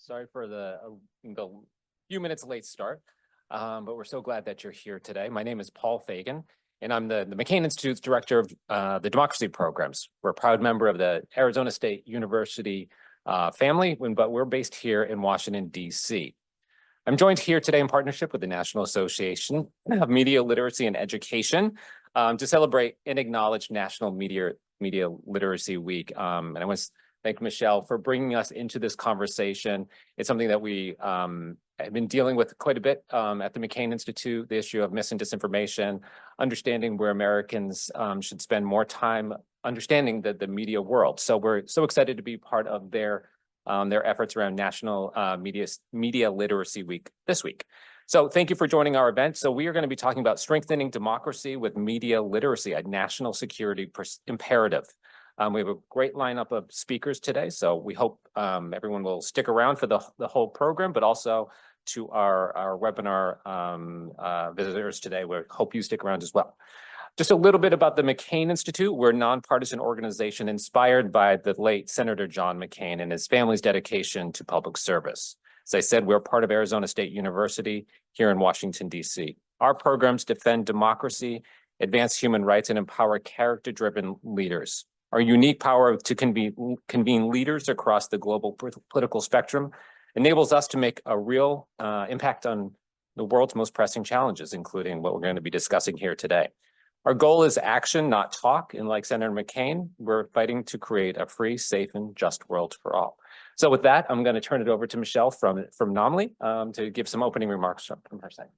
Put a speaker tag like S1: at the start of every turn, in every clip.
S1: Sorry for the few minutes late start, but we're so glad that you're here today. My name is Paul Fagan, and I'm the McCain Institute's director of the democracy programs. We're a proud member of the Arizona State University family, but we're based here in Washington, D.C. I'm joined here today in partnership with the National Association of Media Literacy and Education to celebrate and acknowledge National Media Literacy Week. And I want to thank Michelle for bringing us into this conversation. It's something that we have been dealing with quite a bit at the McCain Institute, the issue of mis and disinformation, understanding where Americans should spend more time understanding the media world. So we're so excited to be part of their efforts around National Media Literacy Week this week. So thank you for joining our event. So we are going to be talking about strengthening democracy with media literacy, a national security imperative. We have a great lineup of speakers today, so we hope everyone will stick around for the whole program, but also to our webinar visitors today. We hope you stick around as well. Just a little bit about the McCain Institute. We're a nonpartisan organization inspired by the late Senator John McCain and his family's dedication to public service. As I said, we're part of Arizona State University here in Washington, D.C. Our programs defend democracy, advance human rights, and empower character-driven leaders. Our unique power to convene leaders across the global political spectrum enables us to make a real impact on the world's most pressing challenges, including what we're going to be discussing here today. Our goal is action, not talk. And like Senator McCain, we're fighting to create a free, safe, and just world for all. So with that, I'm going to turn it over to Michelle from NAMLE to give some opening remarks from her side.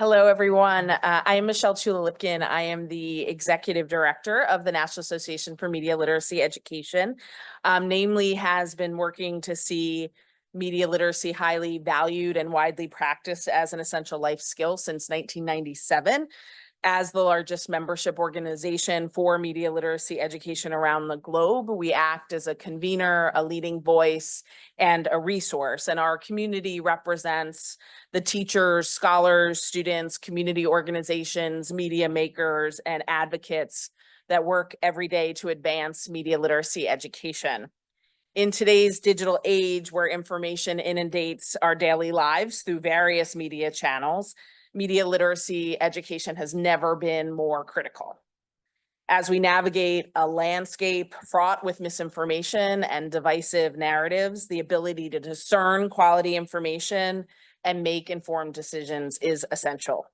S2: Hello, everyone. I am Michelle Chula-Lipkin. I am the Executive Director of the National Association for Media Literacy Education. NAMLE has been working to see media literacy highly valued and widely practiced as an essential life skill since 1997. As the largest membership organization for media literacy education around the globe, we act as a convener, a leading voice, and a resource. And our community represents the teachers, scholars, students, community organizations, media makers, and advocates that work every day to advance media literacy education. In today's digital age, where information inundates our daily lives through various media channels, media literacy education has never been more critical. As we navigate a landscape fraught with misinformation and divisive narratives, the ability to discern quality information and make informed decisions is essential.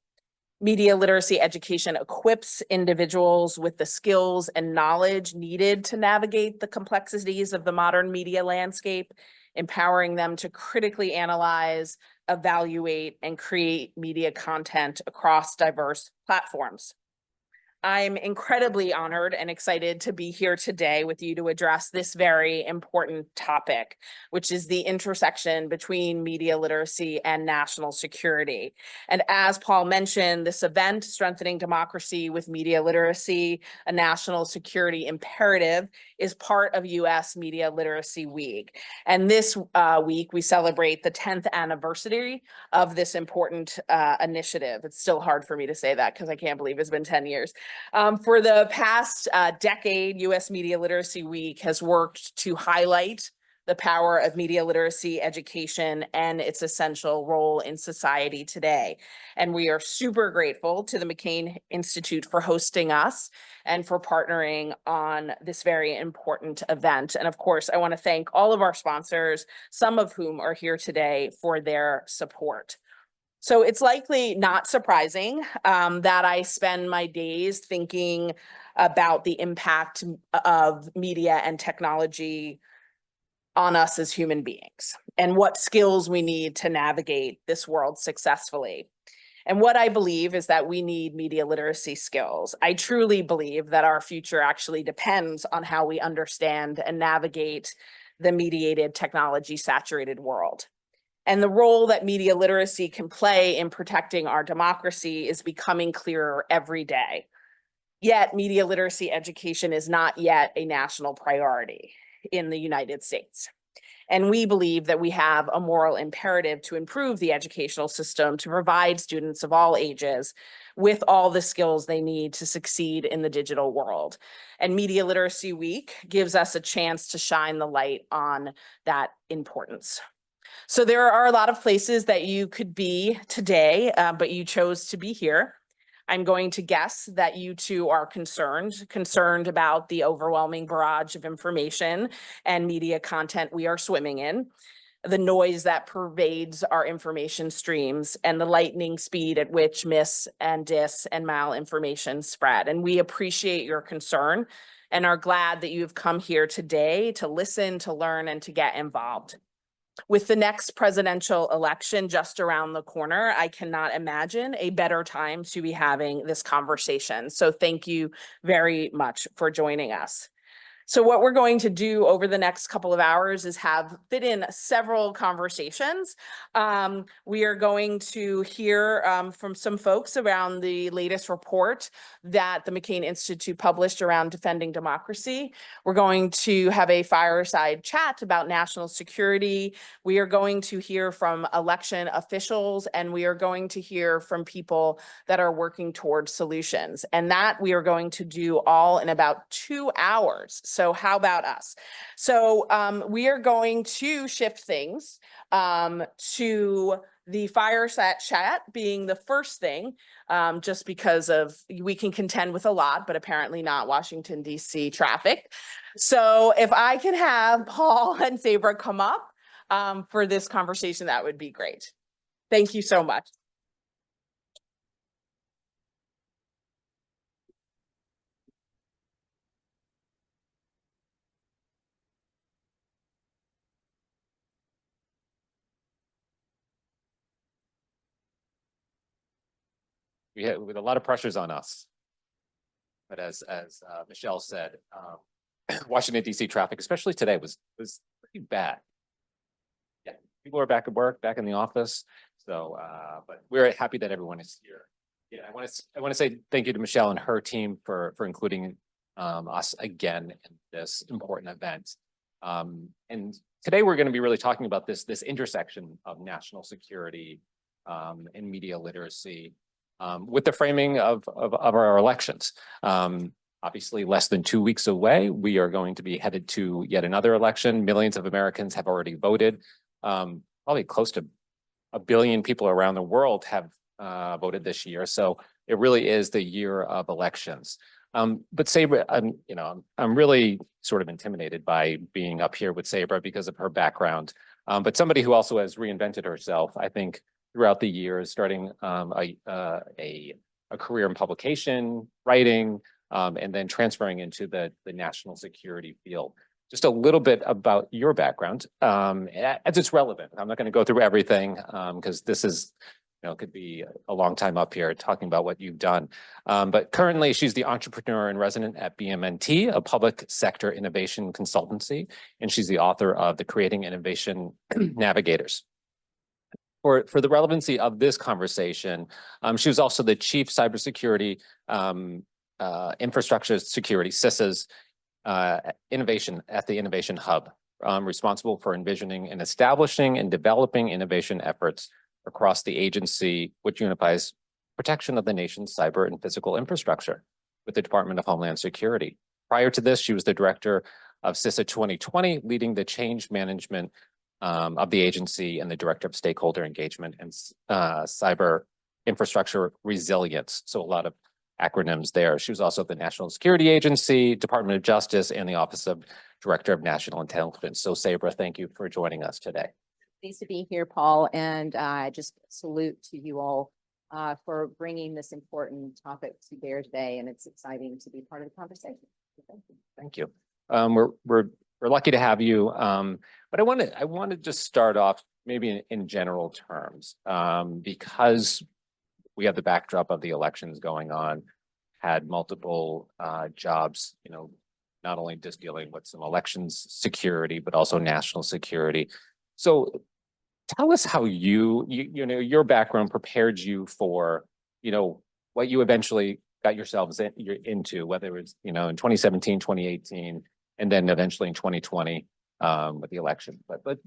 S2: Media literacy education equips individuals with the skills and knowledge needed to navigate the complexities of the modern media landscape, empowering them to critically analyze, evaluate, and create media content across diverse platforms. I'm incredibly honored and excited to be here today with you to address this very important topic, which is the intersection between media literacy and national security. And as Paul mentioned, this event, Strengthening Democracy with Media Literacy, a National Security Imperative, is part of U.S. Media Literacy Week. And this week, we celebrate the 10th anniversary of this important initiative. It's still hard for me to say that because I can't believe it's been 10 years. For the past decade, U.S. Media Literacy Week has worked to highlight the power of media literacy education and its essential role in society today. And we are super grateful to the McCain Institute for hosting us and for partnering on this very important event. And of course, I want to thank all of our sponsors, some of whom are here today, for their support. So it's likely not surprising that I spend my days thinking about the impact of media and technology on us as human beings and what skills we need to navigate this world successfully. And what I believe is that we need media literacy skills. I truly believe that our future actually depends on how we understand and navigate the mediated, technology-saturated world. And the role that media literacy can play in protecting our democracy is becoming clearer every day. Yet, media literacy education is not yet a national priority in the United States. And we believe that we have a moral imperative to improve the educational system to provide students of all ages with all the skills they need to succeed in the digital world. And Media Literacy Week gives us a chance to shine the light on that importance. So there are a lot of places that you could be today, but you chose to be here. I'm going to guess that you too are concerned about the overwhelming barrage of information and media content we are swimming in, the noise that pervades our information streams, and the lightning speed at which mis and dis and malinformation spread. And we appreciate your concern and are glad that you've come here today to listen, to learn, and to get involved. With the next presidential election just around the corner, I cannot imagine a better time to be having this conversation. So thank you very much for joining us. So what we're going to do over the next couple of hours is fit in several conversations. We are going to hear from some folks around the latest report that the McCain Institute published around defending democracy. We're going to have a fireside chat about national security. We are going to hear from election officials, and we are going to hear from people that are working towards solutions. And that we are going to do all in about 2 hours. So how about us? So we are going to shift things to the fireside chat being the first thing, just because we can contend with a lot, but apparently not Washington, D.C. traffic. So if I can have Paul and Sabra come up for this conversation, that would be great. Thank you so much.
S1: With a lot of pressures on us. But as Michelle said, Washington, D.C. traffic, especially today, was pretty bad. Yeah, people are back at work, back in the office. So, but we're happy that everyone is here. Yeah, I want to say thank you to Michelle and her team for including us again in this important event. And today we're going to be really talking about this intersection of national security and media literacy. With the framing of our elections. Obviously, less than 2 weeks away, we are going to be headed to yet another election. Millions of Americans have already voted. Probably close to 1 billion people around the world have voted this year. So it really is the year of elections. But Sabra, I'm really sort of intimidated by being up here with Sabra because of her background. But somebody who also has reinvented herself, I think, throughout the years, starting a career in publication, writing, and then transferring into the national security field. Just a little bit about your background, as it's relevant. I'm not going to go through everything because this is, could be a long time up here talking about what you've done. But currently, she's the entrepreneur in resident at BMNT, a public sector innovation consultancy, and she's the author of the Creating Innovation Navigators. For the relevancy of this conversation, she was also the chief cybersecurity infrastructure security, CISA's innovation at the Innovation Hub, responsible for envisioning and establishing and developing innovation efforts across the agency, which unifies protection of the nation's cyber and physical infrastructure with the Department of Homeland Security. Prior to this, she was the director of CISA 2020, leading the change management of the agency and the director of stakeholder engagement and cyber infrastructure resilience. So a lot of acronyms there. She was also at the National Security Agency, Department of Justice, and the Office of Director of National Intelligence. So Sabra, thank you for joining us today.
S3: Pleased to be here, Paul, and just salute to you all for bringing this important topic to bear today, and it's exciting to be part of the conversation. So
S1: thank you. We're lucky to have you, but I want to just start off maybe in general terms because we have the backdrop of the elections going on, had multiple jobs, not only just dealing with some elections security, but also national security. So tell us how your background prepared you for, what you eventually got yourselves into, whether it was, in 2017, 2018, and then eventually in 2020 with the election. But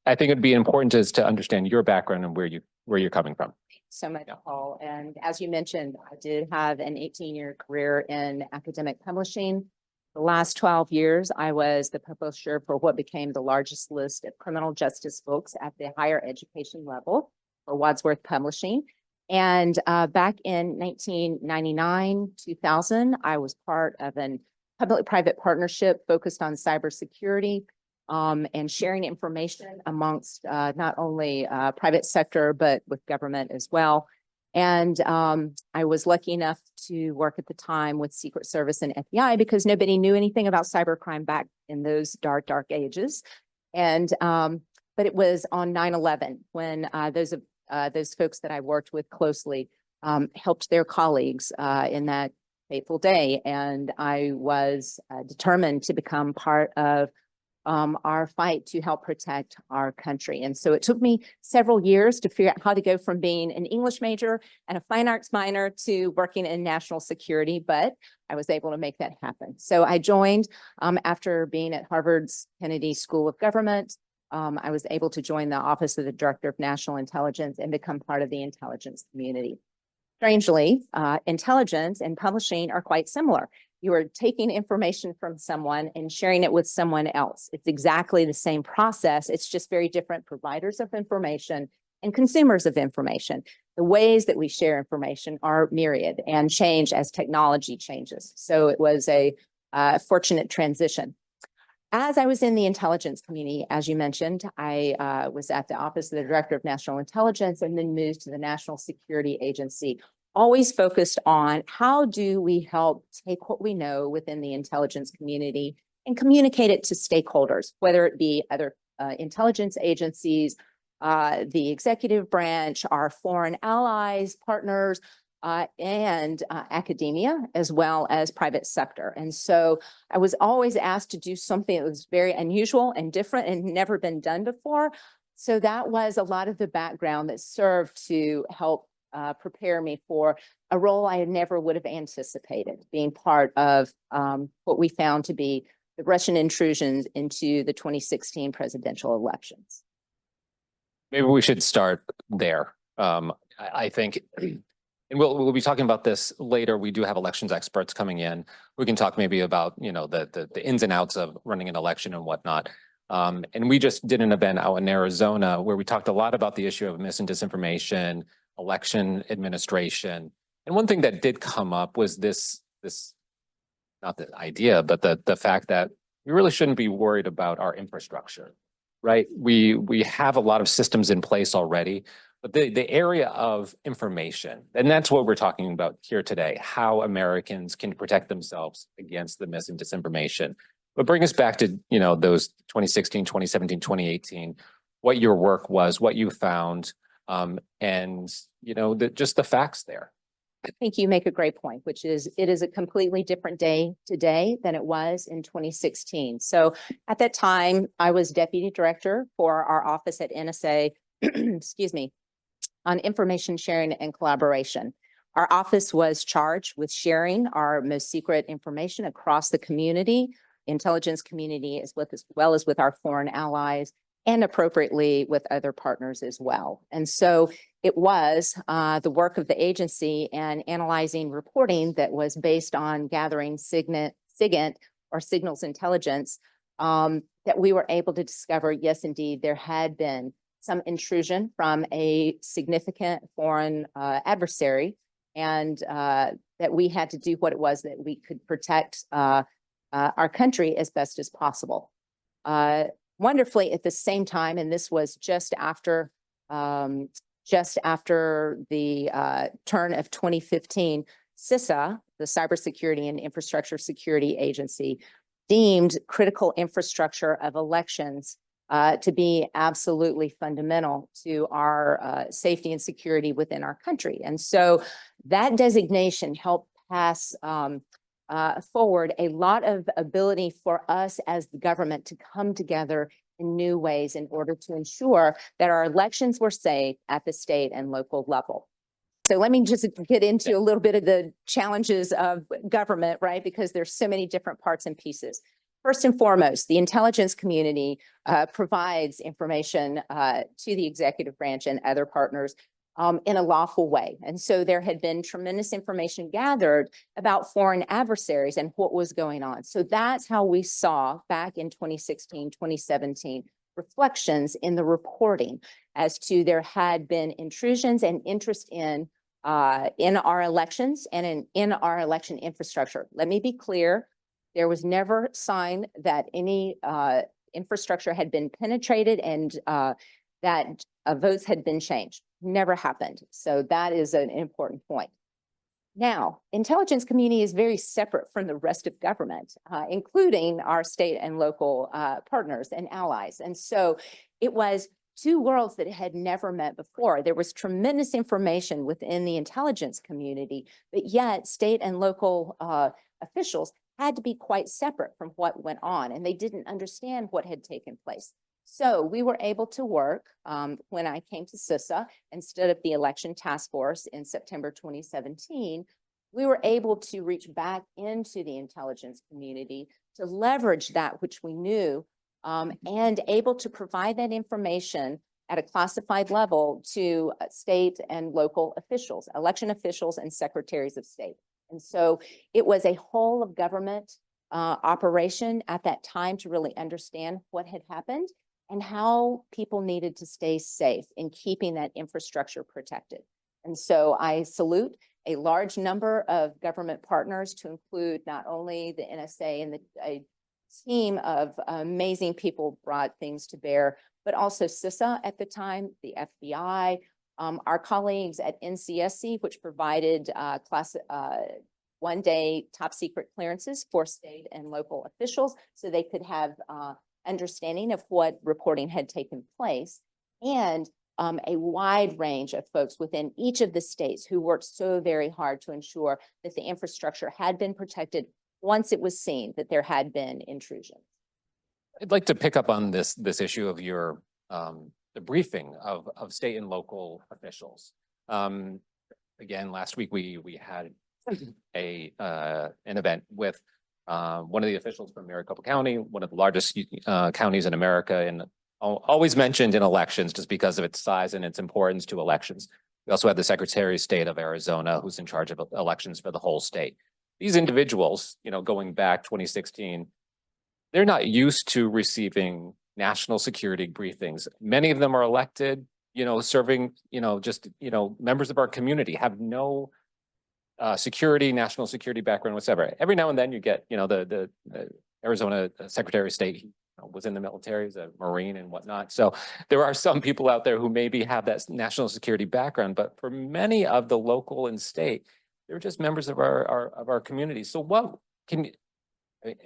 S1: I think it'd be important to understand your background and where you're coming from.
S3: so much,
S1: Yeah.
S3: Paul. And as you mentioned, I did have an 18-year career in academic publishing. The last 12 years, I was the publisher for what became the largest list of criminal justice books at the higher education level for Wadsworth Publishing. And back in 1999, 2000, I was part of a public-private partnership focused on cybersecurity and sharing information amongst not only private sector, but with government as well. And I was lucky enough to work at the time with Secret Service and FBI because nobody knew anything about cybercrime back in those dark, dark ages. And but it was on 9/11 when those folks that I worked with closely helped their colleagues in that fateful day. And I was determined to become part of our fight to help protect our country. And so it took me several years to figure out how to go from being an English major and a fine arts minor to working in national security, but I was able to make that happen. So I joined after being at Harvard's Kennedy School of Government. I was able to join the Office of the Director of National Intelligence and become part of the intelligence community. Strangely, intelligence and publishing are quite similar. You are taking information from someone and sharing it with someone else. It's exactly the same process. It's just very different providers of information and consumers of information. The ways that we share information are myriad and change as technology changes. So it was a fortunate transition. As I was in the intelligence community, as you mentioned, I was at the Office of the Director of National Intelligence and then moved to the National Security Agency, always focused on how do we help take what we know within the intelligence community and communicate it to stakeholders, whether it be other intelligence agencies, the executive branch, our foreign allies, partners, and academia, as well as private sector. And so I was always asked to do something that was very unusual and different and never been done before. So that was a lot of the background that served to help prepare me for a role I never would have anticipated, being part of what we found to be the Russian intrusions into the 2016 presidential elections.
S1: Maybe we should start there. I think, and we'll be talking about this later. We do have elections experts coming in. We can talk maybe about, you know, the ins and outs of running an election and whatnot. And we just did an event out in Arizona where we talked a lot about the issue of mis and disinformation, election administration. And one thing that did come up was this not the idea, but the fact that we really shouldn't be worried about our infrastructure, right? We have a lot of systems in place already, but the area of information, and that's what we're talking about here today, how Americans can protect themselves against the mis and disinformation. But bring us back to, you know, those 2016, 2017, 2018, what your work was, what you found, and, you know, just the facts there.
S3: I think you make a great point, which is it is a completely different day today than it was in 2016. So at that time, I was deputy director for our office at NSA, excuse me, on information sharing and collaboration. Our office was charged with sharing our most secret information across the community, intelligence community, as well as with our foreign allies, and appropriately with other partners as well. And so it was the work of the agency and analyzing reporting that was based on gathering SIGINT or signals intelligence that we were able to discover, yes, indeed, there had been some intrusion from a significant foreign adversary, and that we had to do what it was that we could protect our country as best as possible. Wonderfully, at the same time, and this was just after the turn of 2015, CISA, the Cybersecurity and Infrastructure Security Agency, deemed critical infrastructure of elections to be absolutely fundamental to our safety and security within our country. And so that designation helped pass forward a lot of ability for us as the government to come together in new ways in order to ensure that our elections were safe at the state and local level. So let me just get into a little bit of the challenges of government, right? Because there's so many different parts and pieces. First and foremost, the intelligence community provides information to the executive branch and other partners in a lawful way. And so there had been tremendous information gathered about foreign adversaries and what was going on. So that's how we saw back in 2016, 2017, reflections in the reporting as to there had been intrusions and interest in our elections and in our election infrastructure. Let me be clear, there was never a sign that any infrastructure had been penetrated and that votes had been changed. Never happened. So that is an important point. Now, intelligence community is very separate from the rest of government, including our state and local partners and allies. And so it was two worlds that had never met before. There was tremendous information within the intelligence community, but yet state and local officials had to be quite separate from what went on, and they didn't understand what had taken place. So we were able to work when I came to CISA and stood up the election task force in September 2017, we were able to reach back into the intelligence community to leverage that which we knew and able to provide that information at a classified level to state and local officials, election officials and secretaries of state. And so it was a whole of government operation at that time to really understand what had happened and how people needed to stay safe in keeping that infrastructure protected. And so I salute a large number of government partners to include not only the NSA and a team of amazing people brought things to bear, but also CISA at the time, the FBI, our colleagues at NCSC, which provided one-day top secret clearances for state and local officials so they could have understanding of what reporting had taken place, and a wide range of folks within each of the states who worked so very hard to ensure that the infrastructure had been protected once it was seen that there had been intrusion.
S1: I'd like to pick up on this issue of your the briefing of state and local officials. Again, last week we had an event with one of the officials from Maricopa County, one of the largest counties in America, and always mentioned in elections just because of its size and its importance to elections. We also had the Secretary of State of Arizona, who's in charge of elections for the whole state. These individuals, going back 2016, they're not used to receiving national security briefings. Many of them are elected, serving, members of our community, have no national security background whatsoever. Every now and then you get, the Arizona Secretary of State was in the military as a Marine and whatnot. So there are some people out there who maybe have that national security background, but for many of the local and state, they're just members of our community. So what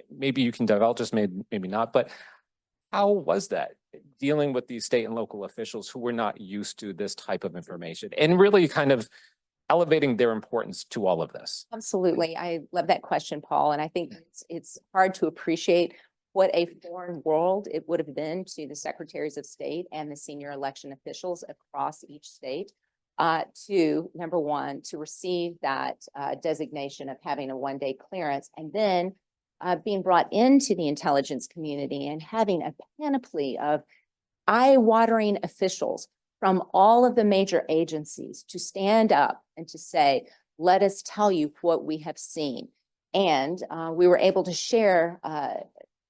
S1: maybe you can divulge, just maybe not, but how was that dealing with these state and local officials who were not used to this type of information and really kind of elevating their importance to all of this?
S3: Absolutely. I love that question, Paul. And I think it's hard to appreciate what a foreign world it would have been to the secretaries of state and the senior election officials across each state to, number one, to receive that designation of having a one-day clearance, and then being brought into the intelligence community and having a panoply of eye-watering officials from all of the major agencies to stand up and to say, let us tell you what we have seen. And we were able to share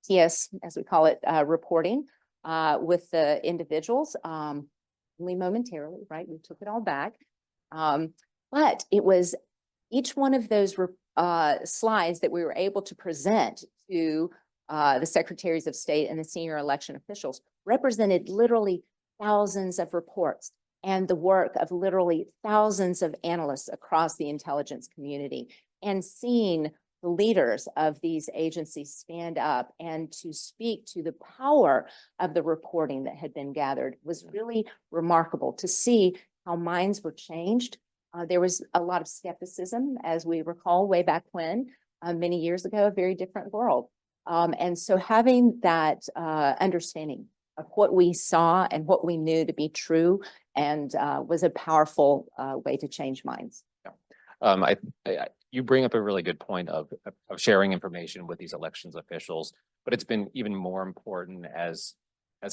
S3: TS, as we call it, reporting with the individuals, only momentarily, right? We took it all back. But it was each one of those slides that we were able to present to the secretaries of state and the senior election officials represented literally thousands of reports and the work of literally thousands of analysts across the intelligence community, and seeing the leaders of these agencies stand up and to speak to the power of the reporting that had been gathered was really remarkable to see how minds were changed. There was a lot of skepticism, as we recall way back when, many years ago, a very different world. And so having that understanding of what we saw and what we knew to be true and was a powerful way to change minds.
S1: You bring up a really good point of sharing information with these elections officials, but it's been even more important as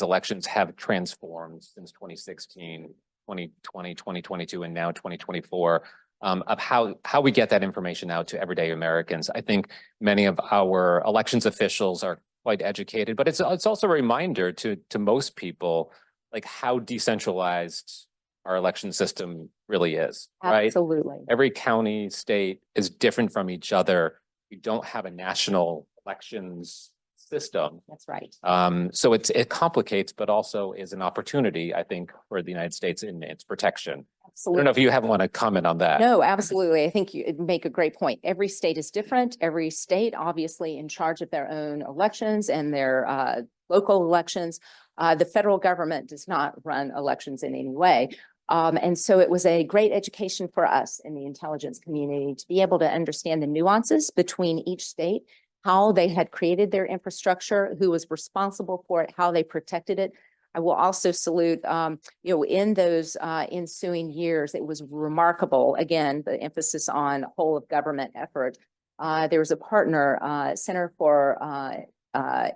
S1: elections have transformed since 2016 2020, 2022, and now 2024, of how we get that information out to everyday Americans. I think many of our elections officials are quite educated, but it's also a reminder to most people, like how decentralized our election system really is, right?
S3: Absolutely.
S1: Every county, state is different from each other. We don't have a national elections system.
S3: That's right.
S1: So it complicates, but also is an opportunity, I think, for the United States in its protection. I
S3: Absolutely.
S1: don't know if you want to comment on that.
S3: No, absolutely. I think you make a great point. Every state is different. Every state obviously in charge of their own elections and their local elections. The federal government does not run elections in any way. And so it was a great education for us in the intelligence community to be able to understand the nuances between each state, how they had created their infrastructure, who was responsible for it, how they protected it. I will also salute, in those ensuing years, it was remarkable. Again, the emphasis on whole of government effort. There was a partner, Center for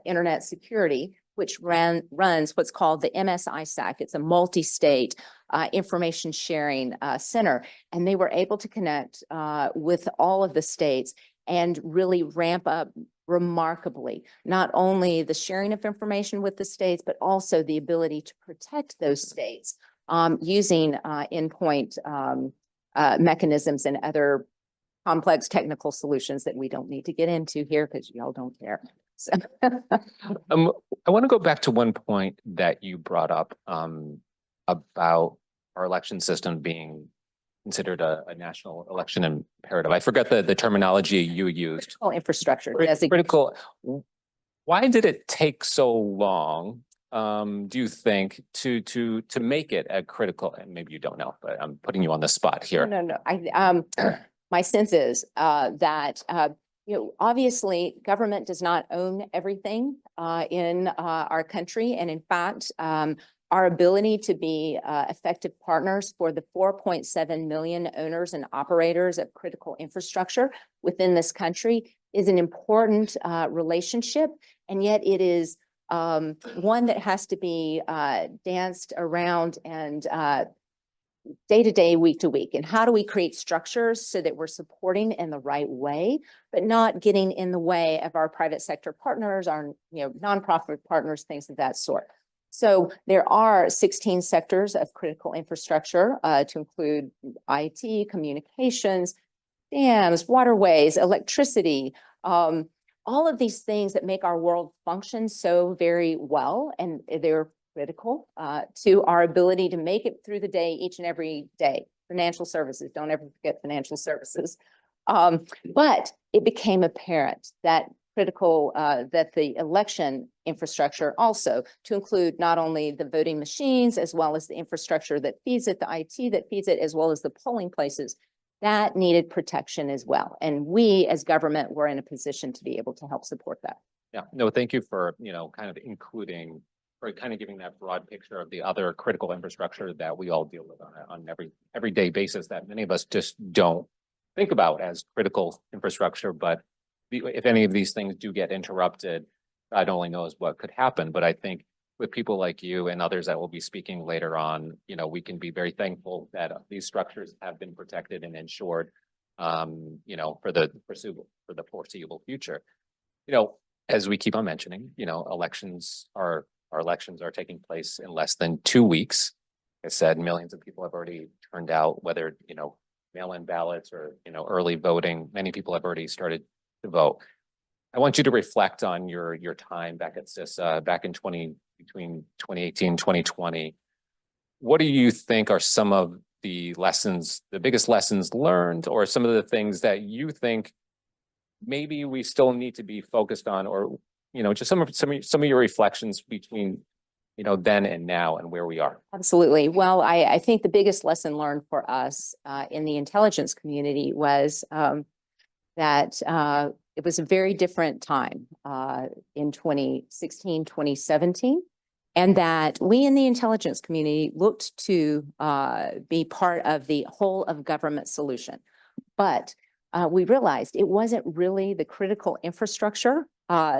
S3: Internet Security, which runs what's called the MSISAC. It's a multi-state information sharing center, and they were able to connect with all of the states and really ramp up remarkably, not only the sharing of information with the states, but also the ability to protect those states using endpoint mechanisms and other complex technical solutions that we don't need to get into here because y'all don't care. So.
S1: I want to go back to one point that you brought up about our election system being considered a national election imperative. I forgot the terminology you used.
S3: Critical infrastructure.
S1: Critical. Why did it take so long, do you think, to make it a critical? And maybe you don't know, but I'm putting you on the spot here.
S3: No. My sense is that obviously government does not own everything in our country, and in fact, our ability to be effective partners for the 4.7 million owners and operators of critical infrastructure within this country is an important relationship, and yet it is one that has to be danced around and day to day, week to week. And how do we create structures so that we're supporting in the right way, but not getting in the way of our private sector partners, our nonprofit partners, things of that sort. So there are 16 sectors of critical infrastructure to include IT, communications, dams, waterways, electricity, all of these things that make our world function so very well, and they're critical to our ability to make it through the day each and every day. Financial services, don't ever forget financial services. But it became apparent that that the election infrastructure also, to include not only the voting machines, as well as the infrastructure that feeds it, the IT that feeds it, as well as the polling places, that needed protection as well. And we as government were in a position to be able to help support that.
S1: Yeah, no, thank you for, kind of including, or kind of giving that broad picture of the other critical infrastructure that we all deal with on everyday basis that many of us just don't think about as critical infrastructure. But if any of these things do get interrupted, God only knows what could happen. But I think with people like you and others that will be speaking later on, we can be very thankful that these structures have been protected and ensured, for the foreseeable future. As we keep on mentioning, our elections are taking place in less than 2 weeks. Like I said, millions of people have already turned out, whether, mail-in ballots or, early voting. Many people have already started to vote. I want you to reflect on your time back at CISA, back in between 2018 and 2020. What do you think are some of the biggest lessons learned, or some of the things that you think maybe we still need to be focused on, or, just some of your reflections between, then and now and where we are?
S3: Absolutely. Well, I think the biggest lesson learned for us in the intelligence community was that it was a very different time in 2016, 2017, and that we in the intelligence community looked to be part of the whole of government solution. But we realized it wasn't really the critical infrastructure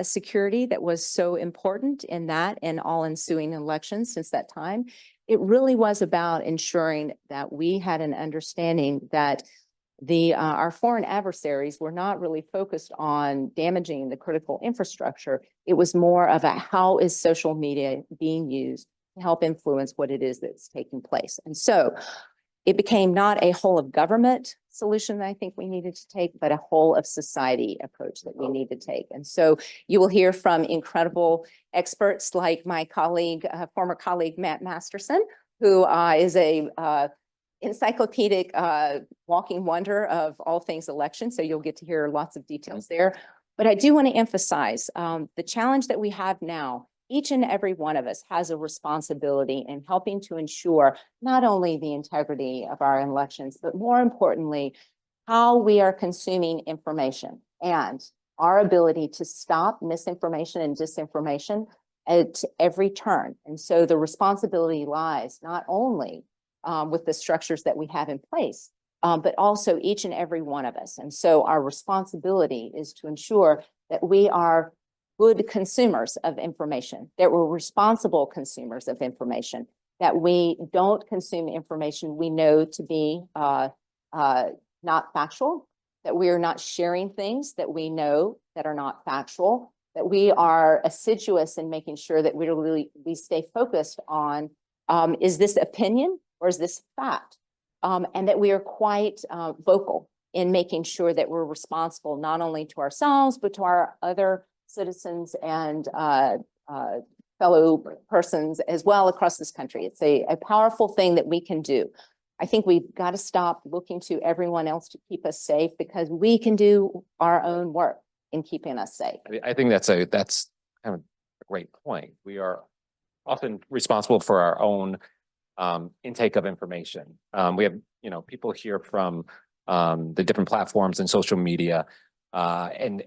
S3: security that was so important in that and all ensuing elections since that time. it really was about ensuring that we had an understanding that our foreign adversaries were not really focused on damaging the critical infrastructure. It was more of a how is social media being used to help influence what it is that's taking place. And so it became not a whole of government solution that I think we needed to take, but a whole of society approach that we need to take. And so you will hear from incredible experts like my colleague, former colleague, Matt Masterson, who is a encyclopedic walking wonder of all things election. So you'll get to hear lots of details there. But I do want to emphasize the challenge that we have now. Each and every one of us has a responsibility in helping to ensure not only the integrity of our elections, but more importantly, how we are consuming information and our ability to stop misinformation and disinformation at every turn. And so the responsibility lies not only with the structures that we have in place, but also each and every one of us. And so our responsibility is to ensure that we are good consumers of information, that we're responsible consumers of information, that we don't consume information we know to be not factual, that we are not sharing things that we know that are not factual, that we are assiduous in making sure that we stay focused on, is this opinion or is this fact? And that we are quite vocal in making sure that we're responsible not only to ourselves, but to our other citizens and fellow persons as well across this country. It's a powerful thing that we can do. I think we've got to stop looking to everyone else to keep us safe because we can do our own work in keeping us safe.
S1: I think that's kind of a great point. We are often responsible for our own intake of information. We have, people here from the different platforms and social media. And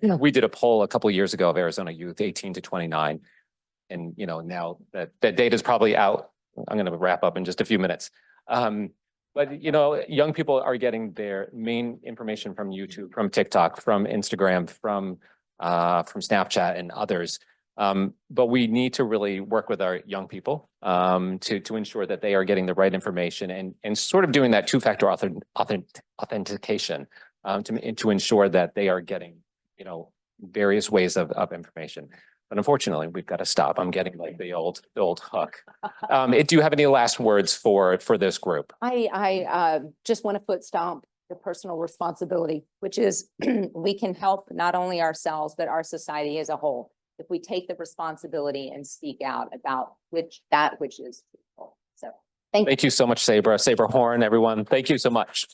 S1: we did a poll a couple of years ago of Arizona youth 18 to 29. And, now that data is probably out. I'm going to wrap up in just a few minutes. But, young people are getting their main information from YouTube, from TikTok, from Instagram, from Snapchat and others. But we need to really work with our young people to ensure that they are getting the right information and sort of doing that two-factor authentication to ensure that they are getting, various ways of information. But unfortunately, we've got to stop. I'm getting like the old hook. Do you have any last words for this group?
S3: I just want to foot stomp the personal responsibility, which is we can help not only ourselves, but our society as a whole. If we take the responsibility and speak out about that which is truthful. So thank
S1: you so much, Sabra Horn, everyone. Thank you so much.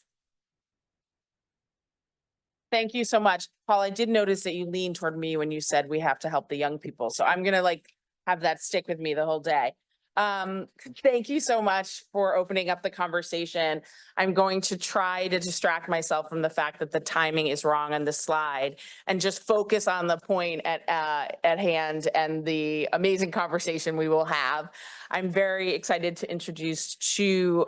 S2: Thank you so much. Paul, I did notice that you leaned toward me when you said we have to help the young people. So I'm going to have that stick with me the whole day. Thank you so much for opening up the conversation. I'm going to try to distract myself from the fact that the timing is wrong on the slide and just focus on the point at hand and the amazing conversation we will have. I'm very excited to introduce two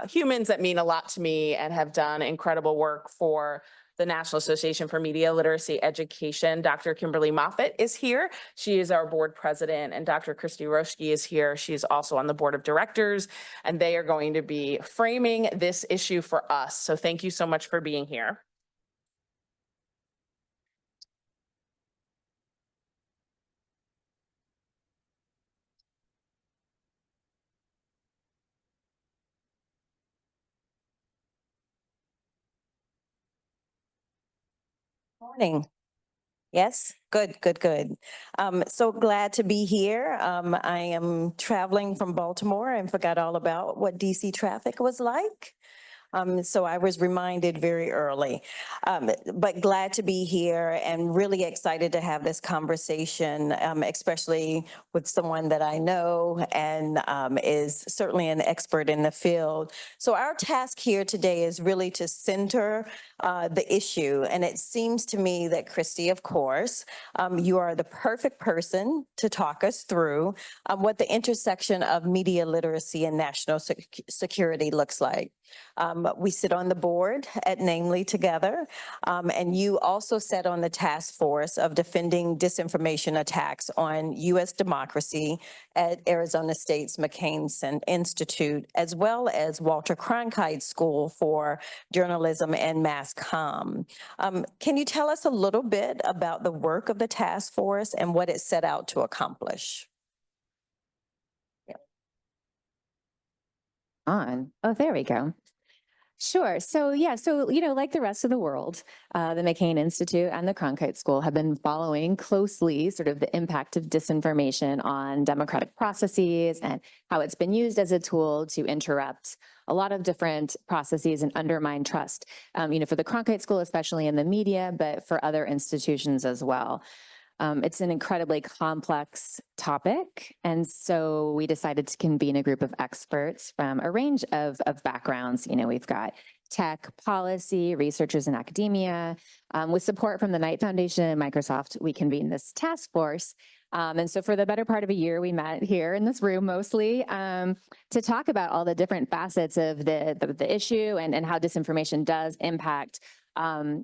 S2: humans that mean a lot to me and have done incredible work for the National Association for Media Literacy Education. Dr. Kimberly Moffitt is here. She is our board president, and Dr. Christy Roschke is here. She is also on the board of directors, and they are going to be framing this issue for us. So thank you so much for being here.
S4: Morning. Yes, good. So glad to be here. I am traveling from Baltimore and forgot all about what DC traffic was like. So I was reminded very early, but glad to be here and really excited to have this conversation, especially with someone that I know and is certainly an expert in the field. So our task here today is really to center the issue. And it seems to me that Christy, of course, you are the perfect person to talk us through what the intersection of media literacy and national security looks like. We sit on the board at NAMLE together, and you also sat on the task force of defending disinformation attacks on U.S. democracy at Arizona State's McCain Institute, as well as Walter Cronkite School for Journalism and Mass Comm. Can you tell us a little bit about the work of the task force and what it set out to accomplish?
S5: Oh, there we go. Sure. So yeah, so like the rest of the world, the McCain Institute and the Cronkite School have been following closely sort of the impact of disinformation on democratic processes and how it's been used as a tool to interrupt a lot of different processes and undermine trust. For the Cronkite School, especially in the media, but for other institutions as well. It's an incredibly complex topic, and so we decided to convene a group of experts from a range of backgrounds. We've got tech, policy, researchers in academia. With support from the Knight Foundation and Microsoft, we convened this task force. And so for the better part of a year, we met here in this room mostly to talk about all the different facets of the issue and how disinformation does impact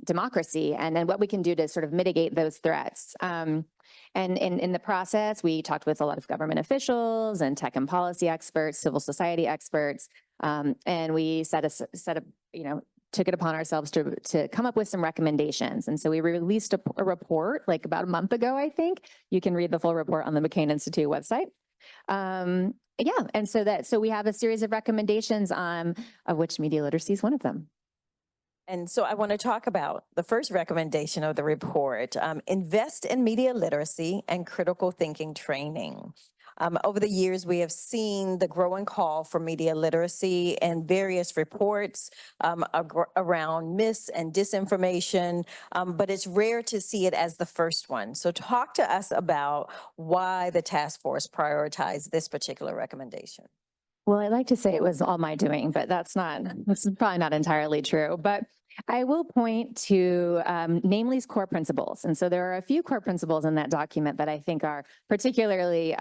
S5: democracy and what we can do to sort of mitigate those threats. And in the process, we talked with a lot of government officials and tech and policy experts, civil society experts, and we took it upon ourselves to come up with some recommendations. And so we released a report like about a month ago, I think. You can read the full report on the McCain Institute website. And so we have a series of recommendations of which media literacy is one of them.
S4: And so I want to talk about the first recommendation of the report, invest in media literacy and critical thinking training. Over the years, we have seen the growing call for media literacy and various reports around mis and disinformation, but it's rare to see it as the first one. So talk to us about why the task force prioritized this particular recommendation.
S5: Well, I like to say it was all my doing, but this is probably not entirely true. But I will point to NAMLE's core principles. And so there are a few core principles in that document that I think are particularly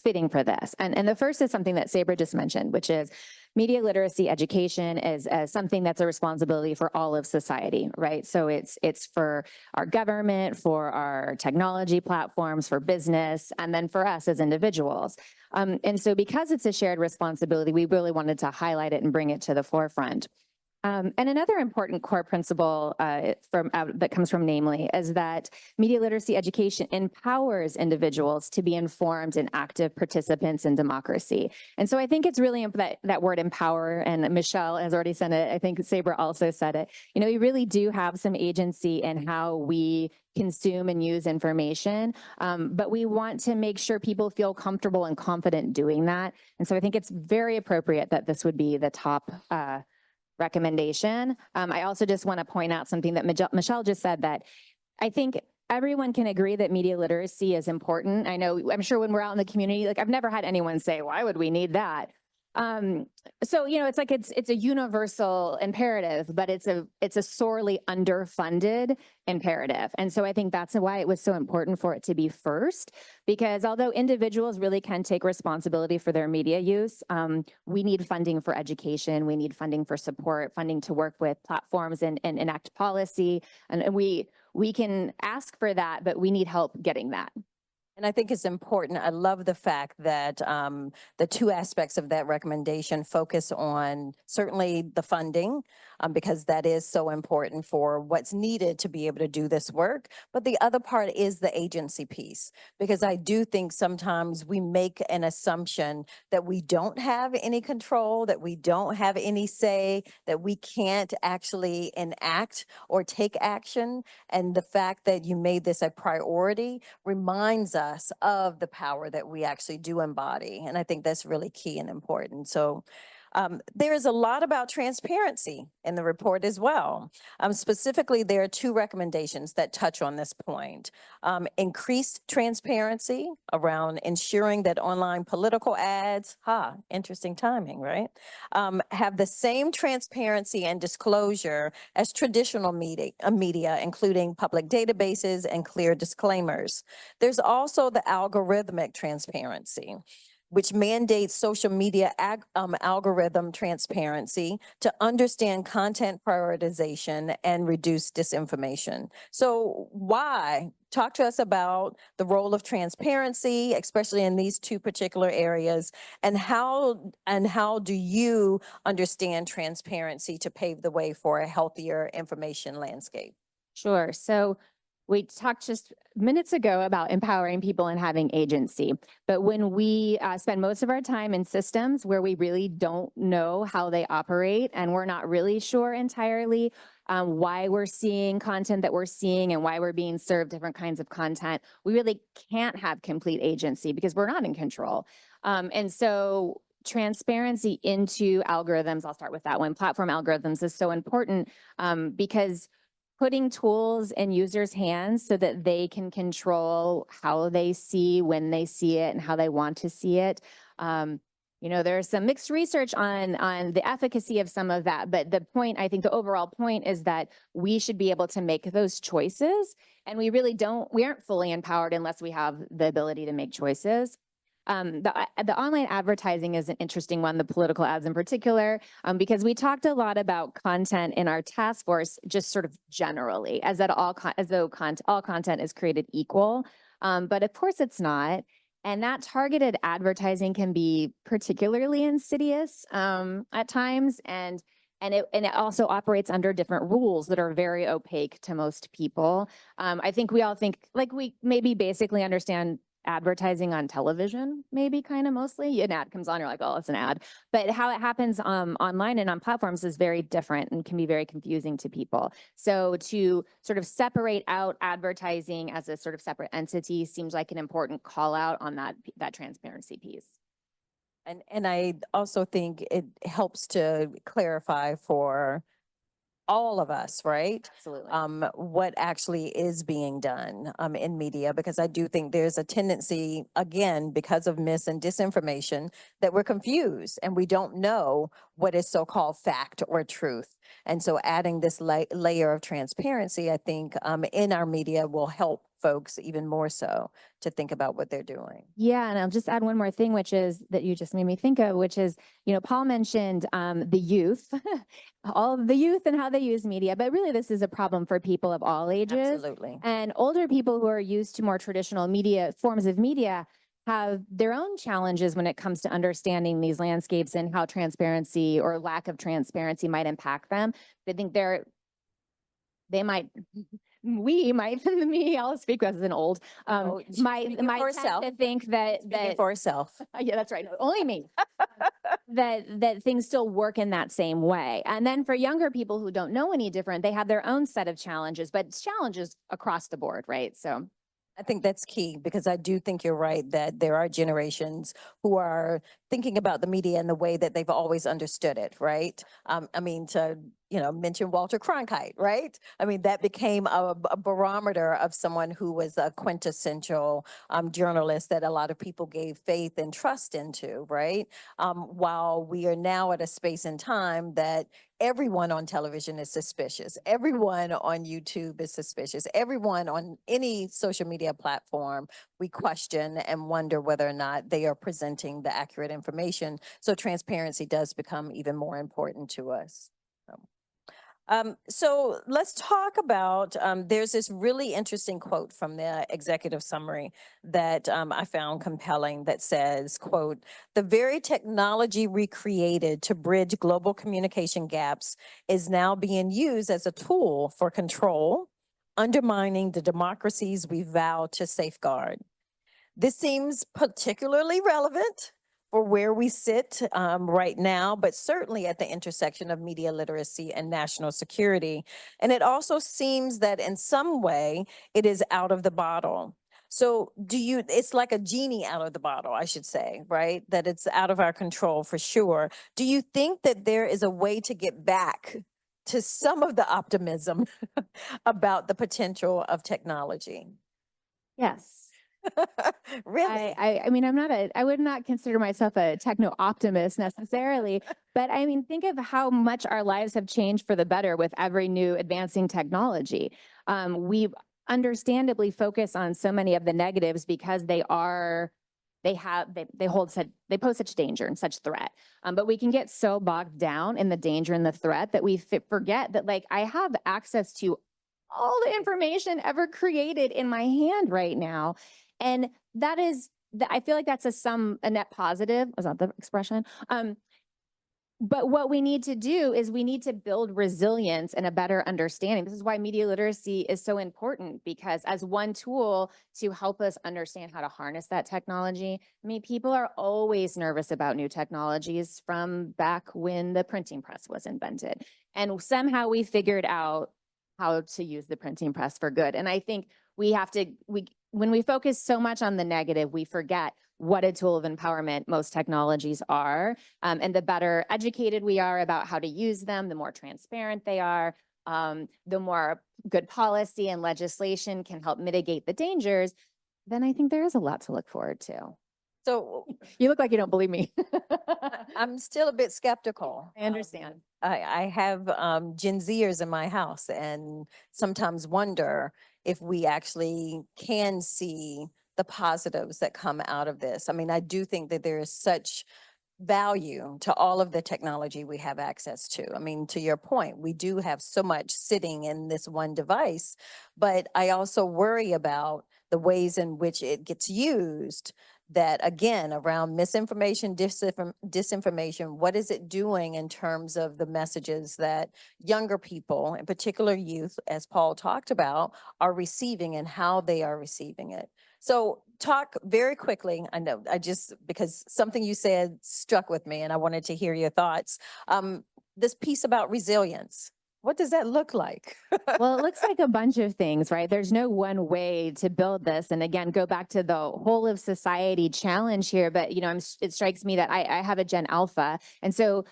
S5: fitting for this. And the first is something that Sabra just mentioned, which is media literacy education is something that's a responsibility for all of society, right? So it's for our government, for our technology platforms, for business, and then for us as individuals. And so because it's a shared responsibility, we really wanted to highlight it and bring it to the forefront. And another important core principle that comes from NAMLE is that media literacy education empowers individuals to be informed and active participants in democracy. And so I think it's really that word empower, and Michelle has already said it, I think Sabra also said it, we really do have some agency in how we consume and use information, but we want to make sure people feel comfortable and confident doing that. And so I think it's very appropriate that this would be the top recommendation. I also just want to point out something that Michelle just said, that I think everyone can agree that media literacy is important. I'm sure when we're out in the community, like I've never had anyone say, why would we need that? So, it's a universal imperative, but it's a sorely underfunded imperative. And so I think that's why it was so important for it to be first, because although individuals really can take responsibility for their media use, we need funding for education, we need funding for support, funding to work with platforms and enact policy. And we can ask for that, but we need help getting that.
S4: And I think it's important. I love the fact that the two aspects of that recommendation focus on certainly the funding, because that is so important for what's needed to be able to do this work. But the other part is the agency piece, because I do think sometimes we make an assumption that we don't have any control, that we don't have any say, that we can't actually enact or take action. And the fact that you made this a priority reminds us of the power that we actually do embody. And I think that's really key and important. So there is a lot about transparency in the report as well. Specifically, there are two recommendations that touch on this point. Increased transparency around ensuring that online political ads, interesting timing, right? Have the same transparency and disclosure as traditional media, including public databases and clear disclaimers. There's also the algorithmic transparency. which mandates social media algorithm transparency to understand content prioritization and reduce disinformation. So why? Talk to us about the role of transparency, especially in these two particular areas, and how do you understand transparency to pave the way for a healthier information landscape?
S5: Sure. So we talked just minutes ago about empowering people and having agency. But when we spend most of our time in systems where we really don't know how they operate and we're not really sure entirely why we're seeing content that we're seeing and why we're being served different kinds of content, we really can't have complete agency because we're not in control. And so transparency into algorithms, I'll start with that one, platform algorithms is so important because putting tools in users' hands so that they can control how they see, when they see it, and how they want to see it. There's some mixed research on the efficacy of some of that, but the point, I think the overall point is that we should be able to make those choices, and we aren't fully empowered unless we have the ability to make choices. The online advertising is an interesting one, the political ads in particular, because we talked a lot about content in our task force, just sort of generally, as though all content is created equal. But of course it's not. And that targeted advertising can be particularly insidious at times. And it also operates under different rules that are very opaque to most people. I think we all think like we maybe basically understand advertising on television, maybe kind of mostly. An ad comes on, you're like, oh, it's an ad. But how it happens online and on platforms is very different and can be very confusing to people. So to sort of separate out advertising as a sort of separate entity seems like an important call out on that transparency piece.
S4: And I also think it helps to clarify for all of us, right?
S5: Absolutely.
S4: What actually is being done in media, because I do think there's a tendency, again, because of mis and disinformation, that we're confused and we don't know what is so-called fact or truth. And so adding this layer of transparency, I think in our media will help folks even more so to think about what they're doing.
S5: Yeah, and I'll just add one more thing, which is that you just made me think of, which is, Paul mentioned the youth, all of the youth and how they use media, but really this is a problem for people of all ages.
S4: Absolutely.
S5: And older people who are used to more traditional forms of media have their own challenges when it comes to understanding these landscapes and how transparency or lack of transparency might impact them. I think I'll speak as an old, might tend to think that
S4: For herself.
S5: yeah, that's right. No, only me. that things still work in that same way. And then for younger people who don't know any different, they have their own set of challenges, but it's challenges across the board, right? So
S4: I think that's key, because I do think you're right that there are generations who are thinking about the media in the way that they've always understood it, right? To mention Walter Cronkite, right? That became a barometer of someone who was a quintessential journalist that a lot of people gave faith and trust into, right? While we are now at a space and time that everyone on television is suspicious. Everyone on YouTube is suspicious. Everyone on any social media platform, we question and wonder whether or not they are presenting the accurate information. So transparency does become even more important to us. So let's talk about, there's this really interesting quote from the executive summary that I found compelling that says, quote, "The very technology we created to bridge global communication gaps is now being used as a tool for control, undermining the democracies we vow to safeguard." This seems particularly relevant for where we sit right now, but certainly at the intersection of media literacy and national security. And it also seems that in some way it is out of the bottle. So it's like a genie out of the bottle, I should say, right? That it's out of our control for sure. Do you think that there is a way to get back to some of the optimism about the potential of technology?
S5: yes.
S4: Really?
S5: I would not consider myself a techno optimist necessarily, but think of how much our lives have changed for the better with every new advancing technology. We understandably focus on so many of the negatives because they are they pose such danger and such threat. But we can get so bogged down in the danger and the threat that we forget that, like, I have access to all the information ever created in my hand right now. And that is, I feel like that's a net positive. Was that the expression? But what we need to do is we need to build resilience and a better understanding. This is why media literacy is so important, because as one tool to help us understand how to harness that technology. I mean, people are always nervous about new technologies from back when the printing press was invented. And somehow we figured out how to use the printing press for good. And I think when we focus so much on the negative, we forget what a tool of empowerment most technologies are. And the better educated we are about how to use them, the more transparent they are, the more good policy and legislation can help mitigate the dangers, then I think there is a lot to look forward to.
S4: So
S5: You look like you don't believe me.
S4: I'm still a bit skeptical.
S5: I understand.
S4: I have Gen Zers in my house and sometimes wonder if we actually can see the positives that come out of this. I mean, I do think that there is such value to all of the technology we have access to. I mean, to your point, we do have so much sitting in this one device, but I also worry about the ways in which it gets used. That again, around misinformation, disinformation, what is it doing in terms of the messages that younger people, in particular youth, as Paul talked about, are receiving and how they are receiving it? So talk very quickly. I know because something you said struck with me and I wanted to hear your thoughts. This piece about resilience. What does that look like?
S5: Well, it looks like a bunch of things, right? There's no one way to build this. And again, go back to the whole of society challenge here. But, it strikes me that I have a Gen Alpha. And so,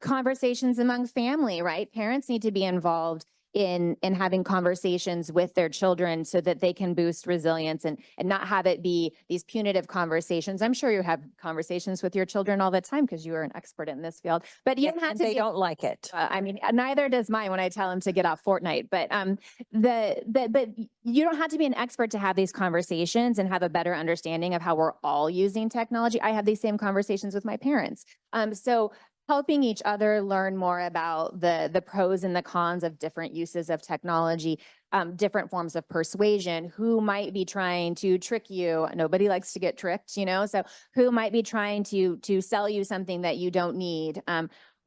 S5: conversations among family, right? Parents need to be involved in having conversations with their children so that they can boost resilience and not have it be these punitive conversations. I'm sure you have conversations with your children all the time because you are an expert in this field, but you don't have
S4: And
S5: to
S4: they
S5: be,
S4: don't like it.
S5: I mean, neither does mine when I tell him to get off Fortnite, but but you don't have to be an expert to have these conversations and have a better understanding of how we're all using technology. I have these same conversations with my parents. So helping each other learn more about the pros and the cons of different uses of technology, different forms of persuasion, who might be trying to trick you. Nobody likes to get tricked, so who might be trying to sell you something that you don't need.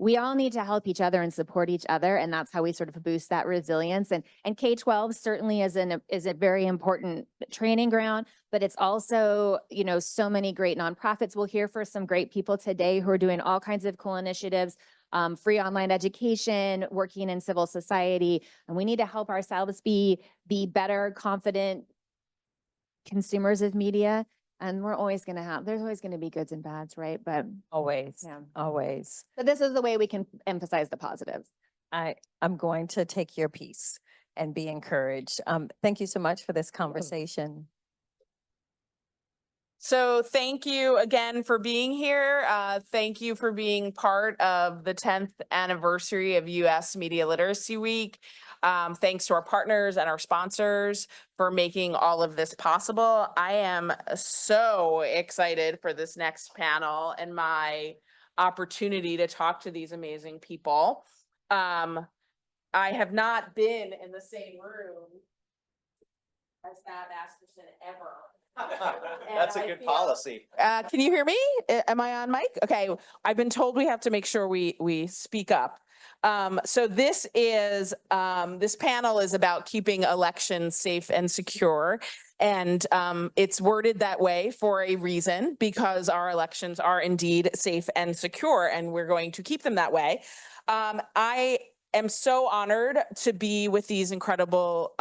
S5: We all need to help each other and support each other. And that's how we sort of boost that resilience. And K-12 certainly is a very important training ground, but it's also, so many great nonprofits. We'll hear from some great people today who are doing all kinds of cool initiatives, free online education, working in civil society. And we need to help ourselves be better, confident consumers of media. And there's always going to be goods and bads, right? But
S4: Always,
S5: yeah.
S4: always.
S5: But this is the way we can emphasize the positives.
S4: I'm going to take your piece and be encouraged. Thank you so much for this conversation.
S2: So thank you again for being here. Thank you for being part of the 10th anniversary of US Media Literacy Week. Thanks to our partners and our sponsors for making all of this possible. I am so excited for this next panel and my opportunity to talk to these amazing people. I have not been in the same room as Matt Masterson ever.
S1: That's a good policy.
S2: Can you hear me? Am I on mic? Okay. I've been told we have to make sure we speak up. So this panel is about keeping elections safe and secure. And it's worded that way for a reason, because our elections are indeed safe and secure, and we're going to keep them that way. I am so honored to be with these incredible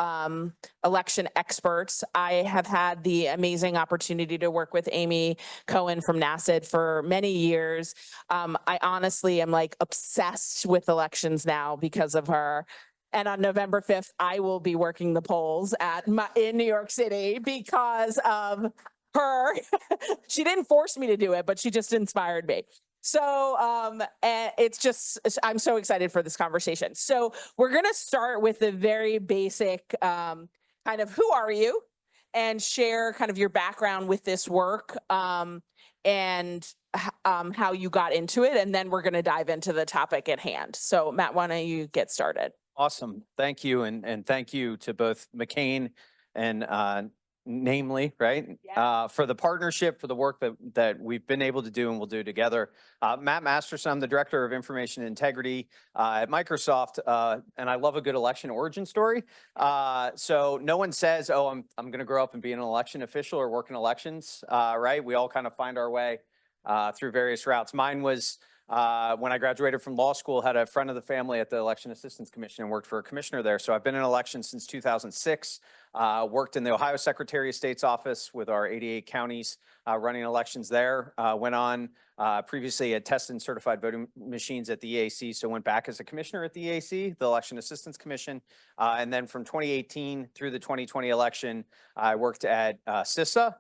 S2: election experts. I have had the amazing opportunity to work with Amy Cohen from NASID for many years. I honestly am like obsessed with elections now because of her. And on November 5th, I will be working the polls in New York City because of her. She didn't force me to do it, but she just inspired me. So it's just, I'm so excited for this conversation. So we're going to start with the very basic kind of who are you and share kind of your background with this work, and how you got into it, and then we're going to dive into the topic at hand. So Matt, why don't you get started?
S6: Awesome. Thank you. And thank you to both McCain and NAMLE, right? For the partnership, for the work that we've been able to do and we'll do together. Matt Masterson, I'm the Director of Information Integrity at Microsoft, and I love a good election origin story. So no one says, oh, I'm going to grow up and be an election official or work in elections, right? We all kind of find our way through various routes. Mine was when I graduated from law school, had a friend of the family at the Election Assistance Commission and worked for a commissioner there. So I've been in elections since 2006, worked in the Ohio Secretary of State's office with our 88 counties running elections there. Went on previously had tested and certified voting machines at the EAC, so went back as a commissioner at the EAC, the Election Assistance Commission. And then from 2018 through the 2020 election, I worked at CISA.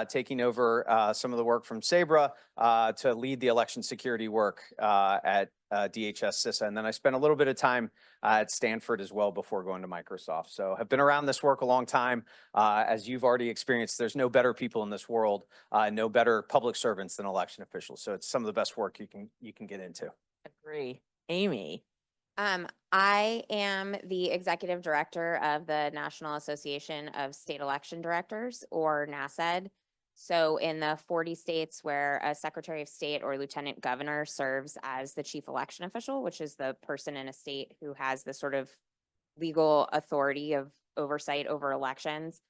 S6: Taking over some of the work from Sabra to lead the election security work at DHS CISA. And then I spent a little bit of time at Stanford as well before going to Microsoft. So have been around this work a long time. As you've already experienced, there's no better people in this world, no better public servants than election officials. So it's some of the best work you can get into.
S2: Agree. Amy.
S7: I am the executive director of the National Association of State Election Directors, or NASED. So in the 40 states where a secretary of state or lieutenant governor serves as the chief election official, which is the person in a state who has the sort of legal authority of oversight over elections.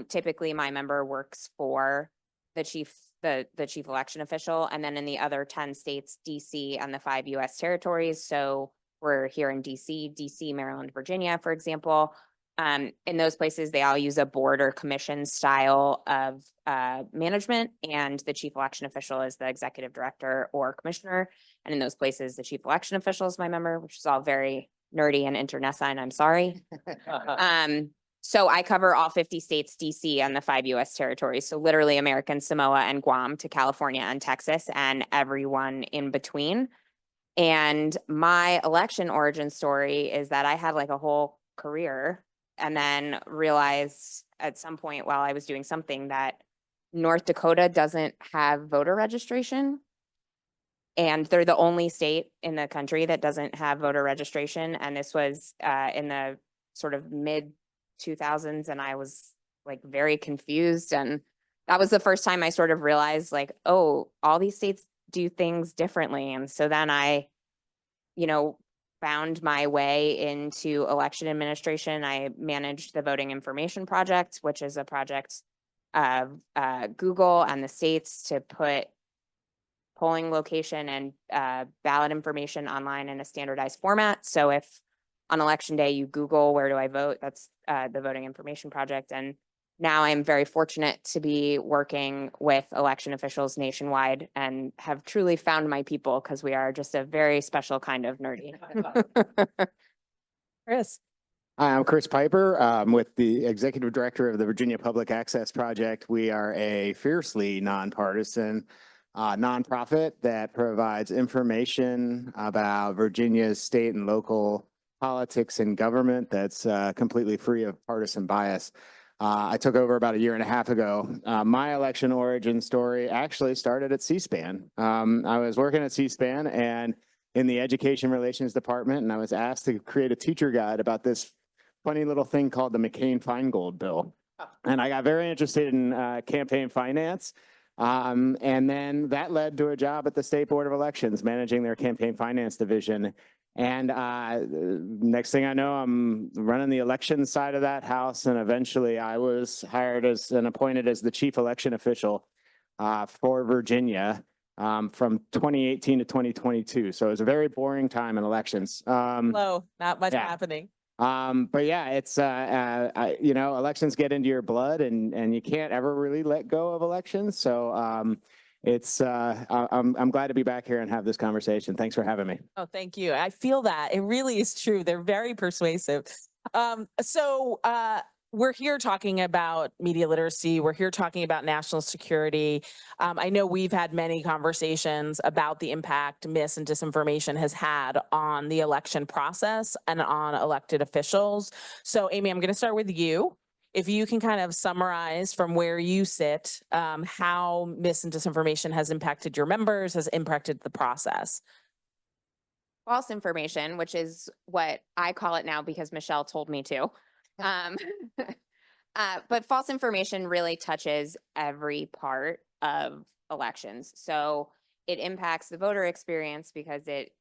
S7: Typically my member works for the chief election official. And then in the other 10 states, DC and the 5 US territories. So we're here in DC, Maryland, Virginia, for example. In those places, they all use a board or commission style of management, and the chief election official is the executive director or commissioner. And in those places, the chief election official is my member, which is all very nerdy and internecine, I'm sorry. So I cover all 50 states, DC, and the 5 US territories. So literally American Samoa and Guam to California and Texas and everyone in between. And my election origin story is that I had like a whole career and then realized at some point while I was doing something that North Dakota doesn't have voter registration. And they're the only state in the country that doesn't have voter registration. And this was in the sort of mid 2000s. And I was like very confused. And that was the first time I sort of realized like, oh, all these states do things differently. And so then I, found my way into election administration. I managed the Voting Information Project, which is a project of Google and the states to put polling location and ballot information online in a standardized format. So if on election day you Google, where do I vote? That's the Voting Information Project. And now I'm very fortunate to be working with election officials nationwide and have truly found my people because we are just a very special kind of nerdy.
S2: Chris.
S8: Hi, I'm Chris Piper. I'm with the Executive Director of the Virginia Public Access Project. We are a fiercely nonpartisan nonprofit that provides information about Virginia's state and local politics and government that's completely free of partisan bias. I took over about a year and a half ago. My election origin story actually started at C-SPAN. I was working at C-SPAN and in the Education Relations Department, and I was asked to create a teacher guide about this funny little thing called the McCain-Feingold bill. And I got very interested in campaign finance. And then that led to a job at the State Board of Elections, managing their campaign finance division. And next thing I know, I'm running the election side of that house. And eventually I was hired as and appointed as the chief election official for Virginia from 2018 to 2022. So it was a very boring time in elections.
S2: Hello, not much
S8: yeah.
S2: happening.
S8: But yeah, it's, elections get into your blood and you can't ever really let go of elections. So I'm glad to be back here and have this conversation. Thanks for having me.
S2: Oh, thank you. I feel that. It really is true. They're very persuasive. So we're here talking about media literacy. We're here talking about national security. I know we've had many conversations about the impact mis and disinformation has had on the election process and on elected officials. So Amy, I'm going to start with you. if you can kind of summarize from where you sit, how mis and disinformation has impacted your members, has impacted the process.
S7: False information, which is what I call it now because Michelle told me to. Um, but false information really touches every part of elections. So it impacts the voter experience because it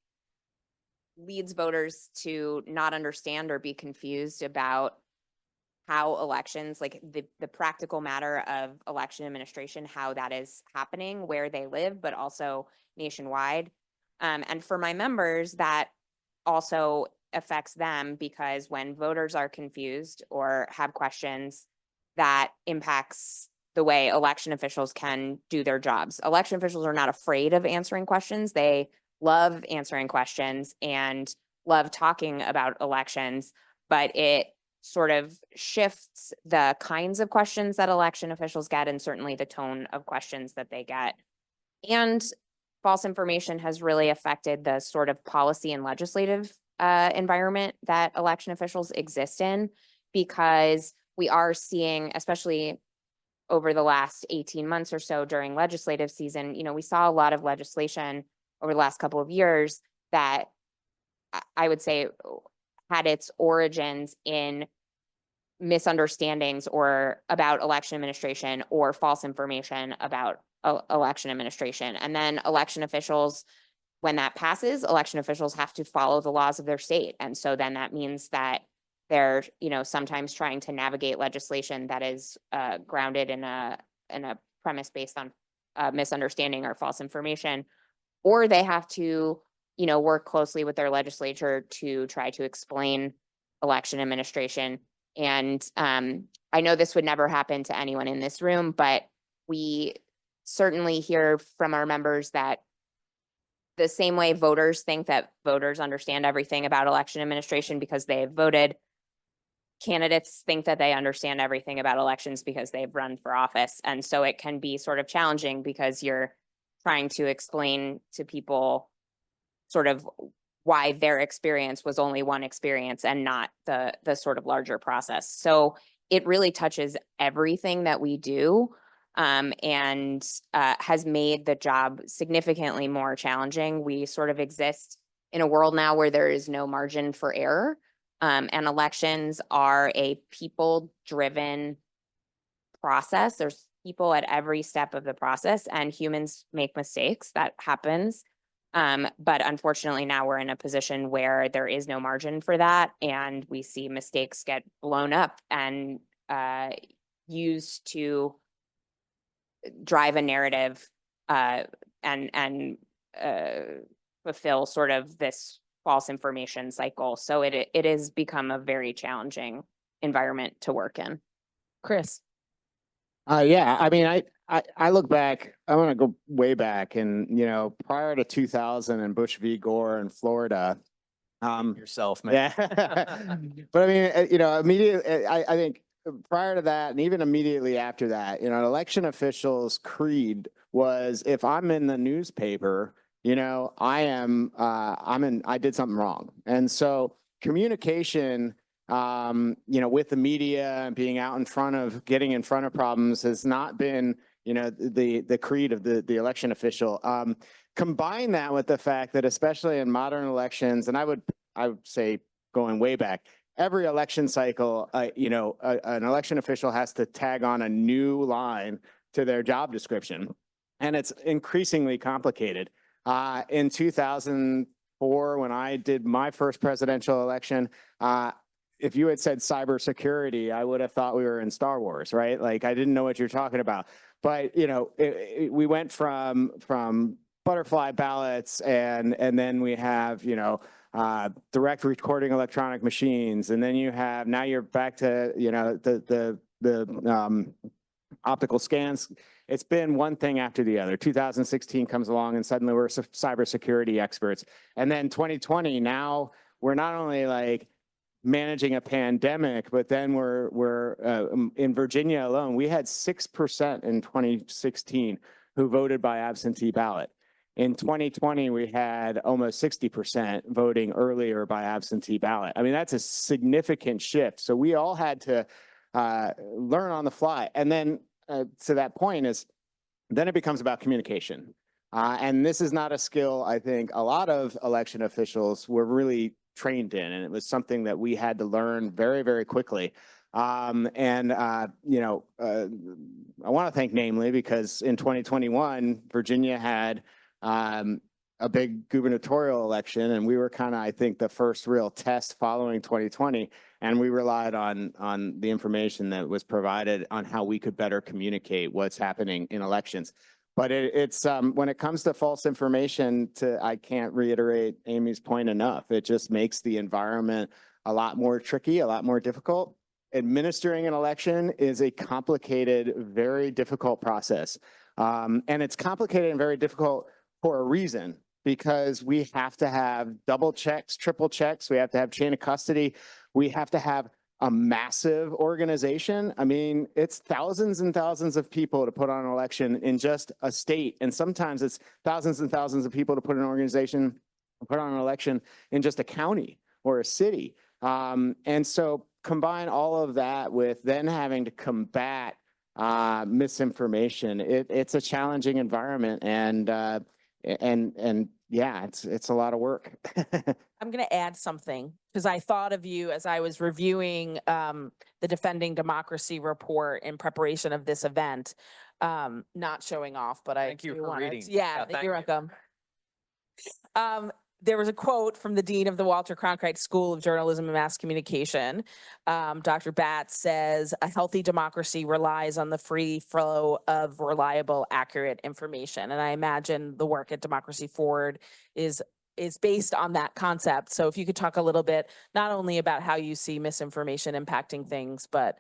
S7: leads voters to not understand or be confused about how elections, like the practical matter of election administration, how that is happening, where they live, but also nationwide. And for my members, that also affects them because when voters are confused or have questions, that impacts the way election officials can do their jobs. Election officials are not afraid of answering questions. They love answering questions and love talking about elections, but it sort of shifts the kinds of questions that election officials get and certainly the tone of questions that they get. And false information has really affected the sort of policy and legislative environment that election officials exist in, because we are seeing, especially over the last 18 months or so during legislative season, we saw a lot of legislation over the last couple of years that I would say had its origins in misunderstandings or about election administration or false information about election administration. And then election officials, when that passes, election officials have to follow the laws of their state. And so then that means that they're, sometimes trying to navigate legislation that is grounded in a premise based on misunderstanding or false information, or they have to, work closely with their legislature to try to explain election administration. And I know this would never happen to anyone in this room, but we certainly hear from our members that the same way voters think that voters understand everything about election administration because they have voted, candidates think that they understand everything about elections because they've run for office. And so it can be sort of challenging because you're trying to explain to people sort of why their experience was only one experience and not the sort of larger process. So it really touches everything that we do, and has made the job significantly more challenging. We sort of exist in a world now where there is no margin for error, and elections are a people-driven process. There's people at every step of the process, and humans make mistakes. That happens. But unfortunately, now we're in a position where there is no margin for that, and we see mistakes get blown up and used to drive a narrative and fulfill sort of this false information cycle. So it has become a very challenging environment to work in.
S2: Chris.
S8: Yeah, I mean, I look back, I want to go way back and, prior to 2000 and Bush v. Gore in Florida.
S6: Yourself, man.
S8: Yeah. But I mean, immediately, I think prior to that and even immediately after that, an election official's creed was, if I'm in the newspaper, I did something wrong. And so communication, with the media and being out in front of, getting in front of problems has not been, the creed of the election official. Combine that with the fact that especially in modern elections, and I would say going way back, every election cycle, an election official has to tag on a new line to their job description. And it's increasingly complicated. In 2004, when I did my first presidential election, if you had said cybersecurity, I would have thought we were in Star Wars, right? Like, I didn't know what you're talking about. But, we went from butterfly ballots and then we have, direct recording electronic machines. And then now you're back to, the optical scans. It's been one thing after the other. 2016 comes along and suddenly we're cybersecurity experts. And then 2020, now we're not only like managing a pandemic, but then we're in Virginia alone, we had 6% in 2016 who voted by absentee ballot. In 2020, we had almost 60% voting earlier by absentee ballot. I mean, that's a significant shift. So we all had to learn on the fly. And then to that point is, then it becomes about communication. And this is not a skill I think a lot of election officials were really trained in, and it was something that we had to learn very, very quickly. I want to thank NAMLE because in 2021, Virginia had a big gubernatorial election, and we were kind of, I think, the first real test following 2020, and we relied on the information that was provided on how we could better communicate what's happening in elections. But it's when it comes to false information, I can't reiterate Amy's point enough. It just makes the environment a lot more tricky, a lot more difficult. Administering an election is a complicated, very difficult process. And it's complicated and very difficult for a reason, because we have to have double checks, triple checks. We have to have chain of custody. We have to have a massive organization. I mean, it's thousands and thousands of people to put on an election in just a state. And sometimes it's thousands and thousands of people to put an organization, put on an election in just a county or a city. And so combine all of that with then having to combat misinformation. It's a challenging environment, and yeah, it's a lot of work.
S2: I'm going to add something because I thought of you as I was reviewing the Defending Democracy report in preparation of this event. Not showing off, but
S6: Thank you
S2: do
S6: for
S2: wanna-
S6: reading.
S2: Yeah,
S6: thank
S2: you're
S6: you.
S2: welcome. There was a quote from the Dean of the Walter Cronkite School of Journalism and Mass Communication. Dr. Batts says, a healthy democracy relies on the free flow of reliable, accurate information. And I imagine the work at Democracy Forward is based on that concept. So if you could talk a little bit, not only about how you see misinformation impacting things, but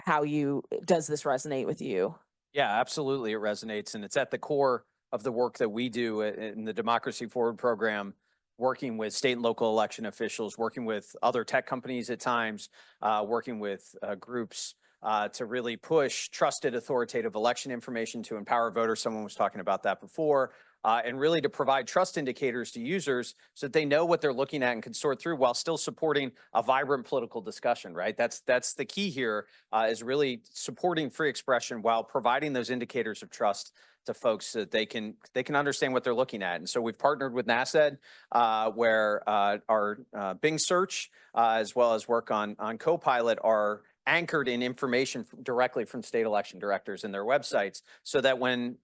S2: does this resonate with you?
S6: Yeah, absolutely. It resonates, and it's at the core of the work that we do in the Democracy Forward program, working with state and local election officials, working with other tech companies at times, working with groups to really push trusted, authoritative election information to empower voters. Someone was talking about that before. And really to provide trust indicators to users so that they know what they're looking at and can sort through while still supporting a vibrant political discussion, right? That's the key here, is really supporting free expression while providing those indicators of trust to folks so that they can understand what they're looking at. And so we've partnered with NASED, where our Bing search, as well as work on Copilot, are anchored in information directly from state election directors and their websites, so that when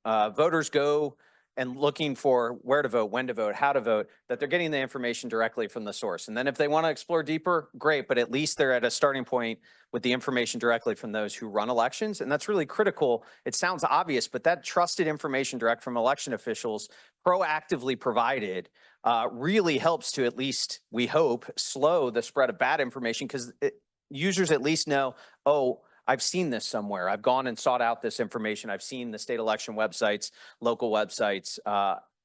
S6: voters go and looking for where to vote, when to vote, how to vote, that they're getting the information directly from the source. And then if they want to explore deeper, great, but at least they're at a starting point with the information directly from those who run elections. And that's really critical. It sounds obvious, but that trusted information direct from election officials, proactively provided, really helps to, at least we hope, slow the spread of bad information, because users at least know, oh, I've seen this somewhere. I've gone and sought out this information. I've seen the state election websites, local websites,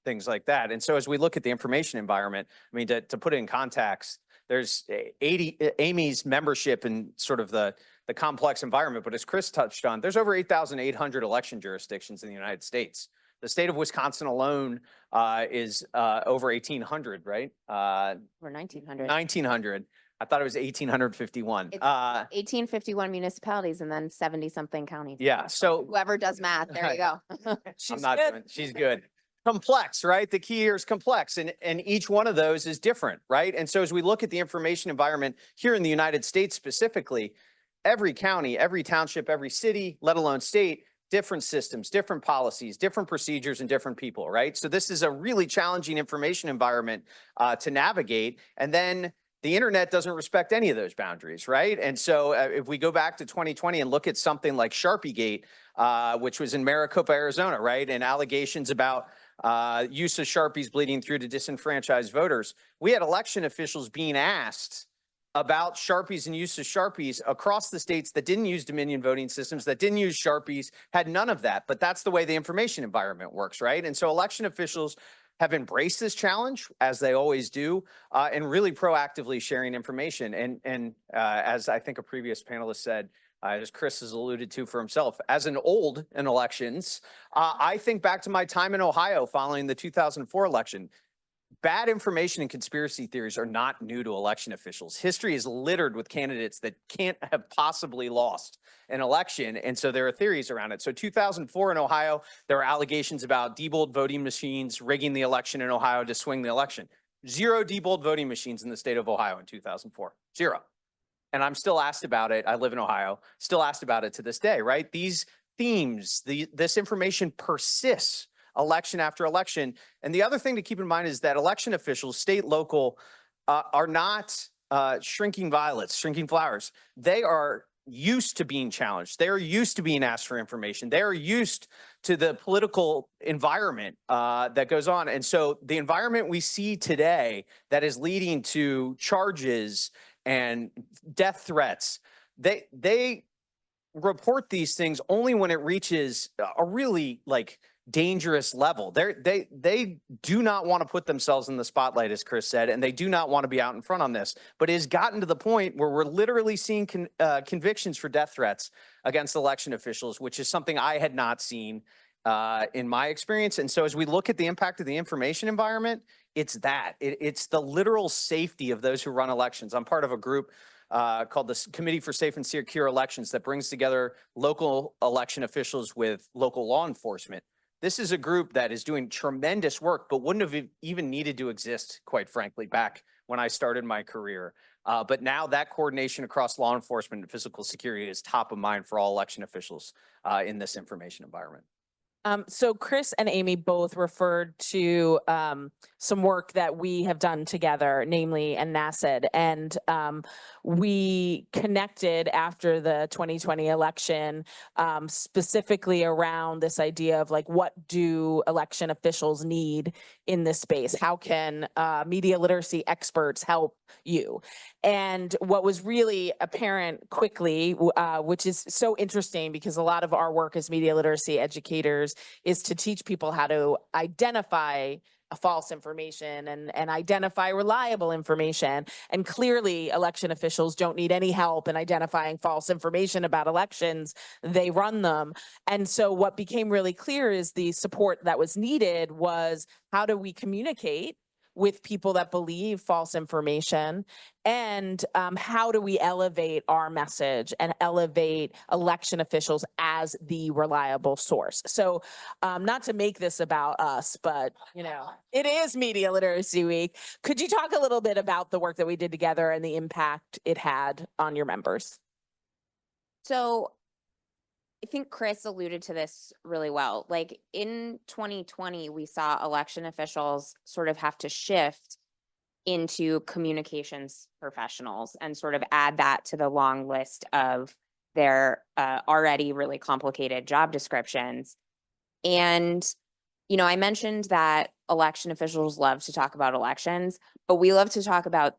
S6: things like that. And so as we look at the information environment, I mean, to put it in context, there's Amy's membership in sort of the complex environment, but as Chris touched on, there's over 8,800 election jurisdictions in the United States. The state of Wisconsin alone is over 1,800, right?
S7: Or 1,900.
S6: 1,900. I thought it was 1,851.
S7: It's 1851 municipalities and then 70 something counties.
S6: Yeah. So
S7: Whoever does math, there you go.
S6: she's good. Complex, right? The key here is complex, and each one of those is different, right? And so as we look at the information environment here in the United States specifically, every county, every township, every city, let alone state, different systems, different policies, different procedures, and different people, right? So this is a really challenging information environment to navigate. And then the internet doesn't respect any of those boundaries, right? And so if we go back to 2020 and look at something like SharpieGate, which was in Maricopa, Arizona, right? And allegations about use of Sharpies bleeding through to disenfranchised voters, we had election officials being asked about Sharpies and use of Sharpies across the states that didn't use Dominion voting systems, that didn't use Sharpies, had none of that. But that's the way the information environment works, right? And so election officials have embraced this challenge, as they always do, and really proactively sharing information. And as I think a previous panelist said, as Chris has alluded to for himself, as an old in elections, I think back to my time in Ohio following the 2004 election. bad information and conspiracy theories are not new to election officials. History is littered with candidates that can't have possibly lost an election. And so there are theories around it. So 2004 in Ohio, there were allegations about debold voting machines rigging the election in Ohio to swing the election. 0 debold voting machines in the state of Ohio in 2004. 0. And I'm still asked about it. I live in Ohio, still asked about it to this day, right? These themes, this information persists election after election. And the other thing to keep in mind is that election officials, state, local, are not shrinking violets, shrinking flowers. They are used to being challenged. They are used to being asked for information. They are used to the political environment that goes on. And so the environment we see today that is leading to charges and death threats, they report these things only when it reaches a really dangerous level. They do not want to put themselves in the spotlight, as Chris said, and they do not want to be out in front on this. But it has gotten to the point where we're literally seeing convictions for death threats against election officials, which is something I had not seen in my experience. And so as we look at the impact of the information environment, it's that. It's the literal safety of those who run elections. I'm part of a group called the Committee for Safe and Secure Elections that brings together local election officials with local law enforcement. This is a group that is doing tremendous work, but wouldn't have even needed to exist, quite frankly, back when I started my career. But now that coordination across law enforcement and physical security is top of mind for all election officials in this information environment.
S2: So Chris and Amy both referred to some work that we have done together, namely and NASED, and we connected after the 2020 election, specifically around this idea of what do election officials need in this space? How can media literacy experts help you? And what was really apparent quickly, which is so interesting because a lot of our work as media literacy educators is to teach people how to identify false information and identify reliable information. And clearly election officials don't need any help in identifying false information about elections. They run them. And so what became really clear is the support that was needed was how do we communicate with people that believe false information, and how do we elevate our message and elevate election officials as the reliable source? So not to make this about us, but it is Media Literacy Week. Could you talk a little bit about the work that we did together and the impact it had on your members?
S7: So I think Chris alluded to this really well. In 2020, we saw election officials sort of have to shift into communications professionals and sort of add that to the long list of their already really complicated job descriptions. And, I mentioned that election officials love to talk about elections, but we love to talk about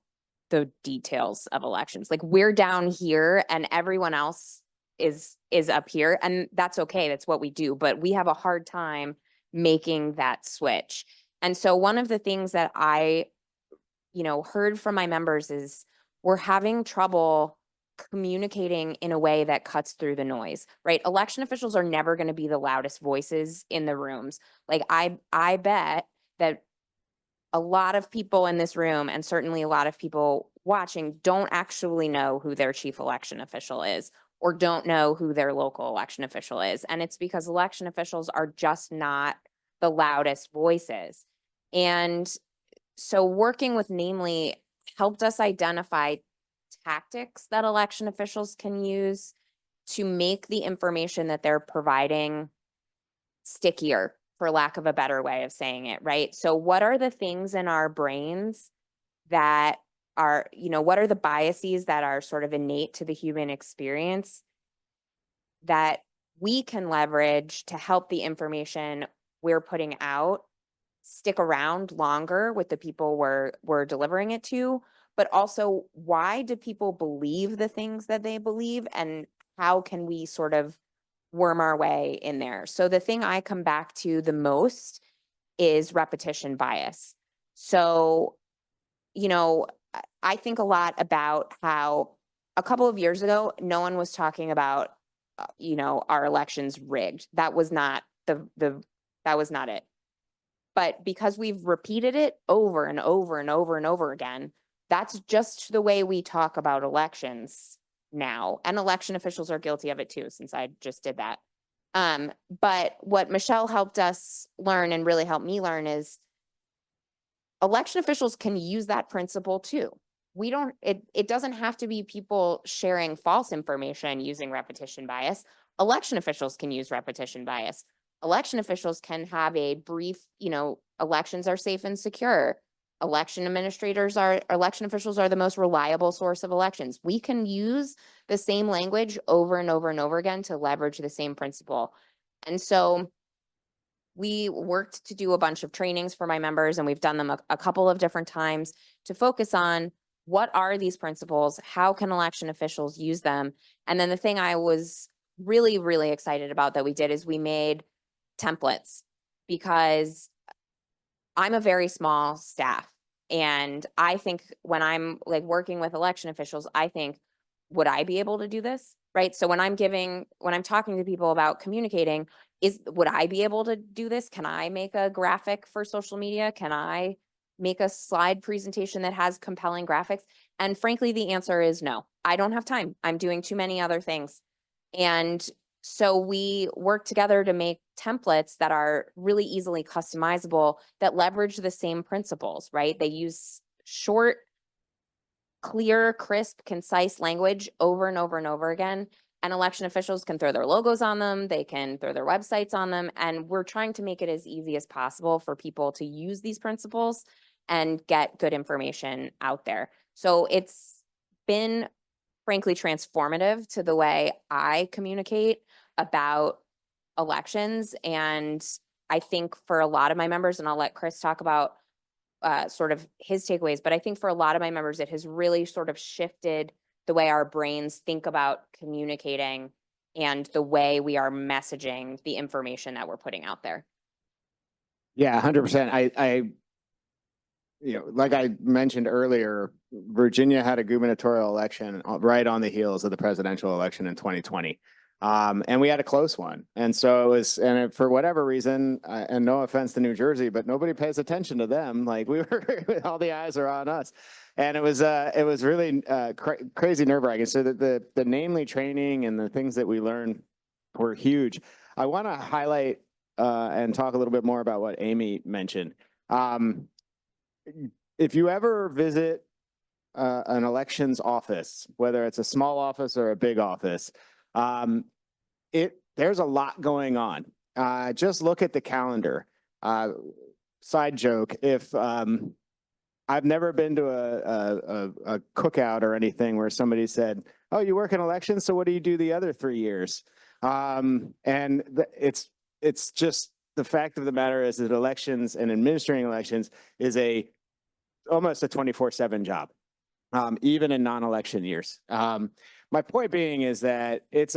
S7: the details of elections. We're down here and everyone else is up here, and that's okay. That's what we do, but we have a hard time making that switch. And so one of the things that I, heard from my members is we're having trouble communicating in a way that cuts through the noise, right? Election officials are never going to be the loudest voices in the rooms. I bet that a lot of people in this room, and certainly a lot of people watching, don't actually know who their chief election official is, or don't know who their local election official is. And it's because election officials are just not the loudest voices. And so working with NAMLE helped us identify tactics that election officials can use to make the information that they're providing stickier, for lack of a better way of saying it, right? So what are the things in our brains that are, what are the biases that are sort of innate to the human experience that we can leverage to help the information we're putting out stick around longer with the people we're delivering it to? But also, why do people believe the things that they believe, and how can we sort of worm our way in there? So the thing I come back to the most is repetition bias. So, I think a lot about how a couple of years ago, no one was talking about, our elections rigged. That was not that was not it. But because we've repeated it over and over and over and over again, that's just the way we talk about elections now. And election officials are guilty of it too, since I just did that. But what Michelle helped us learn and really helped me learn is election officials can use that principle too. It doesn't have to be people sharing false information using repetition bias. Election officials can use repetition bias. Election officials can have a brief, elections are safe and secure. Election officials are the most reliable source of elections. We can use the same language over and over and over again to leverage the same principle. And so we worked to do a bunch of trainings for my members, and we've done them a couple of different times to focus on what are these principles? How can election officials use them? And then the thing I was really, really excited about that we did is we made templates, because I'm a very small staff. And I think when I'm like working with election officials, I think, would I be able to do this? Right. So when I'm talking to people about communicating, would I be able to do this? Can I make a graphic for social media? Can I make a slide presentation that has compelling graphics? And frankly, the answer is no. I don't have time. I'm doing too many other things. And so we work together to make templates that are really easily customizable, that leverage the same principles, right? They use short, clear, crisp, concise language over and over and over again. And election officials can throw their logos on them, they can throw their websites on them. And we're trying to make it as easy as possible for people to use these principles and get good information out there. So it's been frankly transformative to the way I communicate about elections. And I think for a lot of my members, and I'll let Chris talk about sort of his takeaways, but I think for a lot of my members, it has really sort of shifted the way our brains think about communicating and the way we are messaging the information that we're putting out there.
S8: Yeah, 100%. Like I mentioned earlier, Virginia had a gubernatorial election right on the heels of the presidential election in 2020. And we had a close one. And so it was, for whatever reason, and no offense to New Jersey, but nobody pays attention to them. Like all the eyes are on us. And it was really crazy nerve-wracking. So the NAMLE training and the things that we learned were huge. I want to highlight and talk a little bit more about what Amy mentioned. If you ever visit an elections office, whether it's a small office or a big office, there's a lot going on. Just look at the calendar. Side joke, if I've never been to a cookout or anything where somebody said, "Oh, you work in elections, so what do you do the other 3 years?" It's just the fact of the matter is that elections and administering elections is almost a 24/7 job, even in non-election years. My point being is that it's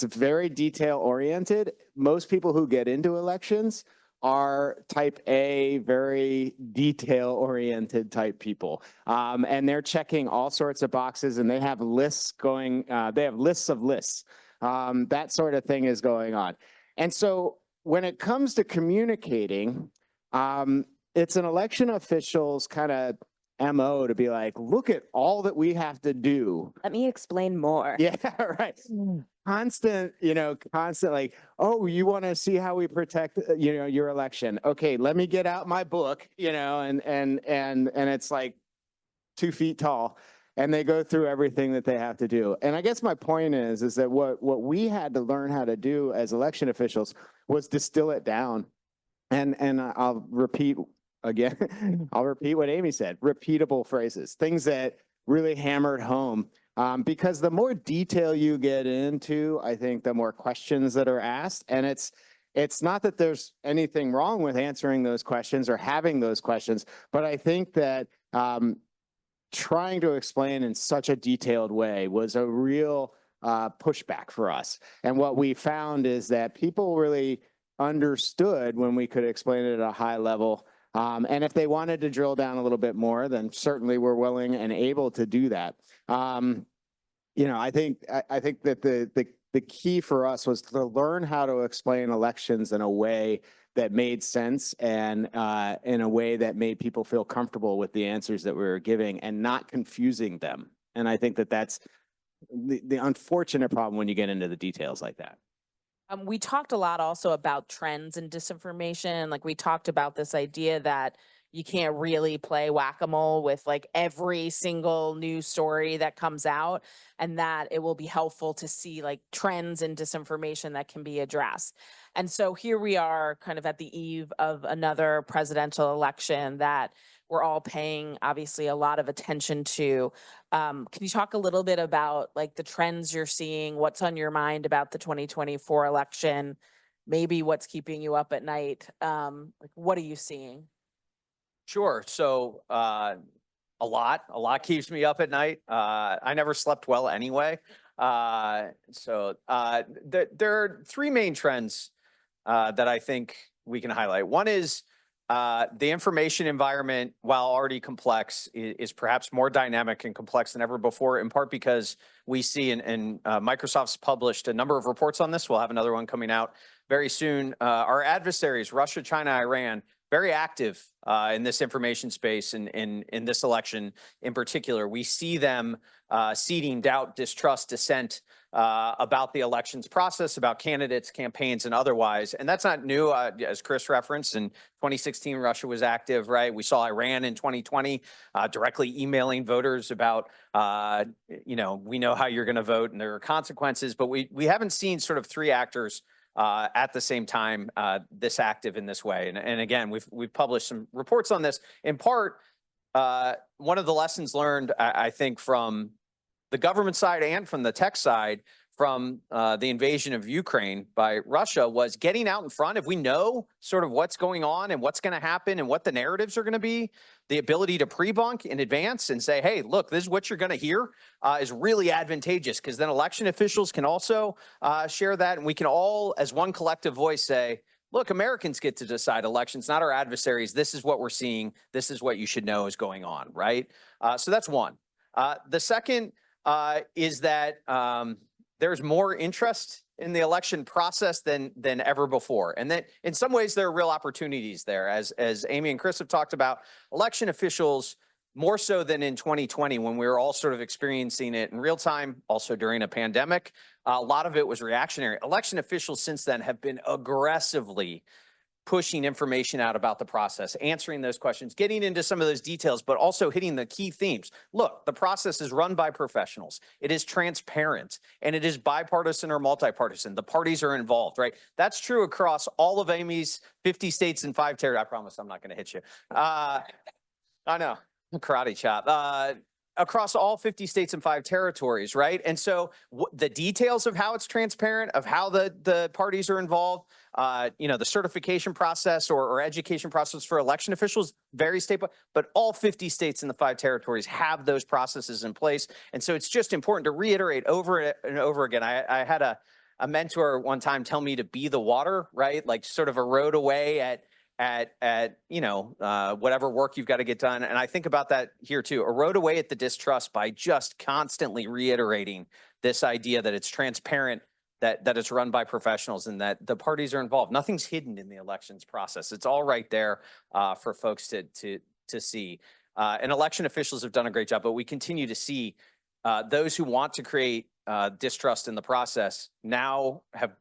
S8: very detail oriented. Most people who get into elections are type A, very detail oriented type people. And they're checking all sorts of boxes, and they have lists going, they have lists of lists. That sort of thing is going on. And so when it comes to communicating, it's an election official's kind of MO to be like, look at all that we have to do.
S7: Let me explain more.
S8: Yeah, right. Constant like, oh, you want to see how we protect, your election. Okay, let me get out my book, and it's like 2 feet tall, and they go through everything that they have to do. And I guess my point is that what we had to learn how to do as election officials was distill it down. And I'll repeat again, I'll repeat what Amy said, repeatable phrases, things that really hammered home. Because the more detail you get into, I think the more questions that are asked. And it's not that there's anything wrong with answering those questions or having those questions, but I think that trying to explain in such a detailed way was a real pushback for us. And what we found is that people really understood when we could explain it at a high level. And if they wanted to drill down a little bit more, then certainly we're willing and able to do that. I think that the key for us was to learn how to explain elections in a way that made sense and in a way that made people feel comfortable with the answers that we were giving and not confusing them. And I think that that's the unfortunate problem when you get into the details like that.
S2: We talked a lot also about trends and disinformation. Like we talked about this idea that you can't really play whack-a-mole with like every single news story that comes out, and that it will be helpful to see like trends and disinformation that can be addressed. And so here we are kind of at the eve of another presidential election that we're all paying obviously a lot of attention to. Can you talk a little bit about like the trends you're seeing? What's on your mind about the 2024 election? Maybe what's keeping you up at night? Like what are you seeing?
S6: Sure. So a lot keeps me up at night. I never slept well anyway. There are three main trends that I think we can highlight. One is the information environment, while already complex, is perhaps more dynamic and complex than ever before, in part because we see, and Microsoft's published a number of reports on this. We'll have another one coming out very soon. Our adversaries, Russia, China, Iran, very active in this information space and in this election in particular. We see them seeding doubt, distrust, dissent about the elections process, about candidates, campaigns, and otherwise. And that's not new, as Chris referenced. In 2016, Russia was active, right? We saw Iran in 2020 directly emailing voters about, we know how you're going to vote and there are consequences. But we haven't seen sort of three actors at the same time this active in this way. And again, we've published some reports on this. In part, one of the lessons learned, I think, from the government side and from the tech side from the invasion of Ukraine by Russia was getting out in front. If we know sort of what's going on and what's going to happen and what the narratives are going to be, the ability to pre-bunk in advance and say, hey, look, this is what you're going to hear is really advantageous, because then election officials can also share that. And we can all, as one collective voice, say, look, Americans get to decide elections, not our adversaries. This is what we're seeing. This is what you should know is going on, right? So that's one. The second is that there's more interest in the election process than ever before. And that in some ways there are real opportunities there. As Amy and Chris have talked about, election officials, more so than in 2020 when we were all sort of experiencing it in real time, also during a pandemic, a lot of it was reactionary. Election officials since then have been aggressively pushing information out about the process, answering those questions, getting into some of those details, but also hitting the key themes. Look, the process is run by professionals. It is transparent, and it is bipartisan or multipartisan. The parties are involved, right? That's true across all of Amy's 50 states and 5 territories. I promise I'm not going to hit you. I know, karate chop. Across all 50 states and 5 territories, right? And so the details of how it's transparent, of how the parties are involved, the certification process or education process for election officials varies state, but all 50 states and the 5 territories have those processes in place. And so it's just important to reiterate over and over again. I had a mentor one time tell me to be the water, right? Like sort of erode away at whatever work you've got to get done. And I think about that here too, erode away at the distrust by just constantly reiterating this idea that it's transparent, that it's run by professionals, and that the parties are involved. Nothing's hidden in the elections process. It's all right there for folks to see. And election officials have done a great job, but we continue to see those who want to create distrust in the process now have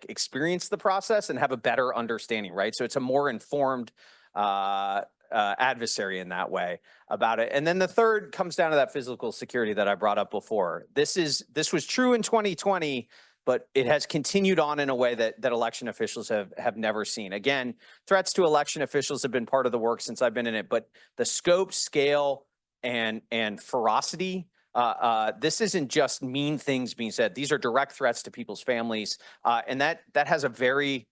S6: experience the process and have a better understanding, right? So it's a more informed adversary in that way about it. And then the third comes down to that physical security that I brought up before. This was true in 2020, but it has continued on in a way that election officials have never seen. Again, threats to election officials have been part of the work since I've been in it, but the scope, scale, and ferocity, this isn't just mean things being said. These are direct threats to people's families. And that has a very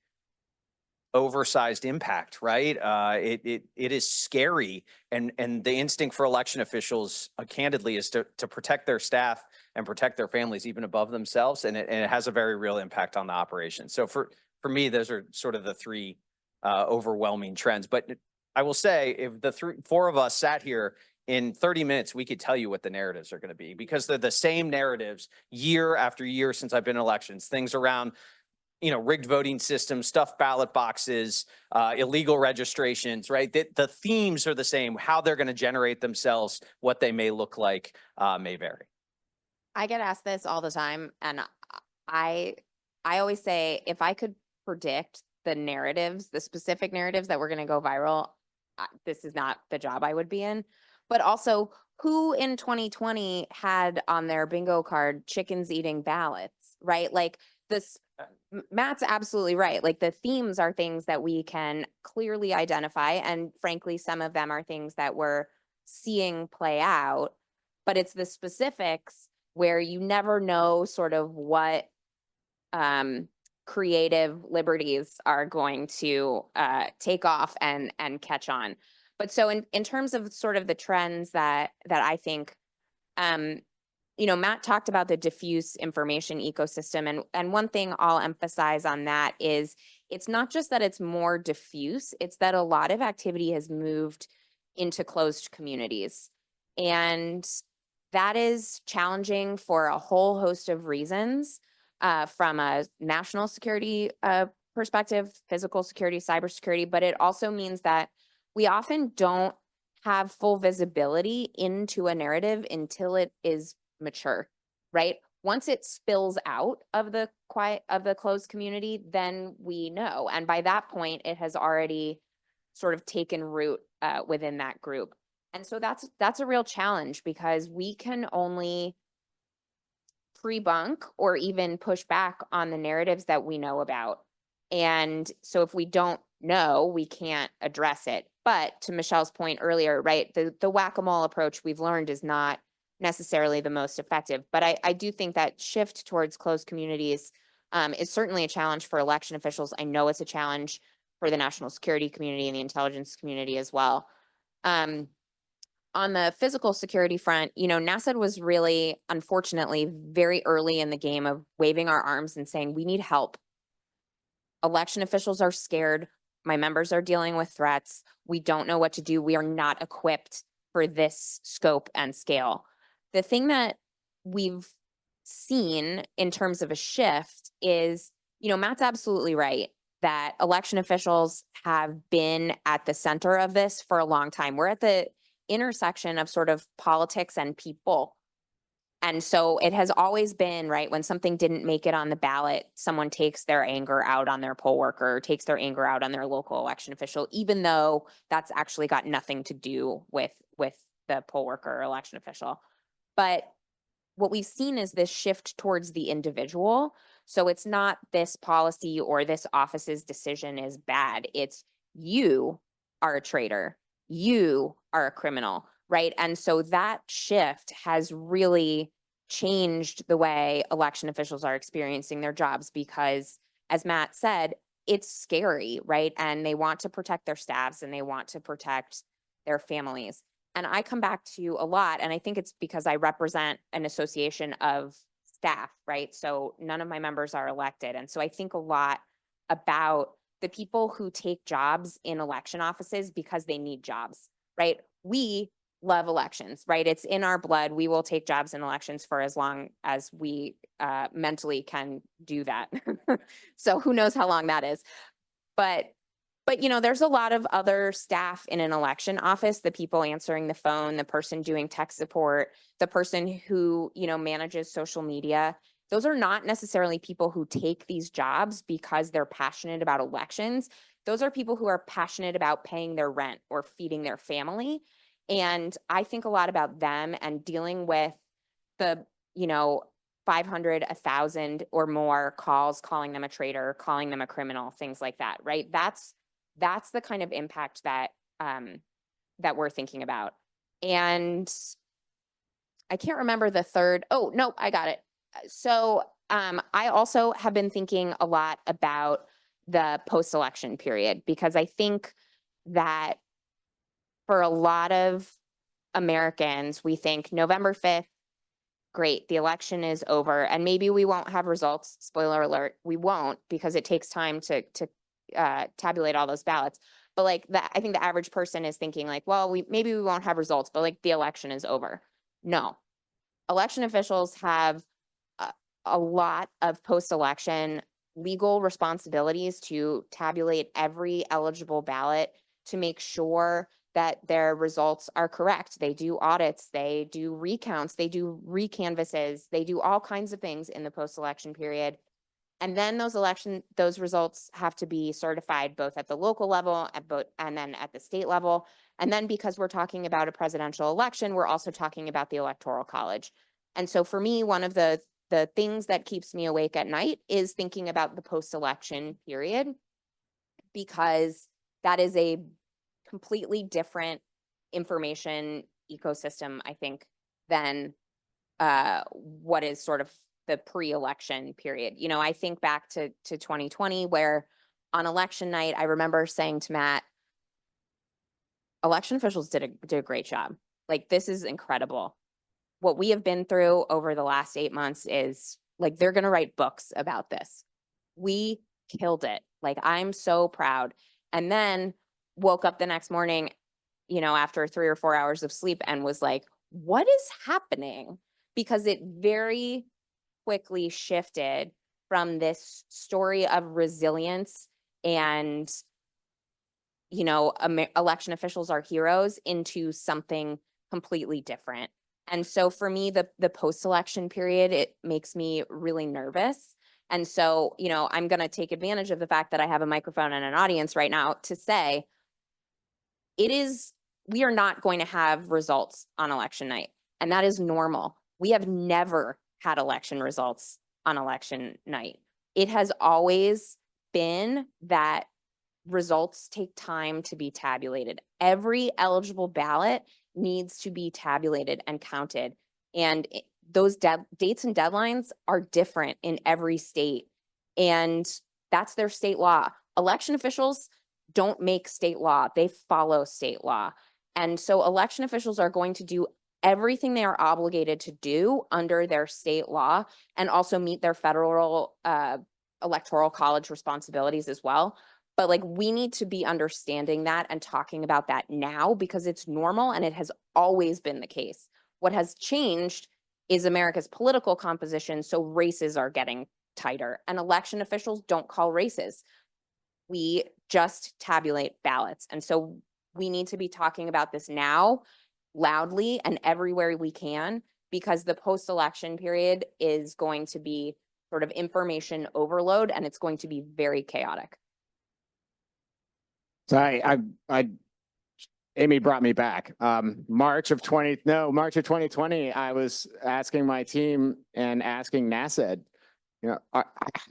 S6: oversized impact, right? It is scary. And the instinct for election officials, candidly, is to protect their staff and protect their families even above themselves. And it has a very real impact on the operation. So for me, those are sort of the three overwhelming trends. But I will say, if the 4 of us sat here in 30 minutes, we could tell you what the narratives are going to be, because they're the same narratives year after year since I've been in elections. Things around rigged voting systems, stuffed ballot boxes, illegal registrations, right? The themes are the same. How they're going to generate themselves, what they may look like, may vary.
S7: I get asked this all the time, and I always say, if I could predict the narratives, the specific narratives that were going to go viral, this is not the job I would be in. But also, who in 2020 had on their bingo card chickens eating ballots, right? Like this, Matt's absolutely right. Like the themes are things that we can clearly identify. And frankly, some of them are things that we're seeing play out, but it's the specifics where you never know sort of what creative liberties are going to take off and catch on. But so in terms of sort of the trends that I think, Matt talked about the diffuse information ecosystem, and one thing I'll emphasize on that is it's not just that it's more diffuse, it's that a lot of activity has moved into closed communities. And that is challenging for a whole host of reasons, from a national security perspective, physical security, cybersecurity, but it also means that we often don't have full visibility into a narrative until it is mature, right? Once it spills out of the closed community, then we know. And by that point, it has already sort of taken root within that group. And so that's a real challenge, because we can only pre-bunk or even push back on the narratives that we know about. And so if we don't know, we can't address it. But to Michelle's point earlier, right, the whack-a-mole approach we've learned is not necessarily the most effective. But I do think that shift towards closed communities is certainly a challenge for election officials. I know it's a challenge for the national security community and the intelligence community as well. On the physical security front, NASED was really, unfortunately, very early in the game of waving our arms and saying, we need help. Election officials are scared. My members are dealing with threats. We don't know what to do. We are not equipped for this scope and scale. The thing that we've seen in terms of a shift is, Matt's absolutely right that election officials have been at the center of this for a long time. We're at the intersection of sort of politics and people. And so it has always been, right, when something didn't make it on the ballot, someone takes their anger out on their poll worker, takes their anger out on their local election official, even though that's actually got nothing to do with the poll worker or election official. But what we've seen is this shift towards the individual. So it's not this policy or this office's decision is bad. It's you are a traitor. You are a criminal, right? And so that shift has really changed the way election officials are experiencing their jobs, because, as Matt said, it's scary, right? And they want to protect their staffs and they want to protect their families. And I come back to a lot, and I think it's because I represent an association of staff, right? So none of my members are elected. And so I think a lot about the people who take jobs in election offices because they need jobs, right? We love elections, right? It's in our blood. We will take jobs in elections for as long as we mentally can do that. So who knows how long that is. But there's a lot of other staff in an election office, the people answering the phone, the person doing tech support, the person who, manages social media. Those are not necessarily people who take these jobs because they're passionate about elections. Those are people who are passionate about paying their rent or feeding their family. And I think a lot about them and dealing with the, 500, 1,000 or more calls, calling them a traitor, calling them a criminal, things like that, right? That's the kind of impact that that we're thinking about. And I can't remember the third. Oh, no, I got it. So I also have been thinking a lot about the post-election period, because I think that for a lot of Americans, we think November 5th, great, the election is over, and maybe we won't have results. Spoiler alert, we won't, because it takes time to tabulate all those ballots. But I think the average person is thinking well, maybe we won't have results, but the election is over. No, election officials have a lot of post-election legal responsibilities to tabulate every eligible ballot to make sure that their results are correct. They do audits, they do recounts, they do recanvasses, they do all kinds of things in the post-election period. And then those results have to be certified both at the local level and then at the state level. And then because we're talking about a presidential election, we're also talking about the Electoral College. And so for me, one of the things that keeps me awake at night is thinking about the post-election period, because that is a completely different information ecosystem, I think, than what is sort of the pre-election period. You know, I think back to 2020, where on election night, I remember saying to Matt, election officials did a great job. Like, this is incredible. What we have been through over the last 8 months is like, they're going to write books about this. We killed it. Like, I'm so proud. And then woke up the next morning, you know, after 3 or 4 hours of sleep and was like, what is happening? Because it very quickly shifted from this story of resilience and, you know, election officials are heroes into something completely different. And so for me, the post-election period, it makes me really nervous. And so, you know, I'm going to take advantage of the fact that I have a microphone and an audience right now to say, we are not going to have results on election night. And that is normal. We have never had election results on election night. It has always been that results take time to be tabulated. Every eligible ballot needs to be tabulated and counted. And those dates and deadlines are different in every state. And that's their state law. Election officials don't make state law, they follow state law. And so election officials are going to do everything they are obligated to do under their state law and also meet their federal electoral college responsibilities as well. But like, we need to be understanding that and talking about that now, because it's normal and it has always been the case. What has changed is America's political composition. So races are getting tighter, and election officials don't call races. We just tabulate ballots. And so we need to be talking about this now loudly and everywhere we can, because the post-election period is going to be sort of information overload, and it's going to be very chaotic.
S8: So Amy brought me back. March of 2020, I was asking my team and asking NASED, you know,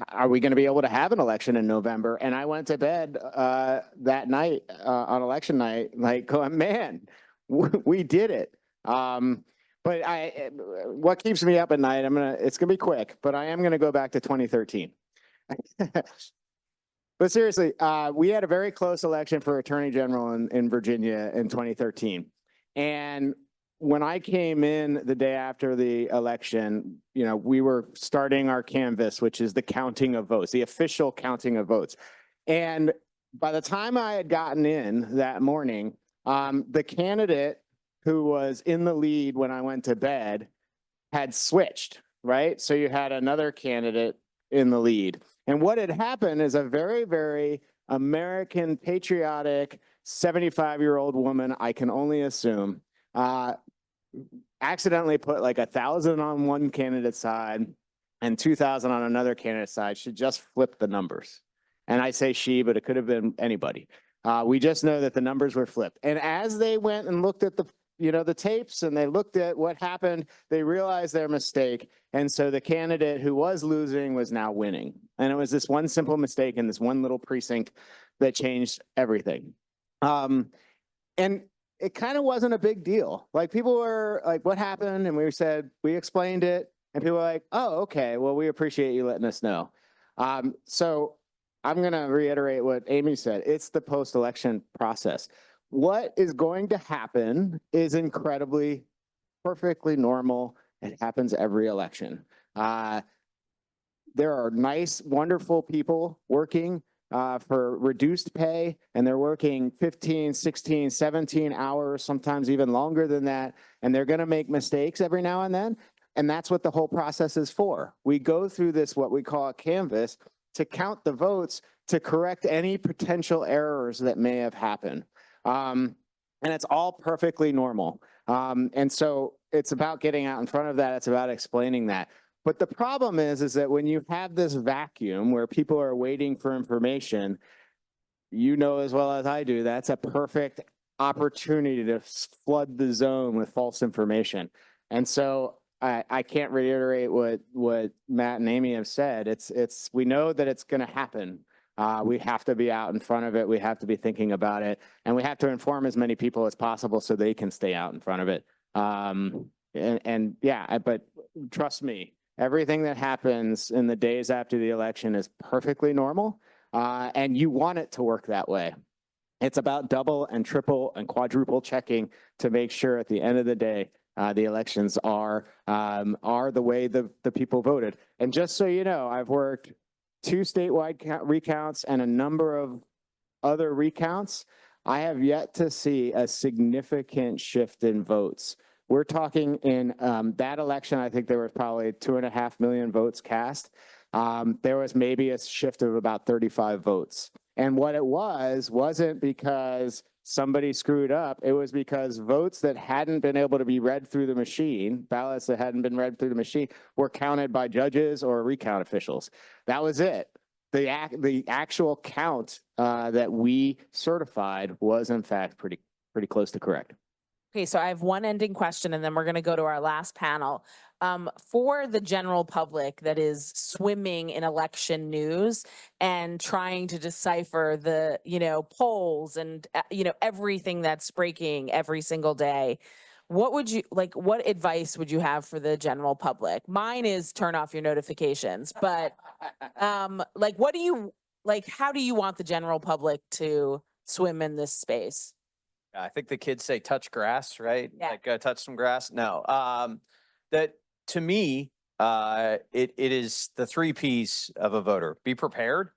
S8: are we going to be able to have an election in November? And I went to bed that night on election night, like, going, man, we did it. But what keeps me up at night, it's gonna be quick, but I am gonna go back to 2013. But seriously, we had a very close election for Attorney General in Virginia in 2013. And when I came in the day after the election, you know, we were starting our canvass, which is the counting of votes, the official counting of votes. And by the time I had gotten in that morning, the candidate who was in the lead when I went to bed had switched, right? So you had another candidate in the lead. And what had happened is a very, very American, patriotic, 75-year-old woman, I can only assume, accidentally put like 1,000 on one candidate's side and 2,000 on another candidate's side. She just flipped the numbers. And I say she, but it could have been anybody. We just know that the numbers were flipped. And as they went and looked at the tapes and they looked at what happened, they realized their mistake. And so the candidate who was losing was now winning. And it was this one simple mistake in this one little precinct that changed everything. And it kind of wasn't a big deal. Like, people were like, what happened? And we said, we explained it. And people were like, oh, okay, well, we appreciate you letting us know. So I'm going to reiterate what Amy said. It's the post-election process. What is going to happen is incredibly, perfectly normal. It happens every election. There are nice, wonderful people working for reduced pay, and they're working 15, 16, 17 hours, sometimes even longer than that. And they're going to make mistakes every now and then. And that's what the whole process is for. We go through this, what we call a canvas, to count the votes to correct any potential errors that may have happened. And it's all perfectly normal. And so it's about getting out in front of that. It's about explaining that. But the problem is that when you have this vacuum where people are waiting for information, you know as well as I do, that's a perfect opportunity to flood the zone with false information. And so I can't reiterate what Matt and Amy have said. We know that it's going to happen. We have to be out in front of it. We have to be thinking about it, and we have to inform as many people as possible so they can stay out in front of it. But trust me, everything that happens in the days after the election is perfectly normal, and you want it to work that way. It's about double and triple and quadruple checking to make sure at the end of the day, the elections are the way the people voted. And just so you know, I've worked 2 statewide recounts and a number of other recounts. I have yet to see a significant shift in votes. We're talking in that election, I think there was probably 2.5 million votes cast. There was maybe a shift of about 35 votes. And what it wasn't because somebody screwed up. It was because votes that hadn't been able to be read through the machine, ballots that hadn't been read through the machine, were counted by judges or recount officials. That was it. The actual count that we certified was in fact pretty close to correct.
S2: Okay, so I have one ending question and then we're going to go to our last panel. For the general public that is swimming in election news and trying to decipher the, polls and, everything that's breaking every single day, what advice would you have for the general public? Mine is turn off your notifications, but how do you want the general public to swim in this space?
S6: I think the kids say touch grass, right?
S2: Yeah.
S6: Like touch some grass. No, that to me, it is the 3 Ps of a voter. Be prepared,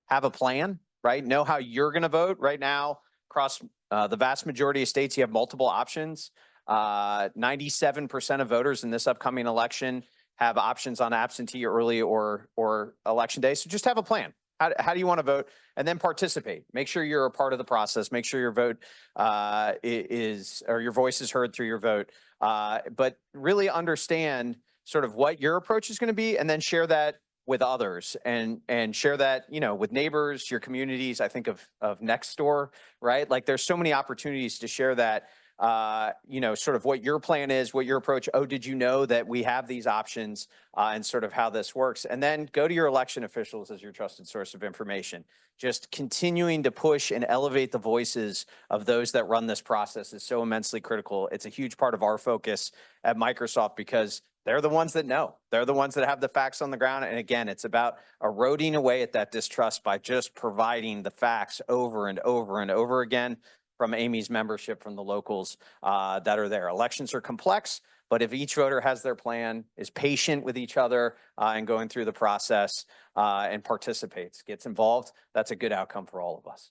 S6: have a plan, right? Know how you're going to vote. Right now, across the vast majority of states, you have multiple options. 97% of voters in this upcoming election have options on absentee, early, or election day. So just have a plan. How do you want to vote? And then participate. Make sure you're a part of the process. Make sure your vote or your voice is heard through your vote. But really understand sort of what your approach is going to be, and then share that with others and share that, with neighbors, your communities. I think of next door, right? Like there's so many opportunities to share that. Sort of what your plan is, what your approach. Oh, did you know that we have these options and sort of how this works? And then go to your election officials as your trusted source of information. Just continuing to push and elevate the voices of those that run this process is so immensely critical. It's a huge part of our focus at Microsoft because they're the ones that know. They're the ones that have the facts on the ground. And again, it's about eroding away at that distrust by just providing the facts over and over and over again from Amy's membership, from the locals that are there. Elections are complex, but if each voter has their plan, is patient with each other and going through the process and participates, gets involved, that's a good outcome for all of us.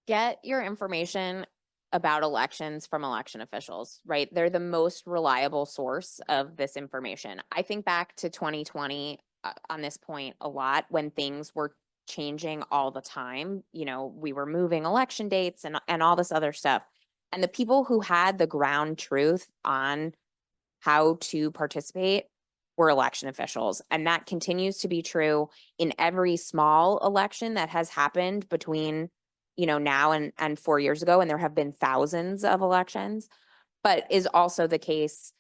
S7: Get your information about elections from election officials, right? They're the most reliable source of this information. I think back to 2020 on this point a lot when things were changing all the time. We were moving election dates and all this other stuff. And the people who had the ground truth on how to participate were election officials. And that continues to be true in every small election that has happened between, now and 4 years ago. And there have been thousands of elections, but is also the case,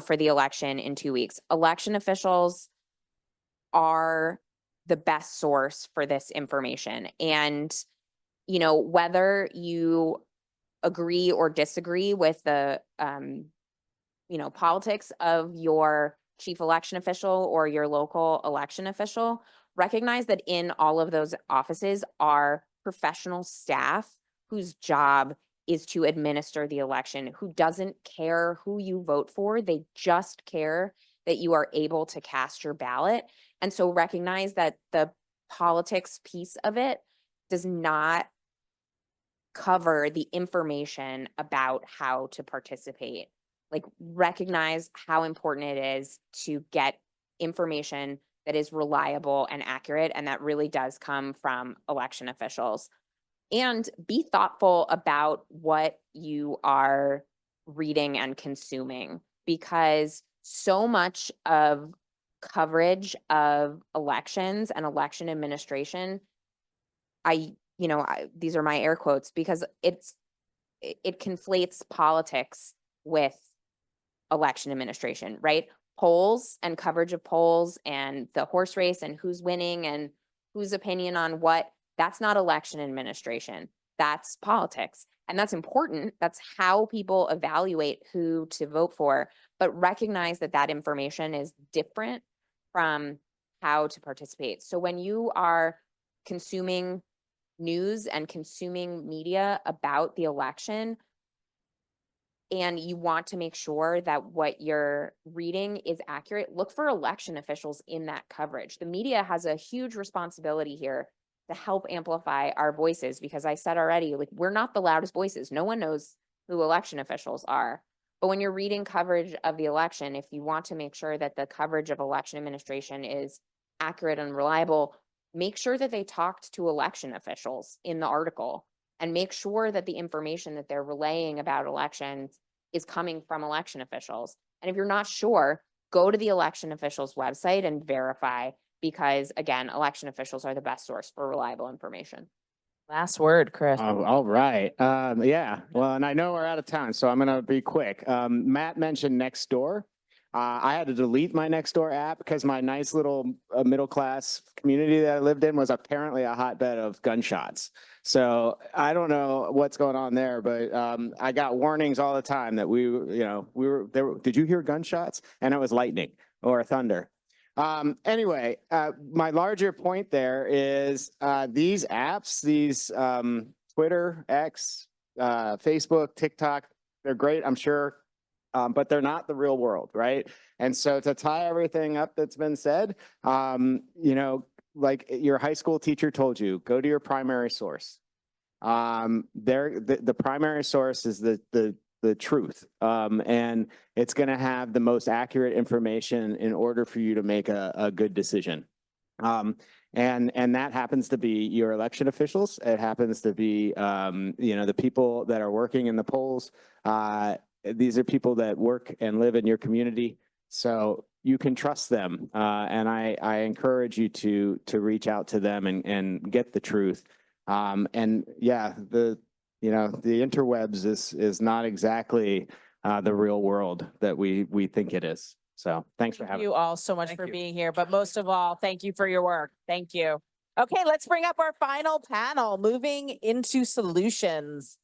S7: for the election in 2 weeks. Election officials are the best source for this information. And, whether you agree or disagree with the, politics of your chief election official or your local election official, recognize that in all of those offices are professional staff whose job is to administer the election, who doesn't care who you vote for. They just care that you are able to cast your ballot. And so recognize that the politics piece of it does not cover the information about how to participate. Like, recognize how important it is to get information that is reliable and accurate, and that really does come from election officials. And be thoughtful about what you are reading and consuming, because so much of coverage of elections and election administration, these are my air quotes, because it conflates politics with election administration, right? Polls and coverage of polls and the horse race and who's winning and whose opinion on what, that's not election administration. That's politics. And that's important. That's how people evaluate who to vote for. But recognize that that information is different from how to participate. So when you are consuming news and consuming media about the election, and you want to make sure that what you're reading is accurate, look for election officials in that coverage. The media has a huge responsibility here to help amplify our voices, because I said already, like, we're not the loudest voices. No one knows who election officials are. But when you're reading coverage of the election, if you want to make sure that the coverage of election administration is accurate and reliable, make sure that they talked to election officials in the article, and make sure that the information that they're relaying about elections is coming from election officials. And if you're not sure, go to the election officials' website and verify, because again, election officials are the best source for reliable information.
S2: Last word, Chris.
S8: All right. Yeah. Well, and I know we're out of time, so I'm going to be quick. Matt mentioned Nextdoor. I had to delete my Nextdoor app because my nice little middle class community that I lived in was apparently a hotbed of gunshots. So I don't know what's going on there, but I got warnings all the time that we were there. Did you hear gunshots? And it was lightning or thunder. Anyway, my larger point there is these apps, these Twitter, X, Facebook, TikTok, they're great, I'm sure. But they're not the real world, right? And so to tie everything up that's been said, like your high school teacher told you, go to your primary source. The primary source is the truth, and it's going to have the most accurate information in order for you to make a good decision. And that happens to be your election officials. It happens to be the people that are working in the polls. These are people that work and live in your community, so you can trust them. And I encourage you to reach out to them and get the truth. And yeah, the interwebs is not exactly the real world that we think it is. So thanks for
S2: Thank
S8: having
S2: you all so much
S6: Thank
S2: for
S6: you.
S2: being here, but most of all, thank you for your work. Thank you. Okay, let's bring up our final panel, moving into solutions.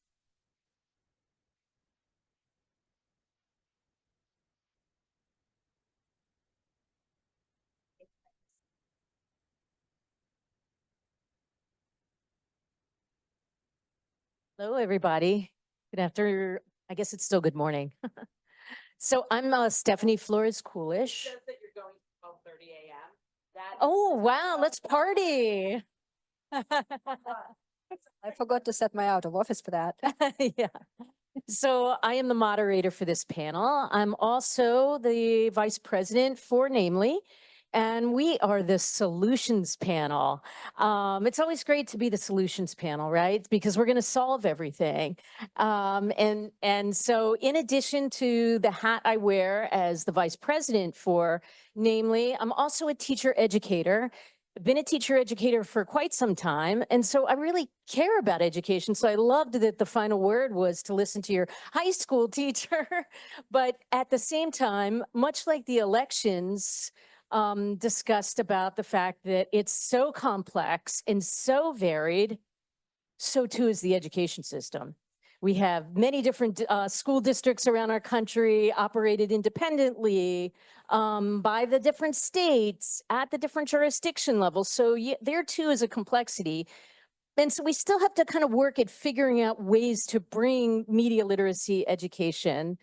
S9: Hello, everybody. Good afternoon. I guess it's still good morning. So I'm Stephanie Flores Coolish.
S2: Says that you're going to 12:30 a.m. That
S9: Oh, wow, let's party.
S10: I forgot to set my out of office for that.
S9: Yeah. So I am the moderator for this panel. I'm also the vice president for NAMLE, and we are the solutions panel. It's always great to be the solutions panel, right? Because we're going to solve everything. And so in addition to the hat I wear as the vice president for NAMLE, I'm also a teacher educator. I've been a teacher educator for quite some time. And so I really care about education. So I loved that the final word was to listen to your high school teacher. But at the same time, much like the elections, discussed about the fact that it's so complex and so varied, so too is the education system. We have many different school districts around our country operated independently by the different states at the different jurisdiction levels. So there too is a complexity. And so we still have to kind of work at figuring out ways to bring media literacy education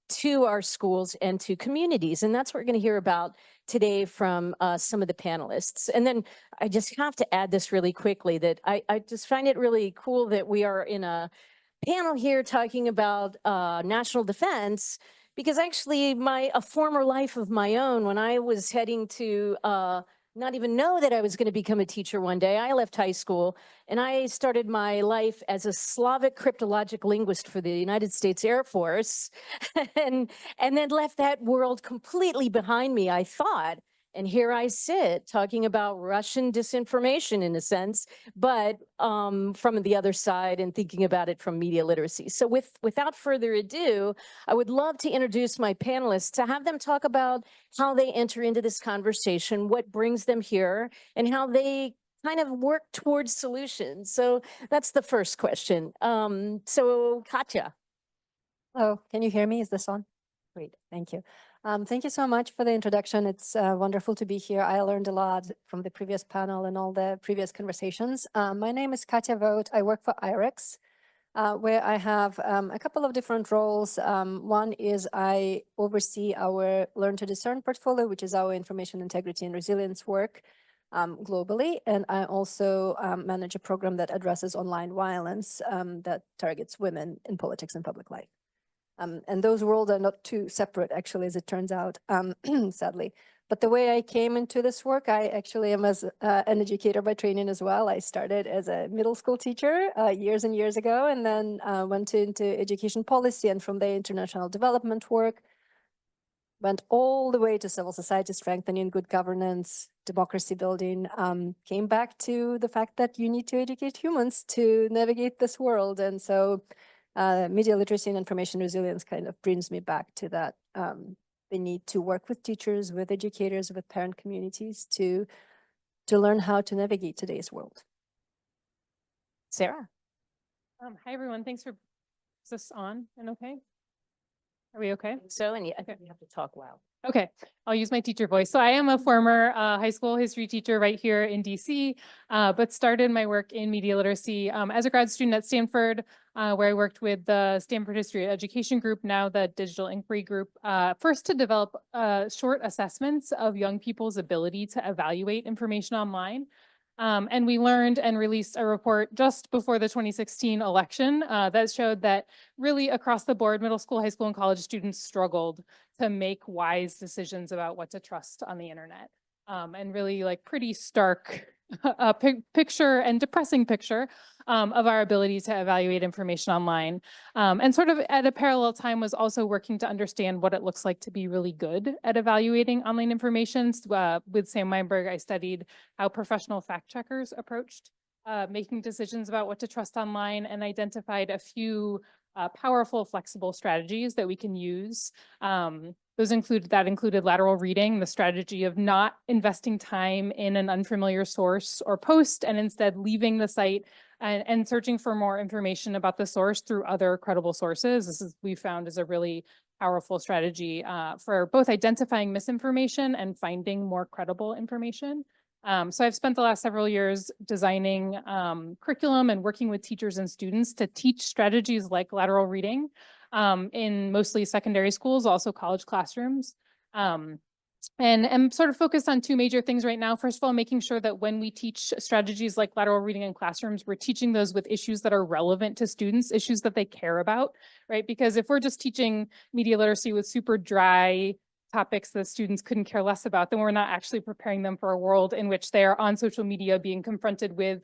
S9: to our schools and to communities. And that's what we're going to hear about today from some of the panelists. And then I just have to add this really quickly, that I just find it really cool that we are in a panel here talking about national defense, because actually a former life of my own, when I was heading to not even know that I was going to become a teacher one day. I left high school and I started my life as a Slavic cryptologic linguist for the United States Air Force and then left that world completely behind me, I thought. And here I sit talking about Russian disinformation in a sense, but from the other side and thinking about it from media literacy. So without further ado, I would love to introduce my panelists to have them talk about how they enter into this conversation, what brings them here, and how they kind of work towards solutions. So that's the first question. So Katya.
S10: Oh, can you hear me? Is this on? Great, thank you. Thank you so much for the introduction. It's wonderful to be here. I learned a lot from the previous panel and all the previous conversations. My name is Katya Vogt. I work for IREX, where I have a couple of different roles. One is I oversee our Learn to Discern portfolio, which is our information integrity and resilience work globally. And I also manage a program that addresses online violence that targets women in politics and public life. And those worlds are not too separate, actually, as it turns out, sadly. But the way I came into this work, I actually am as an educator by training as well. I started as a middle school teacher years and years ago, and then went into education policy, and from there, international development work. Went all the way to civil society strengthening, good governance, democracy building, came back to the fact that you need to educate humans to navigate this world. And so media literacy and information resilience kind of brings me back to that. The need to work with teachers, with educators, with parent communities to learn how to navigate today's world.
S9: Sarah.
S11: Hi, everyone. Thanks for, is this on and okay? Are we okay?
S9: So, and I think you have to talk loud.
S11: Okay, I'll use my teacher voice. So I am a former high school history teacher right here in DC, but started my work in media literacy as a grad student at Stanford, where I worked with the Stanford History Education Group, now the Digital Inquiry Group, first to develop short assessments of young people's ability to evaluate information online. And we learned and released a report just before the 2016 election that showed that really across the board, middle school, high school, and college students struggled to make wise decisions about what to trust on the internet. And really like pretty stark picture and depressing picture of our ability to evaluate information online. And sort of at a parallel time was also working to understand what it looks like to be really good at evaluating online information. With Sam Weinberg, I studied how professional fact checkers approached making decisions about what to trust online, and identified a few powerful, flexible strategies that we can use. Those included lateral reading, the strategy of not investing time in an unfamiliar source or post, and instead leaving the site and searching for more information about the source through other credible sources. This is, we found, is a really powerful strategy for both identifying misinformation and finding more credible information. So I've spent the last several years designing curriculum and working with teachers and students to teach strategies like lateral reading in mostly secondary schools, also college classrooms. And I'm sort of focused on two major things right now. First of all, making sure that when we teach strategies like lateral reading in classrooms, we're teaching those with issues that are relevant to students, issues that they care about, right? Because if we're just teaching media literacy with super dry topics that students couldn't care less about, then we're not actually preparing them for a world in which they are on social media being confronted with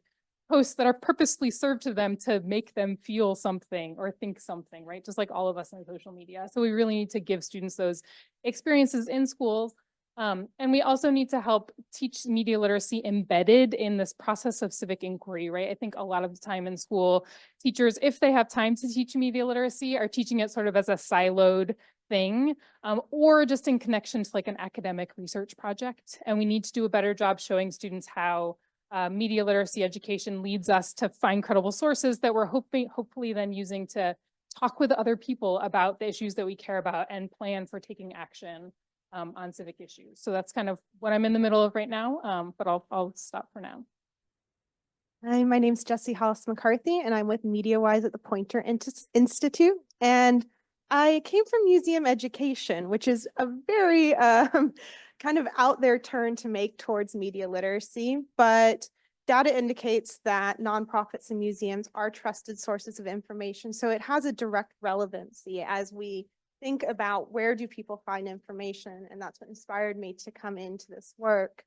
S11: posts that are purposely served to them to make them feel something or think something, right? Just like all of us on social media. So we really need to give students those experiences in schools. And we also need to help teach media literacy embedded in this process of civic inquiry, right? I think a lot of the time in school, teachers, if they have time to teach media literacy, are teaching it sort of as a siloed thing, or just in connection to like an academic research project. And we need to do a better job showing students how media literacy education leads us to find credible sources that we're hopefully then using to talk with other people about the issues that we care about and plan for taking action on civic issues. So that's kind of what I'm in the middle of right now, but I'll stop for now.
S12: Hi, my name's Jessie Hollis McCarthy, and I'm with MediaWise at the Poynter Institute. And I came from museum education, which is a very kind of out there turn to make towards media literacy. But data indicates that nonprofits and museums are trusted sources of information. So it has a direct relevancy as we think about where do people find information. And that's what inspired me to come into this work.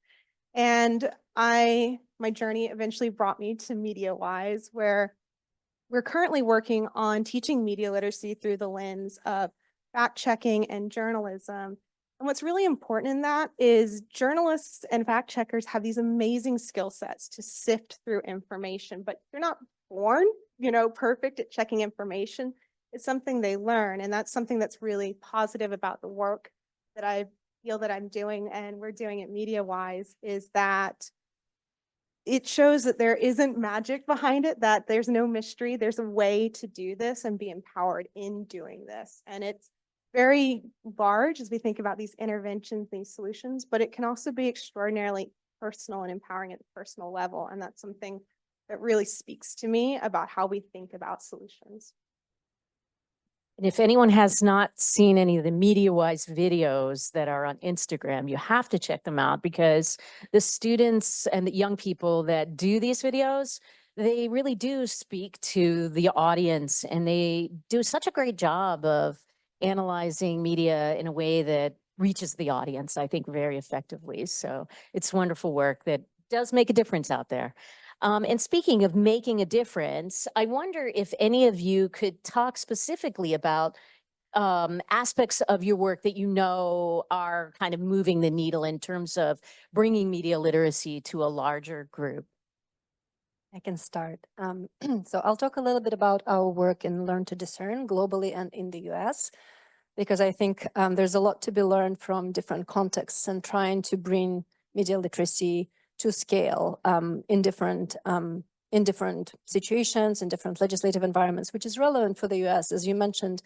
S12: And my journey eventually brought me to MediaWise, where we're currently working on teaching media literacy through the lens of fact checking and journalism. And what's really important in that is journalists and fact checkers have these amazing skill sets to sift through information, but they're not born, perfect at checking information. It's something they learn. And that's something that's really positive about the work that I feel that I'm doing and we're doing at MediaWise, is that it shows that there isn't magic behind it, that there's no mystery. There's a way to do this and be empowered in doing this. And it's very large as we think about these interventions, these solutions, but it can also be extraordinarily personal and empowering at the personal level. And that's something that really speaks to me about how we think about solutions.
S9: And if anyone has not seen any of the MediaWise videos that are on Instagram, you have to check them out, because the students and the young people that do these videos, they really do speak to the audience, and they do such a great job of analyzing media in a way that reaches the audience, I think, very effectively. So it's wonderful work that does make a difference out there. And speaking of making a difference, I wonder if any of you could talk specifically about aspects of your work that you know are kind of moving the needle in terms of bringing media literacy to a larger group.
S10: I can start. So I'll talk a little bit about our work in Learn to Discern globally and in the US, because I think there's a lot to be learned from different contexts and trying to bring media literacy to scale in different situations, in different legislative environments, which is relevant for the US. As you mentioned,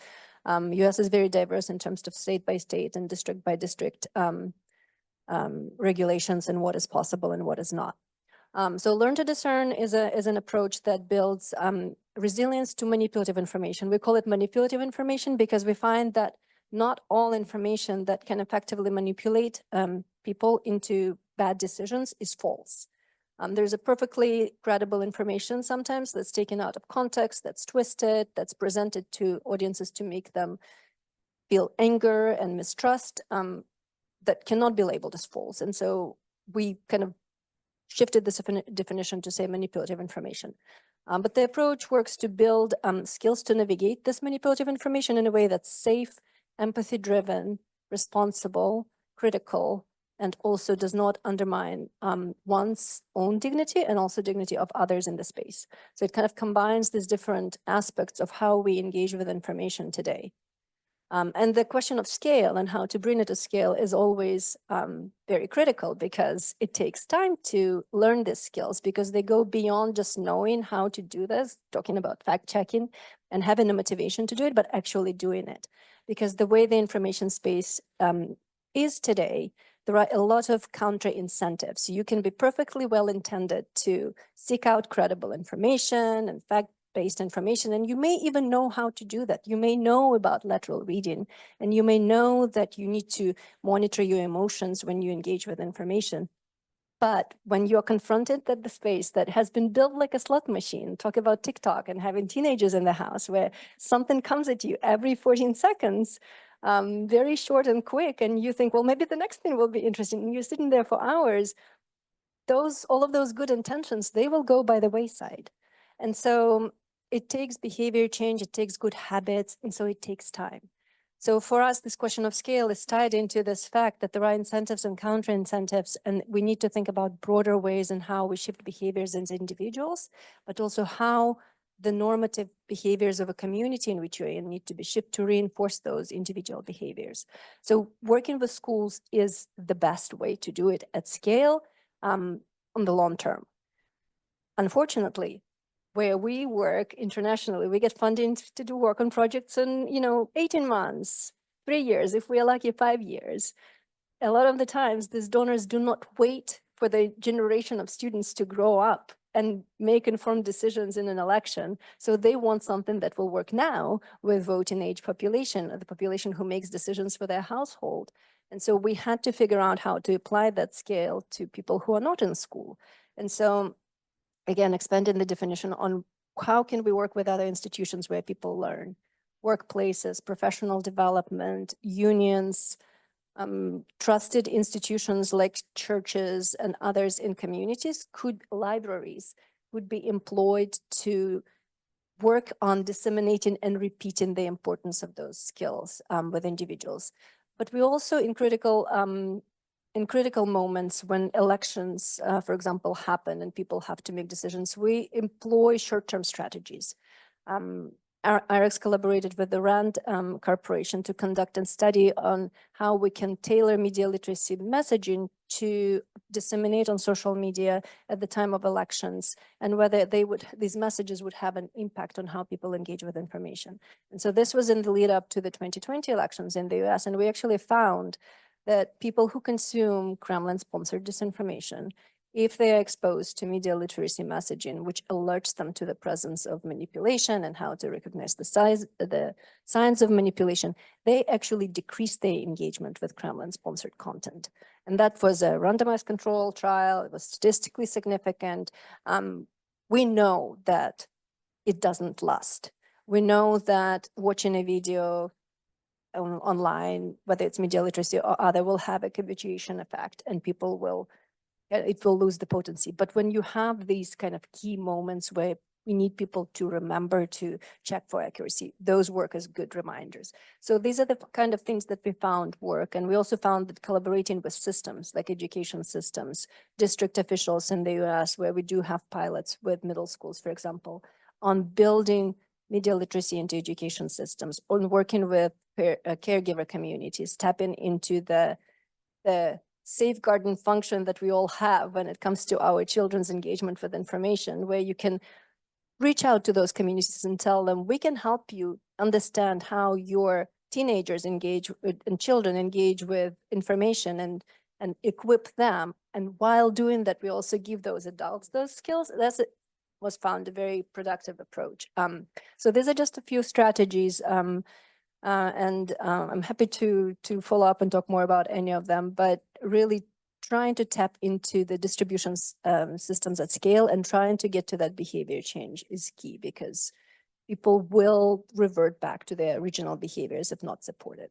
S10: US is very diverse in terms of state by state and district by district regulations and what is possible and what is not. So Learn to Discern is an approach that builds resilience to manipulative information. We call it manipulative information because we find that not all information that can effectively manipulate people into bad decisions is false. There's a perfectly credible information sometimes that's taken out of context, that's twisted, that's presented to audiences to make them feel anger and mistrust that cannot be labeled as false. And so we kind of shifted this definition to say manipulative information. But the approach works to build skills to navigate this manipulative information in a way that's safe, empathy-driven, responsible, critical, and also does not undermine one's own dignity and also dignity of others in the space. So it kind of combines these different aspects of how we engage with information today. And the question of scale and how to bring it to scale is always very critical, because it takes time to learn these skills, because they go beyond just knowing how to do this, talking about fact checking and having a motivation to do it, but actually doing it. Because the way the information space is today, there are a lot of counter incentives. You can be perfectly well intended to seek out credible information and fact-based information, and you may even know how to do that. You may know about lateral reading, and you may know that you need to monitor your emotions when you engage with information. But when you're confronted at the space that has been built like a slot machine, talk about TikTok and having teenagers in the house where something comes at you every 14 seconds, very short and quick, and you think, well, maybe the next thing will be interesting, and you're sitting there for hours, all of those good intentions, they will go by the wayside. And so it takes behavior change, it takes good habits, and so it takes time. So for us, this question of scale is tied into this fact that there are incentives and counter incentives, and we need to think about broader ways in how we shift behaviors as individuals, but also how the normative behaviors of a community in which you're in need to be shifted to reinforce those individual behaviors. So working with schools is the best way to do it at scale on the long term. Unfortunately, where we work internationally, we get funding to do work on projects in, 18 months, 3 years, if we are lucky, 5 years. A lot of the times, these donors do not wait for the generation of students to grow up and make informed decisions in an election. So they want something that will work now with voting age population, or the population who makes decisions for their household. And so we had to figure out how to apply that scale to people who are not in school. And so again, expanding the definition on how can we work with other institutions where people learn, workplaces, professional development, unions, trusted institutions like churches and others in communities, libraries would be employed to work on disseminating and repeating the importance of those skills with individuals. But we also in critical moments when elections, for example, happen and people have to make decisions, we employ short-term strategies. IREX collaborated with the RAND Corporation to conduct a study on how we can tailor media literacy messaging to disseminate on social media at the time of elections, and whether these messages would have an impact on how people engage with information. And so this was in the lead up to the 2020 elections in the US, and we actually found that people who consume Kremlin-sponsored disinformation, if they are exposed to media literacy messaging, which alerts them to the presence of manipulation and how to recognize the signs of manipulation, they actually decrease their engagement with Kremlin-sponsored content. And that was a randomized control trial. It was statistically significant. We know that it doesn't last. We know that watching a video online, whether it's media literacy or other, will have a habituation effect, and people will it will lose the potency. But when you have these kind of key moments where we need people to remember to check for accuracy, those work as good reminders. So these are the kind of things that we found work. And we also found that collaborating with systems like education systems, district officials in the US, where we do have pilots with middle schools, for example, on building media literacy into education systems, on working with caregiver communities, tapping into the safeguarding function that we all have when it comes to our children's engagement with information, where you can reach out to those communities and tell them, we can help you understand how your teenagers engage with, and children engage with information, and equip them. And while doing that, we also give those adults those skills. Was found a very productive approach. So these are just a few strategies. I'm happy to follow up and talk more about any of them, but really trying to tap into the distribution systems at scale and trying to get to that behavior change is key, because people will revert back to their original behaviors if not supported.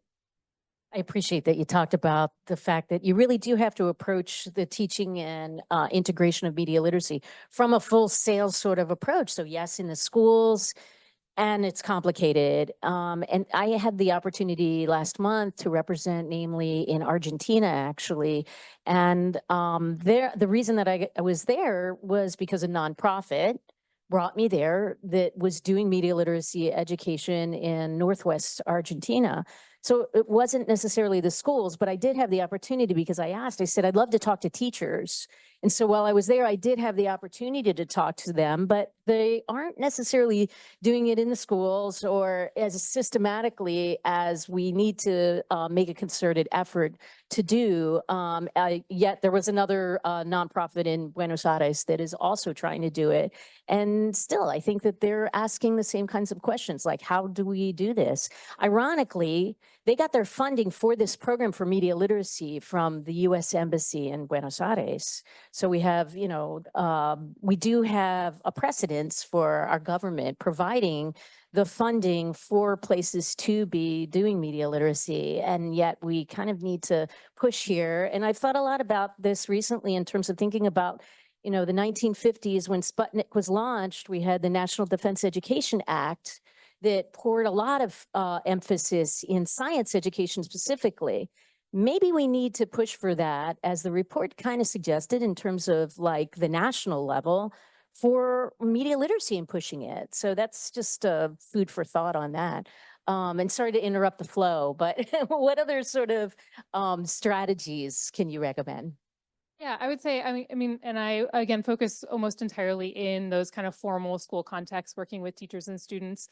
S9: I appreciate that you talked about the fact that you really do have to approach the teaching and integration of media literacy from a full sales sort of approach. So yes, in the schools, and it's complicated. And I had the opportunity last month to represent, namely in Argentina, actually. And the reason that I was there was because a nonprofit brought me there that was doing media literacy education in Northwest Argentina. So it wasn't necessarily the schools, but I did have the opportunity because I said, I'd love to talk to teachers. And so while I was there, I did have the opportunity to talk to them, but they aren't necessarily doing it in the schools or as systematically as we need to make a concerted effort to do. Yet there was another nonprofit in Buenos Aires that is also trying to do it. And still, I think that they're asking the same kinds of questions, like, how do we do this? Ironically, they got their funding for this program for media literacy from the U.S. Embassy in Buenos Aires. So we have, we do have a precedence for our government providing the funding for places to be doing media literacy. And yet we kind of need to push here. And I've thought a lot about this recently in terms of thinking about, the 1950s when Sputnik was launched, we had the National Defense Education Act that poured a lot of emphasis in science education specifically. Maybe we need to push for that, as the report kind of suggested, in terms of like the national level for media literacy and pushing it. So that's just food for thought on that. And sorry to interrupt the flow, but what other sort of strategies can you recommend?
S11: Yeah, I would say, I mean, and I, again, focus almost entirely in those kind of formal school contexts, working with teachers and students.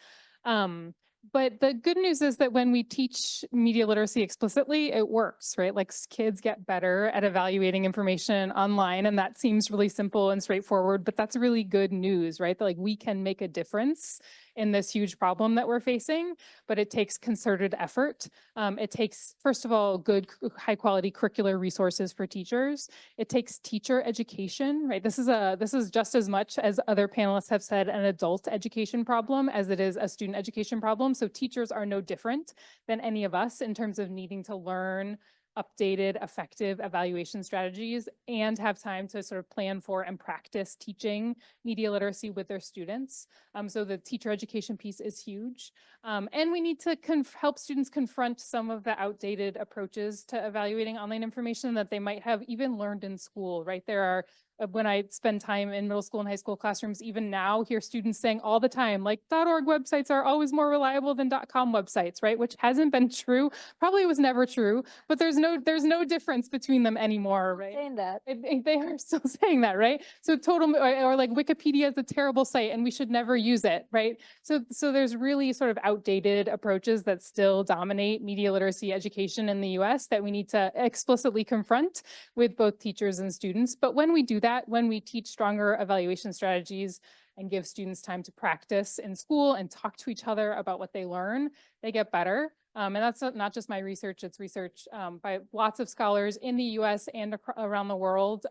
S11: But the good news is that when we teach media literacy explicitly, it works, right? Like kids get better at evaluating information online, and that seems really simple and straightforward, but that's really good news, right? That like we can make a difference in this huge problem that we're facing, but it takes concerted effort. It takes, first of all, good, high quality curricular resources for teachers. It takes teacher education, right? This is just as much, as other panelists have said, an adult education problem as it is a student education problem. So teachers are no different than any of us in terms of needing to learn updated, effective evaluation strategies and have time to sort of plan for and practice teaching media literacy with their students. So the teacher education piece is huge. And we need to help students confront some of the outdated approaches to evaluating online information that they might have even learned in school, right? There are, when I spend time in middle school and high school classrooms, even now hear students saying all the time, like .org websites are always more reliable than .com websites, right? Which hasn't been true. Probably was never true, but there's no difference between them anymore, right?
S10: Saying that.
S11: They are still saying that, right? So or like Wikipedia is a terrible site and we should never use it, right? So there's really sort of outdated approaches that still dominate media literacy education in the US that we need to explicitly confront with both teachers and students. But when we do that, when we teach stronger evaluation strategies and give students time to practice in school and talk to each other about what they learn, they get better. And that's not just my research, it's research by lots of scholars in the US and around the world,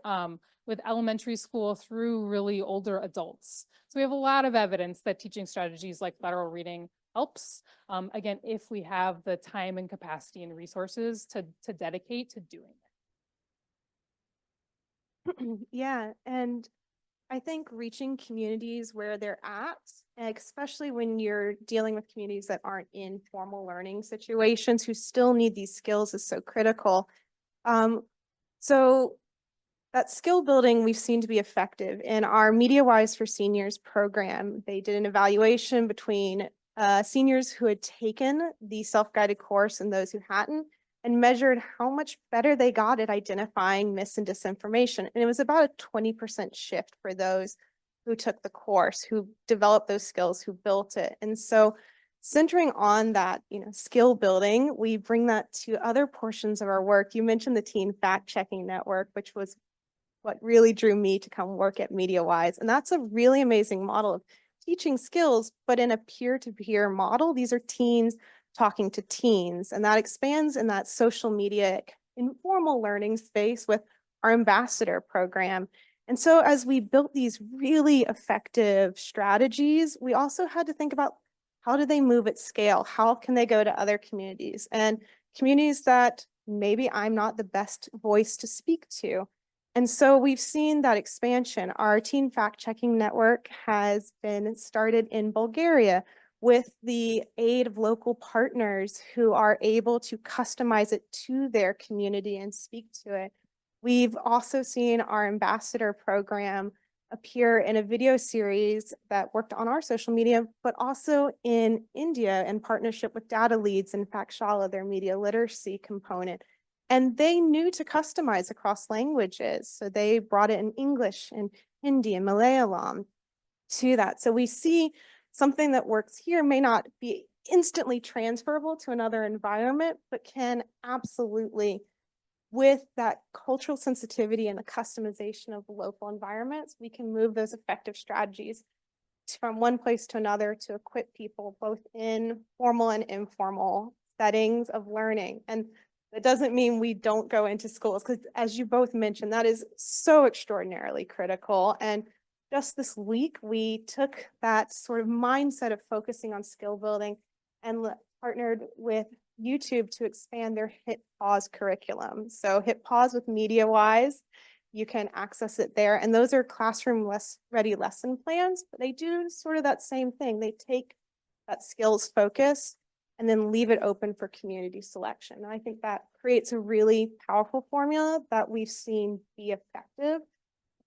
S11: with elementary school through really older adults. So we have a lot of evidence that teaching strategies like lateral reading helps, again, if we have the time and capacity and resources to dedicate to doing it.
S12: Yeah, and I think reaching communities where they're at, especially when you're dealing with communities that aren't in formal learning situations who still need these skills, is so critical. So that skill building we've seen to be effective. In our MediaWise for Seniors program, they did an evaluation between seniors who had taken the self-guided course and those who hadn't, and measured how much better they got at identifying mis and disinformation. And it was about a 20% shift for those who took the course, who developed those skills, who built it. And so centering on that, skill building, we bring that to other portions of our work. You mentioned the Teen Fact Checking Network, which was what really drew me to come work at MediaWise. And that's a really amazing model of teaching skills, but in a peer-to-peer model. These are teens talking to teens, and that expands in that social media informal learning space with our ambassador program. And so as we built these really effective strategies, we also had to think about, how do they move at scale? How can they go to other communities, and communities that maybe I'm not the best voice to speak to? And so we've seen that expansion. Our Teen Fact Checking Network has been started in Bulgaria with the aid of local partners who are able to customize it to their community and speak to it. We've also seen our ambassador program appear in a video series that worked on our social media, but also in India in partnership with Data Leads and Fakshala, their media literacy component. And they knew to customize across languages. So they brought it in English and Hindi and Malayalam to that. So we see something that works here may not be instantly transferable to another environment, but can absolutely, with that cultural sensitivity and the customization of local environments, we can move those effective strategies from one place to another to equip people both in formal and informal settings of learning. And that doesn't mean we don't go into schools, because as you both mentioned, that is so extraordinarily critical. And just this week, we took that sort of mindset of focusing on skill building and partnered with YouTube to expand their Hit Pause curriculum. So Hit Pause with MediaWise, you can access it there. And those are classroom ready lesson plans, but they do sort of that same thing. They take that skills focus and then leave it open for community selection. And I think that creates a really powerful formula that we've seen be effective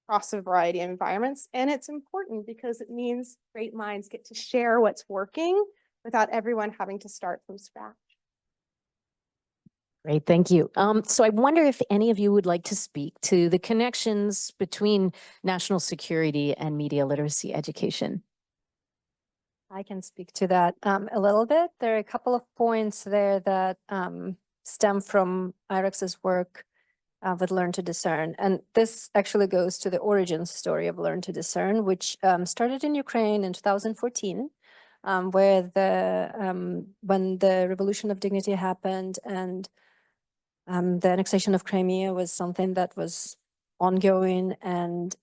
S12: across a variety of environments. And it's important because it means great minds get to share what's working without everyone having to start from scratch.
S9: Great, thank you. So I wonder if any of you would like to speak to the connections between national security and media literacy education.
S10: I can speak to that a little bit. There are a couple of points there that stem from IREX's work with Learn to Discern. And this actually goes to the origin story of Learn to Discern, which started in Ukraine in 2014, where when the Revolution of Dignity happened and the annexation of Crimea was something that was ongoing. And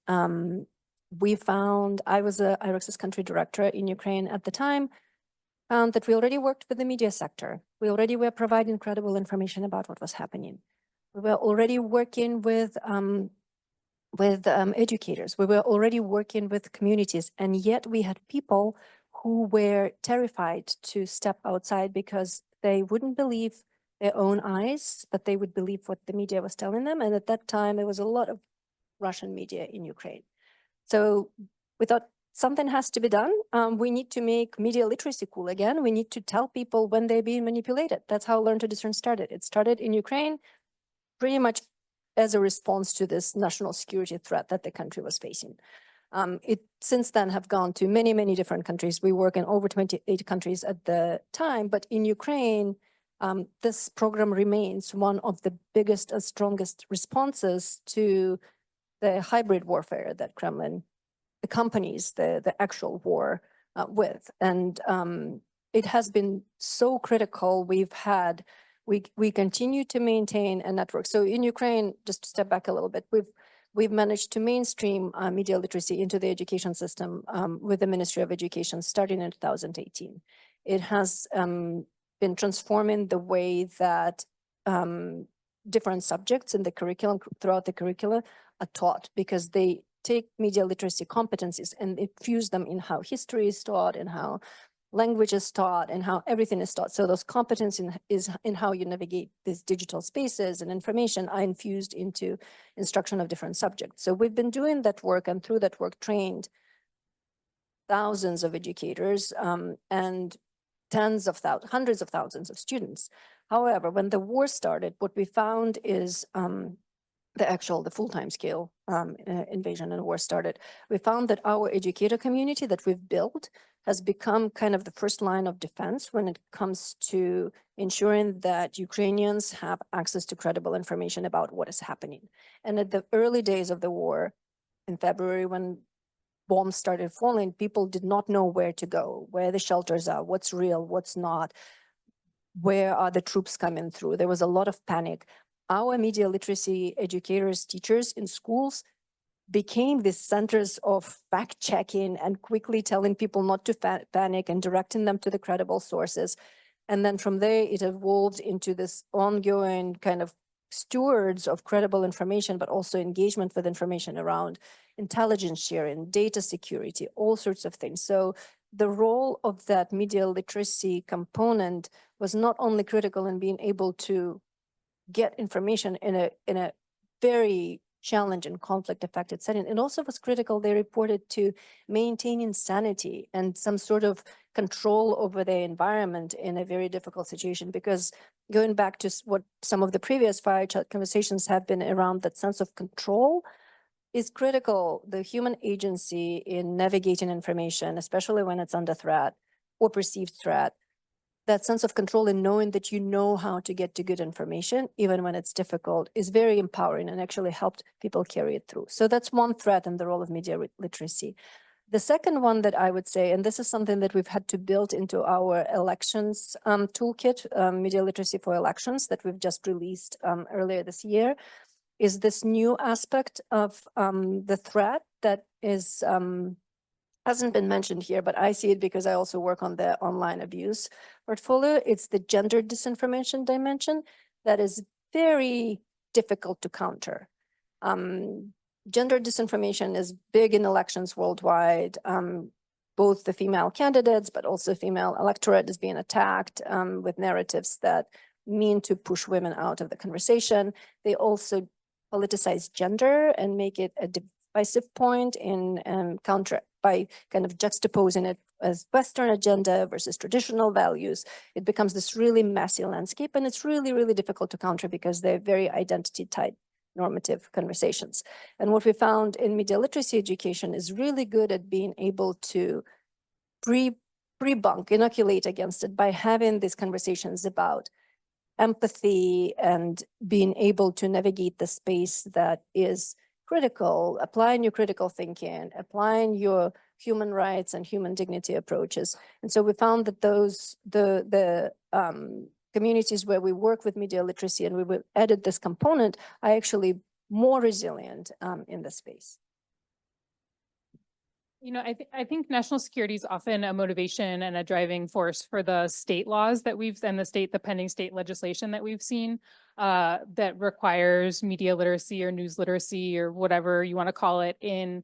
S10: we found, I was IREX's country director in Ukraine at the time, found that we already worked with the media sector. We already were providing credible information about what was happening. We were already working with educators. We were already working with communities, and yet we had people who were terrified to step outside because they wouldn't believe their own eyes, but they would believe what the media was telling them. And at that time, there was a lot of Russian media in Ukraine. So we thought something has to be done. We need to make media literacy cool again. We need to tell people when they're being manipulated. That's how Learn to Discern started. It started in Ukraine pretty much as a response to this national security threat that the country was facing. It since then have gone to many, many different countries. We work in over 28 countries at the time, but in Ukraine, this program remains one of the biggest and strongest responses to the hybrid warfare that Kremlin accompanies the actual war with. And it has been so critical. We continue to maintain a network. So in Ukraine, just to step back a little bit, we've managed to mainstream media literacy into the education system with the Ministry of Education starting in 2018. It has been transforming the way that different subjects in the curriculum, throughout the curricula, are taught, because they take media literacy competencies and infuse them in how history is taught and how language is taught and how everything is taught. So those competencies is in how you navigate these digital spaces and information are infused into instruction of different subjects. So we've been doing that work, and through that work trained thousands of educators and hundreds of thousands of students. However, when the war started, what we found is the full-time scale invasion and war started, we found that our educator community that we've built has become kind of the first line of defense when it comes to ensuring that Ukrainians have access to credible information about what is happening. And at the early days of the war, in February, when bombs started falling, people did not know where to go, where the shelters are, what's real, what's not, where are the troops coming through. There was a lot of panic. Our media literacy educators, teachers in schools became these centers of fact checking and quickly telling people not to panic and directing them to the credible sources. And then from there, it evolved into this ongoing kind of stewards of credible information, but also engagement with information around intelligence sharing, data security, all sorts of things. So the role of that media literacy component was not only critical in being able to get information in a very challenging, conflict-affected setting. It also was critical, they reported, to maintaining sanity and some sort of control over their environment in a very difficult situation. Because going back to what some of the previous fire chat conversations have been around, that sense of control is critical. The human agency in navigating information, especially when it's under threat or perceived threat, that sense of control in knowing that you know how to get to good information, even when it's difficult, is very empowering and actually helped people carry it through. So that's one threat in the role of media literacy. The second one that I would say, and this is something that we've had to build into our elections toolkit, media literacy for elections, that we've just released earlier this year, is this new aspect of the threat that is hasn't been mentioned here, but I see it because I also work on the online abuse portfolio. It's the gender disinformation dimension that is very difficult to counter. Gender disinformation is big in elections worldwide. Both the female candidates, but also female electorate is being attacked with narratives that mean to push women out of the conversation. They also politicize gender and make it a divisive point in counter by kind of juxtaposing it as Western agenda versus traditional values. It becomes this really messy landscape, and it's really, really difficult to counter because they're very identity-tied normative conversations. And what we found in media literacy education is really good at being able to pre-bunk, inoculate against it by having these conversations about empathy and being able to navigate the space that is critical, applying your critical thinking, applying your human rights and human dignity approaches. And so we found that the communities where we work with media literacy and we added this component are actually more resilient in the space.
S11: You know, I think national security is often a motivation and a driving force for the state laws that the pending state legislation that we've seen. that requires media literacy or news literacy or whatever you want to call it in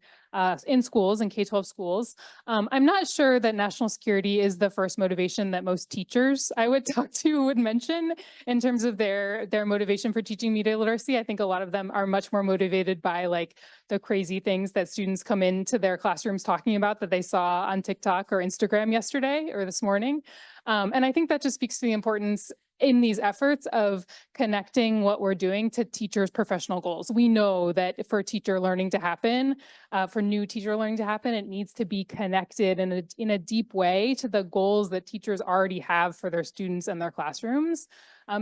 S11: schools, in K-12 schools. I'm not sure that national security is the first motivation that most teachers I would talk to would mention in terms of their motivation for teaching media literacy. I think a lot of them are much more motivated by like the crazy things that students come into their classrooms talking about that they saw on TikTok or Instagram yesterday or this morning. And I think that just speaks to the importance in these efforts of connecting what we're doing to teachers' professional goals. We know that for teacher learning to happen, for new teacher learning to happen, it needs to be connected in a deep way to the goals that teachers already have for their students and their classrooms.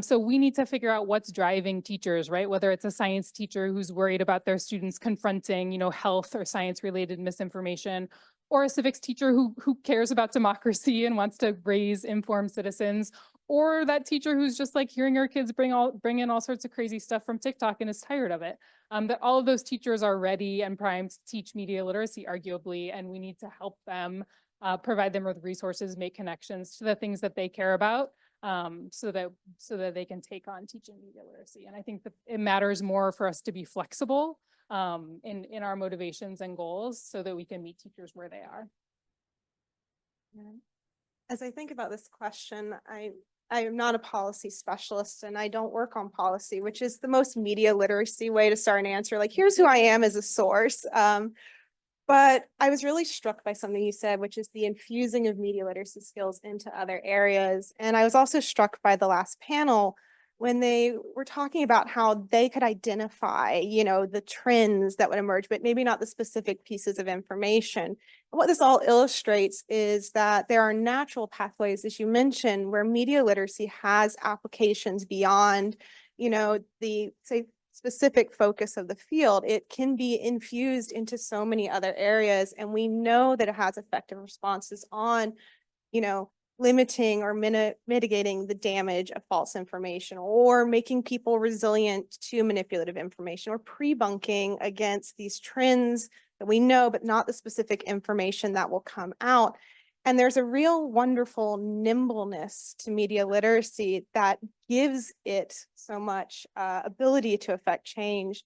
S11: So we need to figure out what's driving teachers, right? Whether it's a science teacher who's worried about their students confronting, health or science related misinformation, or a civics teacher who cares about democracy and wants to raise informed citizens, or that teacher who's just like hearing her kids bring in all sorts of crazy stuff from TikTok and is tired of it. That all of those teachers are ready and primed to teach media literacy, arguably, and we need to help them, provide them with resources, make connections to the things that they care about, so that they can take on teaching media literacy. And I think that it matters more for us to be flexible in our motivations and goals so that we can meet teachers where they are.
S12: As I think about this question, I am not a policy specialist and I don't work on policy, which is the most media literacy way to start an answer. Like, here's who I am as a source. But I was really struck by something you said, which is the infusing of media literacy skills into other areas. And I was also struck by the last panel when they were talking about how they could identify, the trends that would emerge, but maybe not the specific pieces of information. And what this all illustrates is that there are natural pathways, as you mentioned, where media literacy has applications beyond, the, say, specific focus of the field. It can be infused into so many other areas. And we know that it has effective responses on, limiting or mitigating the damage of false information, or making people resilient to manipulative information, or pre-bunking against these trends that we know, but not the specific information that will come out. And there's a real wonderful nimbleness to media literacy that gives it so much ability to affect change.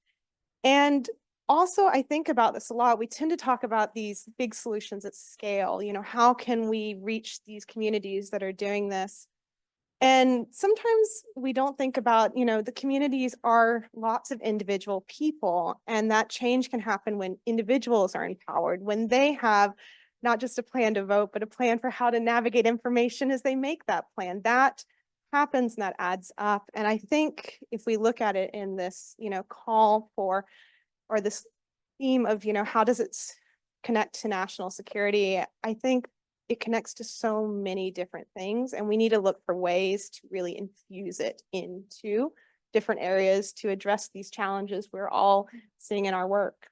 S12: And also, I think about this a lot. We tend to talk about these big solutions at scale. How can we reach these communities that are doing this? And sometimes we don't think about, the communities are lots of individual people, and that change can happen when individuals are empowered, when they have not just a plan to vote, but a plan for how to navigate information as they make that plan. That happens and that adds up. And I think if we look at it in this, call for, or this theme of, how does it connect to national security? I think it connects to so many different things, and we need to look for ways to really infuse it into different areas to address these challenges we're all seeing in our work.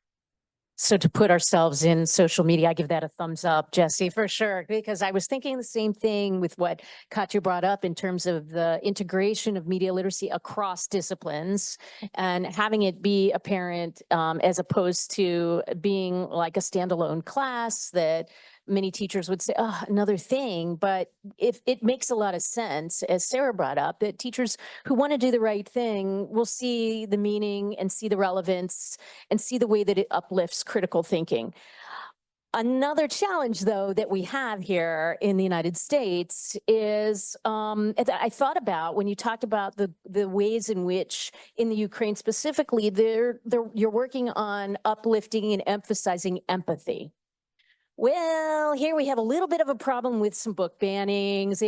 S9: So to put ourselves in social media, I give that a thumbs up, Jesse, for sure, because I was thinking the same thing with what Katya brought up in terms of the integration of media literacy across disciplines and having it be apparent as opposed to being like a standalone class that many teachers would say, oh, another thing. But if it makes a lot of sense, as Sarah brought up, that teachers who want to do the right thing will see the meaning and see the relevance and see the way that it uplifts critical thinking. Another challenge, though, that we have here in the United States is I thought about when you talked about the ways in which in the Ukraine specifically, you're working on uplifting and emphasizing empathy. Well, here we have a little bit of a problem with some book bannings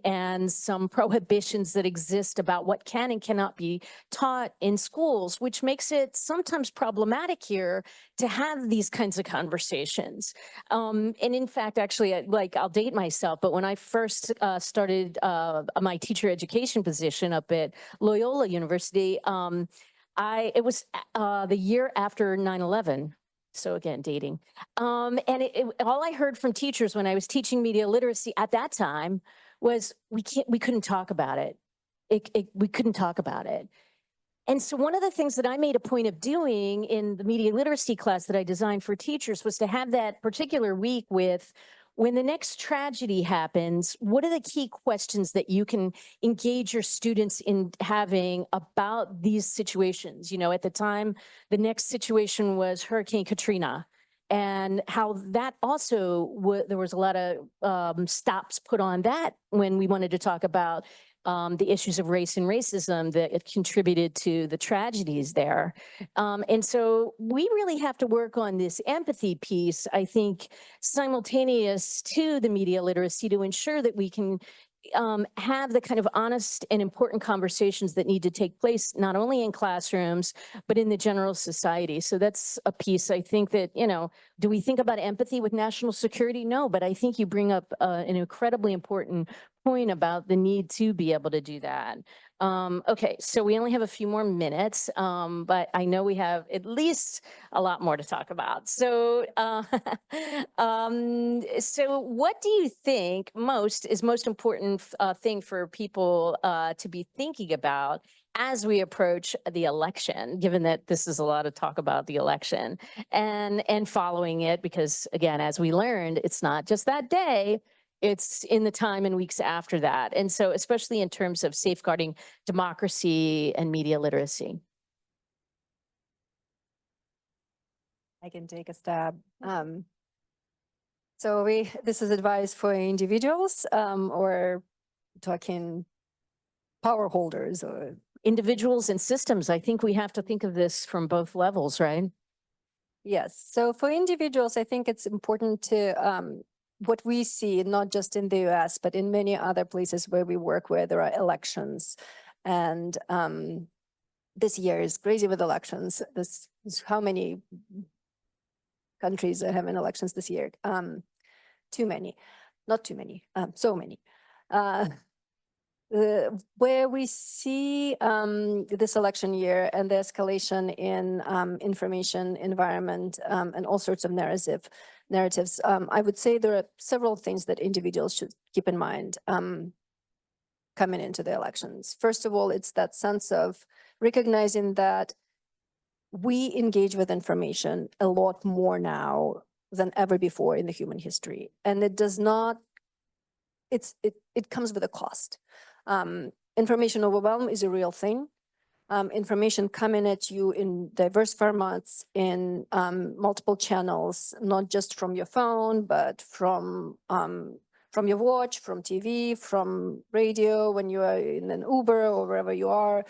S9: and some prohibitions that exist about what can and cannot be taught in schools, which makes it sometimes problematic here to have these kinds of conversations. And in fact, actually, I'll date myself, but when I first started my teacher education position up at Loyola University, it was the year after 9/11. So again, dating. And all I heard from teachers when I was teaching media literacy at that time was we couldn't talk about it. We couldn't talk about it. And so one of the things that I made a point of doing in the media literacy class that I designed for teachers was to have that particular week with when the next tragedy happens, what are the key questions that you can engage your students in having about these situations? You know, at the time, the next situation was Hurricane Katrina, and how that also, there was a lot of stops put on that when we wanted to talk about the issues of race and racism that it contributed to the tragedies there. And so we really have to work on this empathy piece, I think, simultaneous to the media literacy to ensure that we can have the kind of honest and important conversations that need to take place, not only in classrooms, but in the general society. So that's a piece I think that, you know, do we think about empathy with national security? No, but I think you bring up an incredibly important point about the need to be able to do that. Okay, so we only have a few more minutes, but I know we have at least a lot more to talk about. So, so what do you think is most important thing for people to be thinking about as we approach the election, given that this is a lot of talk about the election and following it, because again, as we learned, it's not just that day, it's in the time and weeks after that. And so especially in terms of safeguarding democracy and media literacy.
S10: I can take a stab. So this is advice for individuals or talking power holders or
S9: Individuals and systems. I think we have to think of this from both levels, right?
S10: yes. So for individuals, I think it's important to what we see, not just in the US, but in many other places where we work, where there are elections. And this year is crazy with elections. This is how many countries are having elections this year? Too many, not too many, so many. Where we see this election year and the escalation in information environment and all sorts of narratives, I would say there are several things that individuals should keep in mind coming into the elections. First of all, it's that sense of recognizing that we engage with information a lot more now than ever before in the human history. And it does not, it comes with a cost. Information overwhelm is a real thing. Information coming at you in diverse formats, in multiple channels, not just from your phone, but from your watch, from TV, from radio, when you are in an Uber or wherever you are.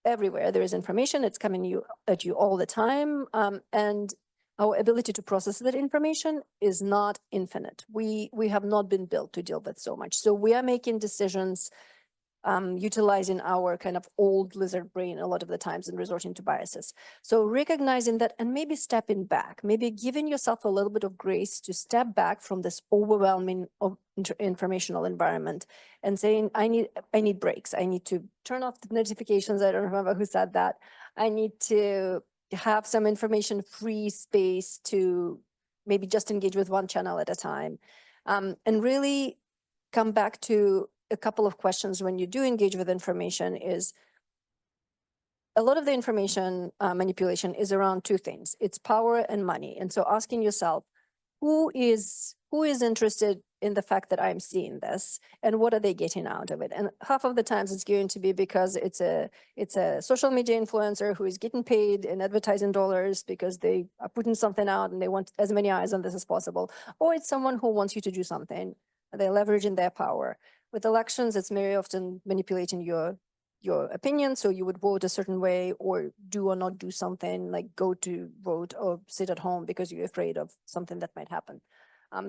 S10: Everywhere there is information, it's coming at you all the time. And our ability to process that information is not infinite. We have not been built to deal with so much. So we are making decisions utilizing our kind of old lizard brain a lot of the times and resorting to biases. So recognizing that and maybe stepping back, maybe giving yourself a little bit of grace to step back from this overwhelming informational environment and saying, I need breaks. I need to turn off the notifications. I don't remember who said that. I need to have some information free space to maybe just engage with one channel at a time. And really come back to a couple of questions when you do engage with information is a lot of the information manipulation is around two things. It's power and money. And so asking yourself, who is interested in the fact that I'm seeing this and what are they getting out of it? And half of the times it's going to be because it's a social media influencer who is getting paid in advertising dollars because they are putting something out and they want as many eyes on this as possible. Or it's someone who wants you to do something. They're leveraging their power. With elections, it's very often manipulating your opinion. So you would vote a certain way or do or not do something like go to vote or sit at home because you're afraid of something that might happen.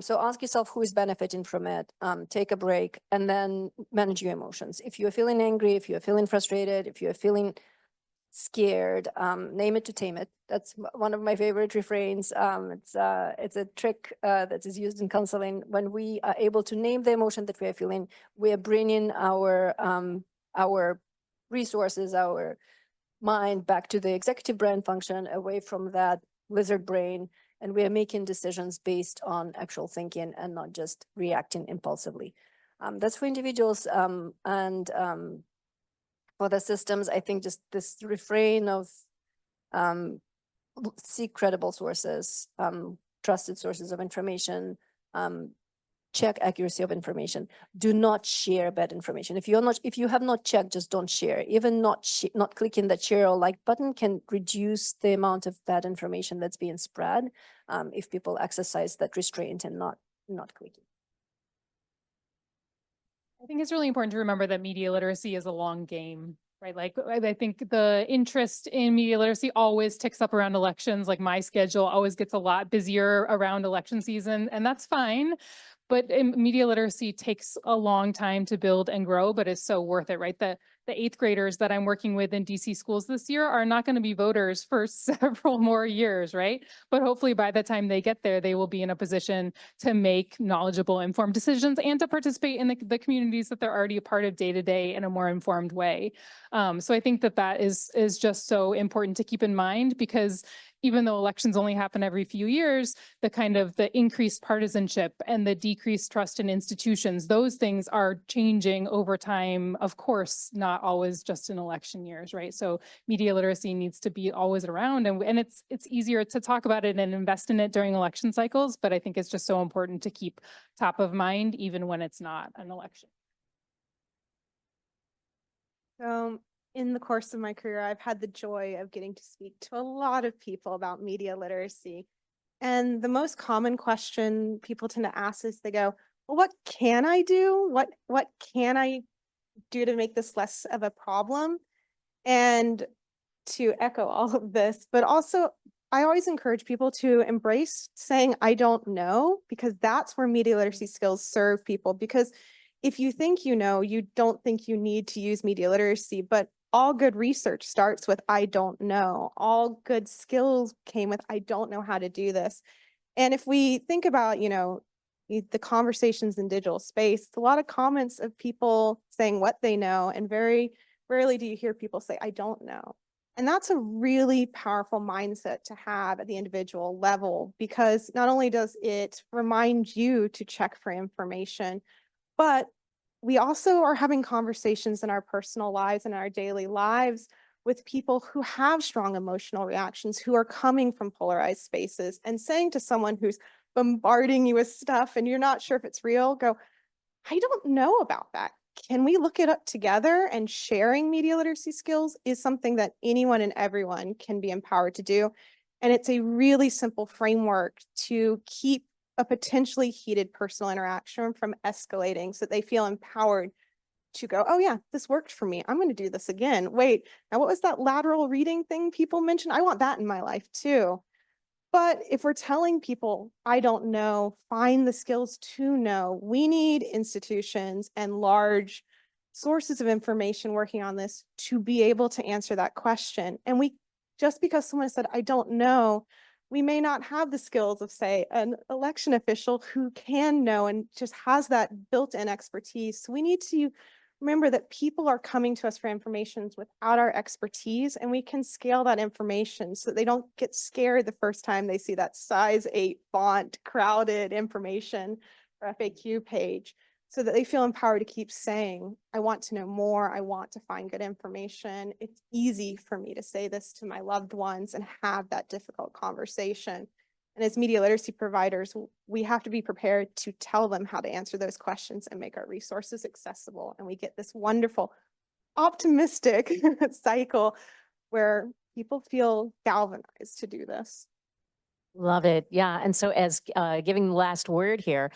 S10: So ask yourself who is benefiting from it, take a break, and then manage your emotions. If you're feeling angry, if you're feeling frustrated, if you're feeling scared, name it to tame it. That's one of my favorite refrains. It's a trick that is used in counseling. When we are able to name the emotion that we are feeling, we are bringing our resources, our mind back to the executive brain function, away from that lizard brain, and we are making decisions based on actual thinking and not just reacting impulsively. That's for individuals, and for the systems, I think just this refrain of seek credible sources, trusted sources of information, check accuracy of information. Do not share bad information. If you have not checked, just don't share. Even not clicking that share or like button can reduce the amount of bad information that's being spread if people exercise that restraint and not clicking.
S11: I think it's really important to remember that media literacy is a long game, right? Like, I think the interest in media literacy always ticks up around elections. Like my schedule always gets a lot busier around election season, and that's fine. But media literacy takes a long time to build and grow, but it's so worth it, right? The 8th graders that I'm working with in DC schools this year are not going to be voters for several more years, right? But hopefully by the time they get there, they will be in a position to make knowledgeable, informed decisions and to participate in the communities that they're already a part of day to day in a more informed way. So I think that is just so important to keep in mind, because even though elections only happen every few years, the increased partisanship and the decreased trust in institutions, those things are changing over time. Of course, not always just in election years, right? So media literacy needs to be always around, and it's easier to talk about it and invest in it during election cycles, but I think it's just so important to keep top of mind even when it's not an election.
S12: So in the course of my career, I've had the joy of getting to speak to a lot of people about media literacy. And the most common question people tend to ask is they go, well, what can I do? What can I do to make this less of a problem? And to echo all of this, but also I always encourage people to embrace saying, I don't know, because that's where media literacy skills serve people. Because if you think you know, you don't think you need to use media literacy, but all good research starts with, I don't know. All good skills came with, I don't know how to do this. And if we think about, the conversations in digital space, it's a lot of comments of people saying what they know, and very rarely do you hear people say, I don't know. And that's a really powerful mindset to have at the individual level, because not only does it remind you to check for information, but we also are having conversations in our personal lives and our daily lives with people who have strong emotional reactions, who are coming from polarized spaces, and saying to someone who's bombarding you with stuff and you're not sure if it's real, go, I don't know about that. Can we look it up together? And sharing media literacy skills is something that anyone and everyone can be empowered to do. And it's a really simple framework to keep a potentially heated personal interaction from escalating, so that they feel empowered to go, oh yeah, this worked for me. I'm going to do this again. Wait, now what was that lateral reading thing people mentioned? I want that in my life too. But if we're telling people, I don't know, find the skills to know, we need institutions and large sources of information working on this to be able to answer that question. And just because someone said, I don't know, we may not have the skills of, say, an election official who can know and just has that built-in expertise. So we need to remember that people are coming to us for information without our expertise, and we can scale that information so that they don't get scared the first time they see that size 8 font crowded information or FAQ page, so that they feel empowered to keep saying, I want to know more, I want to find good information. It's easy for me to say this to my loved ones and have that difficult conversation. And as media literacy providers, we have to be prepared to tell them how to answer those questions and make our resources accessible. And we get this wonderful, optimistic cycle where people feel galvanized to do this.
S9: Love it. Yeah. And so as giving the last word here,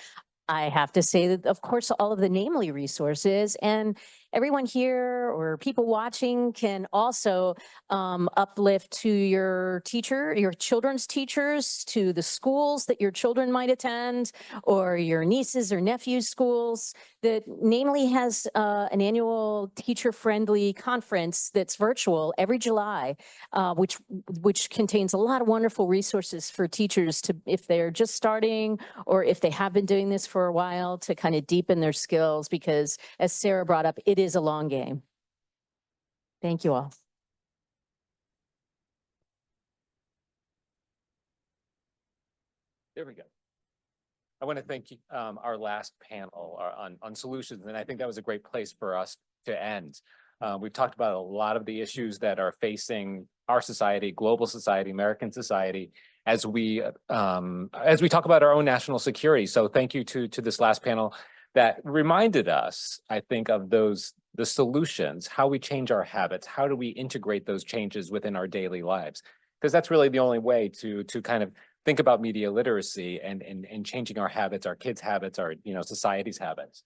S9: I have to say that, of course, all of the NAMLE resources and everyone here or people watching can also uplift to your teacher, your children's teachers, to the schools that your children might attend, or your nieces or nephews' schools. That NAMLE has an annual teacher-friendly conference that's virtual every July, which contains a lot of wonderful resources for teachers to, if they're just starting or if they have been doing this for a while, to kind of deepen their skills, because as Sarah brought up, it is a long game. Thank you all.
S1: There we go. I want to thank you, our last panel on solutions, and I think that was a great place for us to end. We've talked about a lot of the issues that are facing our society, global society, American society, as we talk about our own national security. So thank you to this last panel that reminded us, I think, of the solutions, how we change our habits, how do we integrate those changes within our daily lives? Because that's really the only way to kind of think about media literacy and changing our habits, our kids' habits, our society's habits.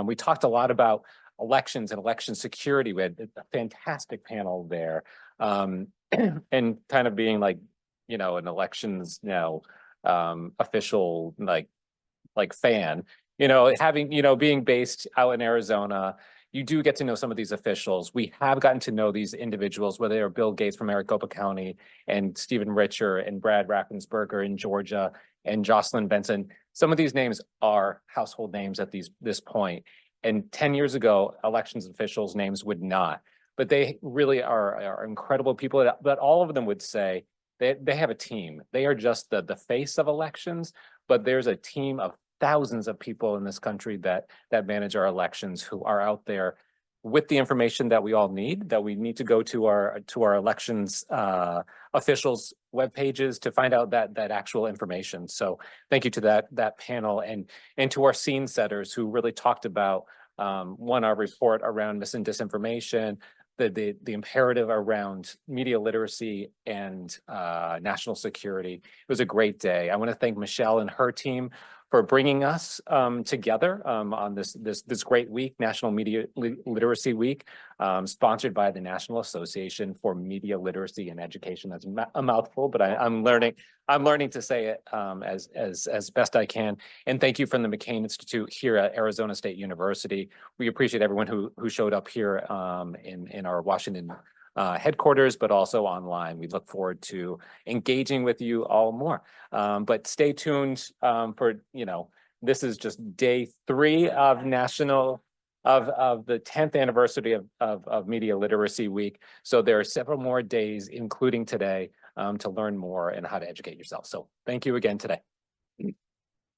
S1: We talked a lot about elections and election security. We had a fantastic panel there, and kind of being like, an elections official like fan. Being based out in Arizona, you do get to know some of these officials. We have gotten to know these individuals, whether they're Bill Gates from Maricopa County and Stephen Richer and Brad Raffensperger in Georgia and Jocelyn Benson. Some of these names are household names at this point. And 10 years ago, elections officials' names would not. But they really are incredible people. But all of them would say they have a team. They are just the face of elections, but there's a team of thousands of people in this country that manage our elections, who are out there with the information that we all need, that we need to go to our elections officials' web pages to find out that actual information. So thank you to that panel and to our scene setters who really talked about our report around mis and disinformation, the imperative around media literacy and national security. It was a great day. I want to thank Michelle and her team for bringing us together on this great week, National Media Literacy Week, sponsored by the National Association for Media Literacy and Education. That's a mouthful, but I'm learning to say it as best I can. And thank you from the McCain Institute here at Arizona State University. We appreciate everyone who showed up here in our Washington headquarters, but also online. We look forward to engaging with you all more. But stay tuned for, this is just day 3 of of the 10th anniversary of Media Literacy Week. So there are several more days, including today, to learn more and how to educate yourself. So thank you again today.